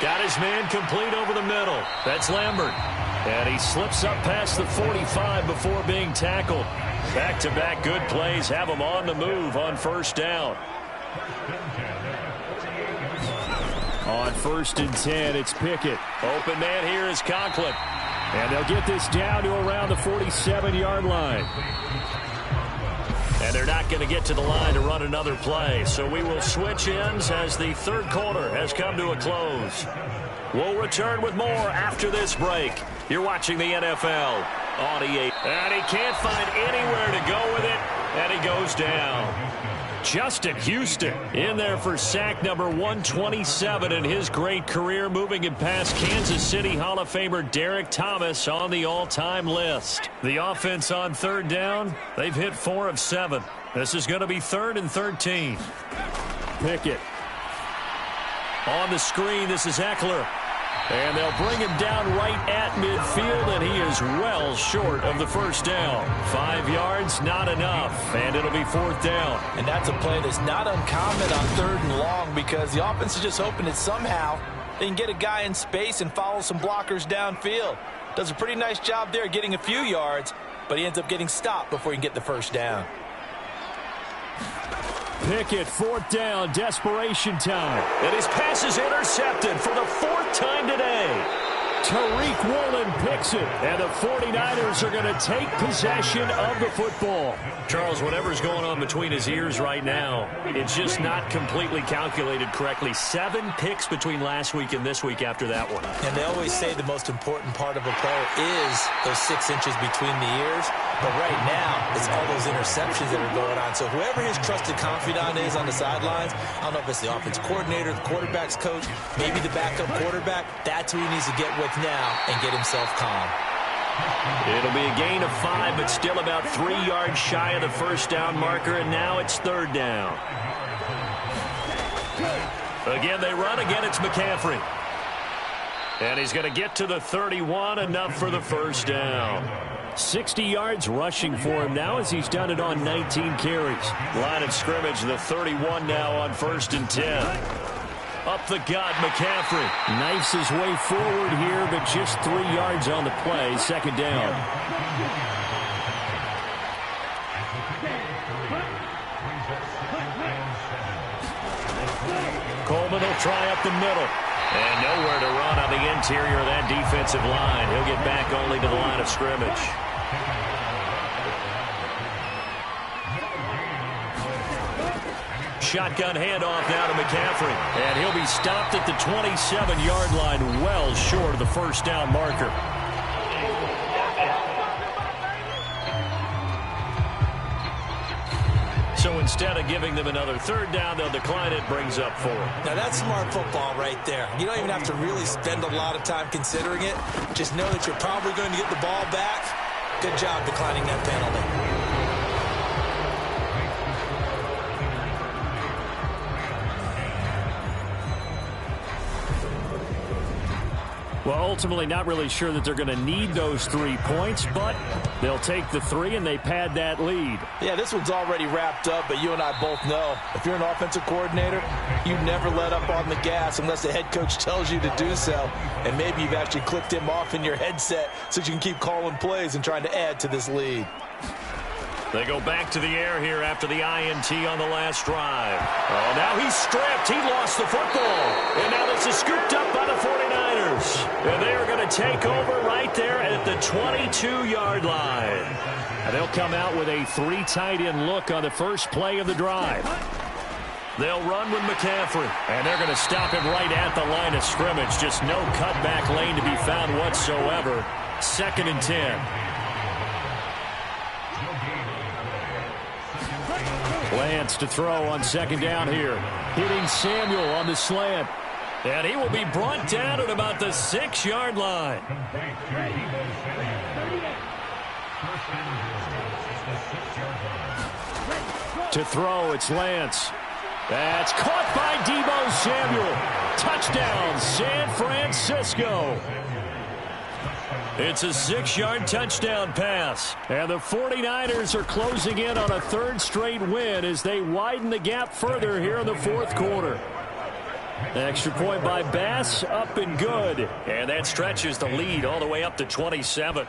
Got his man complete over the middle. That's Lambert. And he slips up past the 45 before being tackled. Back-to-back good plays have him on the move on 1st down. On 1st and 10, it's Pickett. Open man here is Conklin. And they'll get this down to around the 47-yard line. And they're not going to get to the line to run another play. So we will switch ends as the 3rd quarter has come to a close. We'll return with more after this break. You're watching the NFL on EA. And he can't find anywhere to go with it. And he goes down. Justin Houston in there for sack number 127 in his great career, moving it past Kansas City Hall of Famer Derek Thomas on the all-time list. The offense on 3rd down, they've hit 4 of 7. This is going to be 3rd and 13. Pickett. On the screen, this is Eckler. And they'll bring him down right at midfield, and he is well short of the 1st down. 5 yards, not enough, and it'll be 4th down. And that's a play that's not uncommon on 3rd and long because the offense is just hoping that somehow they can get a guy in space and follow some blockers downfield. Does a pretty nice job there getting a few yards, but he ends up getting stopped before he can get the 1st down. Pickett, 4th down, desperation time. And his pass is intercepted for the 4th time today. Tariq Woolen picks it, and the 49ers are going to take possession of the football. Charles, whatever's going on between his ears right now, it's just not completely calculated correctly. 7 picks between last week and this week after that one. And they always say the most important part of a player is those 6 inches between the ears. But right now, it's all those interceptions that are going on. So whoever his trusted confidant is on the sidelines, I don't know if it's the offense coordinator, the quarterback's coach, maybe the backup quarterback, that's who he needs to get with now and get himself calm. It'll be a gain of 5, but still about 3 yards shy of the 1st down marker, and now it's 3rd down. Again, they run. Again, it's McCaffrey. And he's going to get to the 31, enough for the 1st down. 60 yards rushing for him now as he's done it on 19 carries. Line of scrimmage, the 31 now on 1st and 10. Up the gut, McCaffrey. Knifes his way forward here, but just 3 yards on the play. 2nd down. Coleman will try up the middle. And nowhere to run on the interior of that defensive line. He'll get back only to the line of scrimmage. shotgun handoff now to McCaffrey. And he'll be stopped at the 27-yard line, well short of the first down marker. So instead of giving them another third down, they'll decline it, brings up 4. Now, that's smart football right there. You don't even have to really spend a lot of time considering it. Just know that you're probably going to get the ball back. Good job declining that penalty. Well, ultimately, not really sure that they're going to need those 3 points, but they'll take the 3 and they pad that lead. Yeah, this one's already wrapped up, but you and I both know if you're an offensive coordinator, you never let up on the gas unless the head coach tells you to do so. And maybe you've actually clicked him off in your headset so you can keep calling plays and trying to add to this lead. They go back to the air here after the INT on the last drive. Oh, now he's stripped. He lost the football. And now this is scooped up by the 49ers. And they are going to take over right there at the 22-yard line. And they'll come out with a 3 tight end look on the first play of the drive. They'll run with McCaffrey. And they're going to stop him right at the line of scrimmage. Just no cutback lane to be found whatsoever. 2nd and 10. Lance to throw on 2nd down here. Hitting Samuel on the slant. And he will be brought down at about the 6-yard line. To throw, it's Lance. That's caught by Deebo Samuel. Touchdown, San Francisco. It's a 6-yard touchdown pass. And the 49ers are closing in on a 3rd straight win as they widen the gap further here in the 4th quarter. Extra point by Bass, up and good. And that stretches the lead all the way up to 27.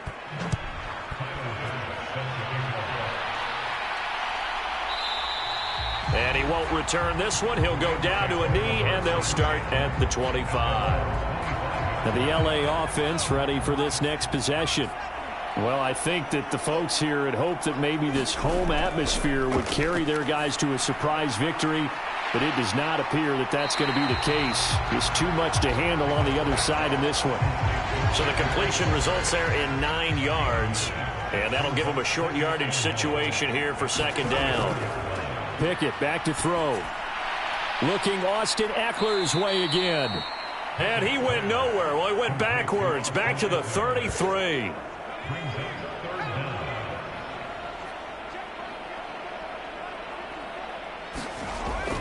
And he won't return this one. He'll go down to a knee, and they'll start at the 25. And the LA offense ready for this next possession. Well, I think that the folks here had hoped that maybe this home atmosphere would carry their guys to a surprise victory, but it does not appear that that's going to be the case. There's too much to handle on the other side in this one. So the completion results there in 9 yards, and that'll give them a short yardage situation here for 2nd down. Pickett back to throw. Looking Austin Eckler's way again. And he went nowhere. Well, he went backwards, back to the 33.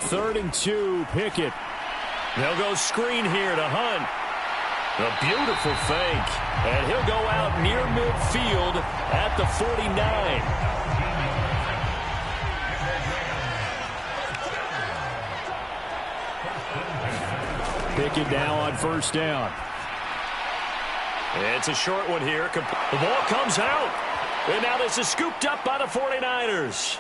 Third and 2, Pickett. They'll go screen here to Hunt. A beautiful fake. And he'll go out near midfield at the 49. Pickett now on 1st down. It's a short one here. The ball comes out. And now this is scooped up by the 49ers.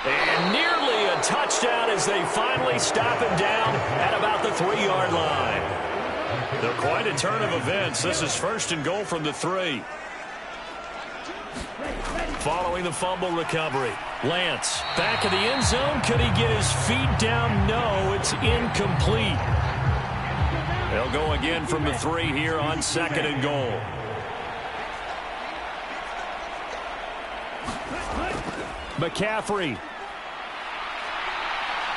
And nearly a touchdown as they finally stop him down at about the 3-yard line. They're quite a turn of events. This is 1st and goal from the 3. Following the fumble recovery. Lance back of the end zone. Could he get his feet down? No, it's incomplete. They'll go again from the 3 here on 2nd and goal. McCaffrey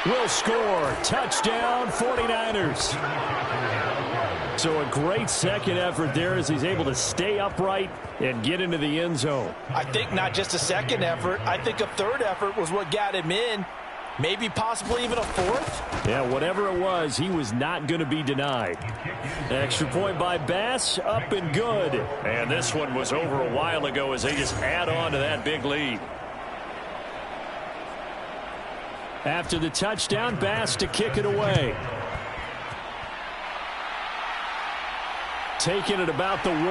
will score. Touchdown, 49ers. So a great second effort there as he's able to stay upright and get into the end zone. I think not just a second effort. I think a 3rd effort was what got him in. Maybe possibly even a 4th. Yeah, whatever it was, he was not going to be denied. Extra point by Bass, up and good. And this one was over a while ago as they just add on to that big lead. After the touchdown, Bass to kick it away. Taking it about the 1.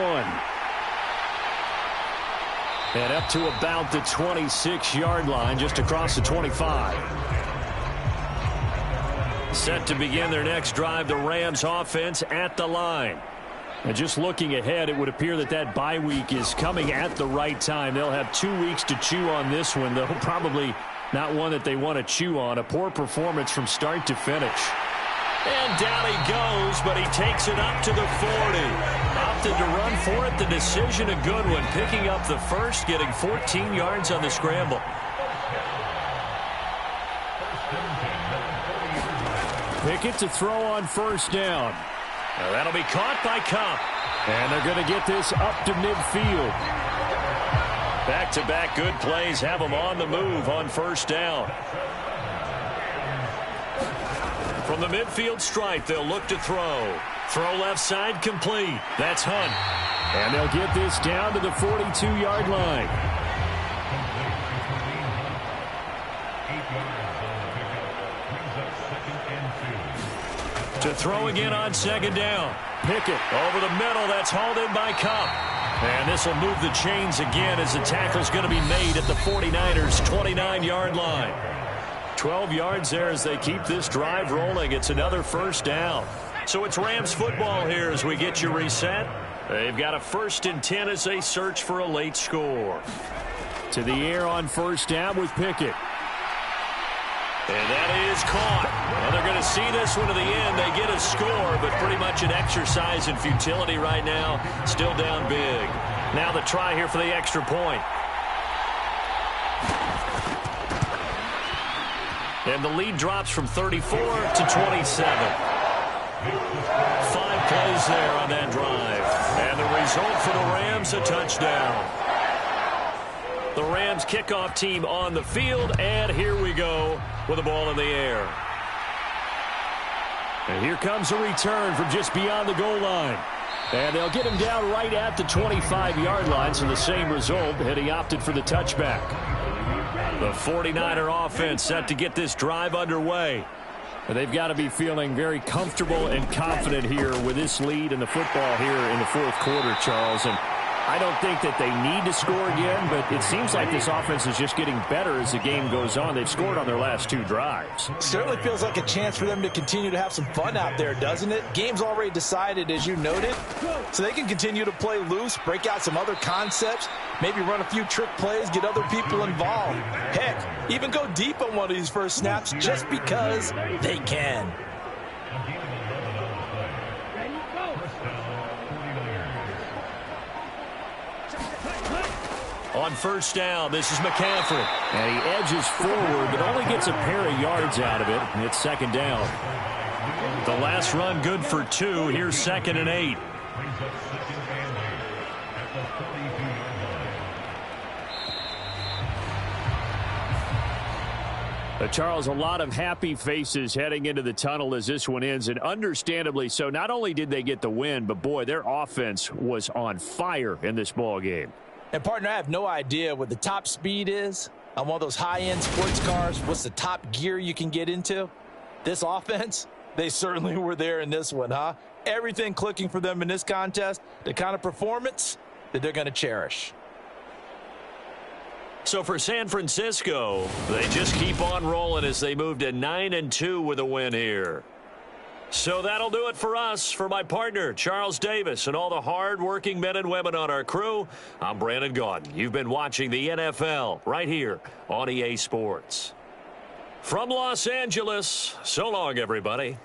And up to about the 26-yard line, just across the 25. Set to begin their next drive, the Rams offense at the line. And just looking ahead, it would appear that that bye week is coming at the right time. They'll have 2 weeks to chew on this one, though probably not one that they want to chew on. A poor performance from start to finish. And down he goes, but he takes it up to the 40. Opted to run for it. The decision a good one. Picking up the first, getting 14 yards on the scramble. Pickett to throw on first down. Now that'll be caught by Cup. And they're going to get this up to midfield. Back-to-back good plays have them on the move on first down. From the midfield stripe, they'll look to throw. Throw left side complete. That's Hunt. And they'll get this down to the 42-yard line. To throw again on second down. Pickett over the middle. That's hauled in by Cup. And this will move the chains again as the tackle's going to be made at the 49ers' 29-yard line. 12 yards there as they keep this drive rolling. It's another first down. So it's Rams football here as we get you reset. They've got a 1st and 10 as they search for a late score. To the air on first down with Pickett. And that is caught. Well, they're going to see this one to the end. They get a score, but pretty much an exercise in futility right now. Still down big. Now the try here for the extra point. And the lead drops from 34 to 27. 5 plays there on that drive. And the result for the Rams, a touchdown. The Rams kickoff team on the field, and here we go with the ball in the air. And here comes a return from just beyond the goal line. And they'll get him down right at the 25-yard line, so the same result, and he opted for the touchback. The 49er offense set to get this drive underway. They've got to be feeling very comfortable and confident here with this lead in the football here in the fourth quarter, Charles. And I don't think that they need to score again, but it seems like this offense is just getting better as the game goes on. They've scored on their last 2 drives. Certainly feels like a chance for them to continue to have some fun out there, doesn't it? Game's already decided, as you noted, so they can continue to play loose, break out some other concepts, maybe run a few trick plays, get other people involved. Heck, even go deep on one of these first snaps just because they can. On first down, this is McCaffrey. And he edges forward, but only gets a pair of yards out of it. And it's second down. The last run good for 2. Here's 2nd and 8. Charles, a lot of happy faces heading into the tunnel as this one ends, and understandably so. Not only did they get the win, but boy, their offense was on fire in this ball game. And, partner, I have no idea what the top speed is on one of those high-end sports cars. What's the top gear you can get into? This offense, they certainly were there in this one, huh? Everything clicking for them in this contest, the kind of performance that they're going to cherish. So for San Francisco, they just keep on rolling as they move to 9-2 with a win here. So that'll do it for us. For my partner, Charles Davis, and all the hard-working men and women on our crew, I'm Brandon Gaudin. You've been watching the NFL right here on EA Sports. From Los Angeles, so long, everybody.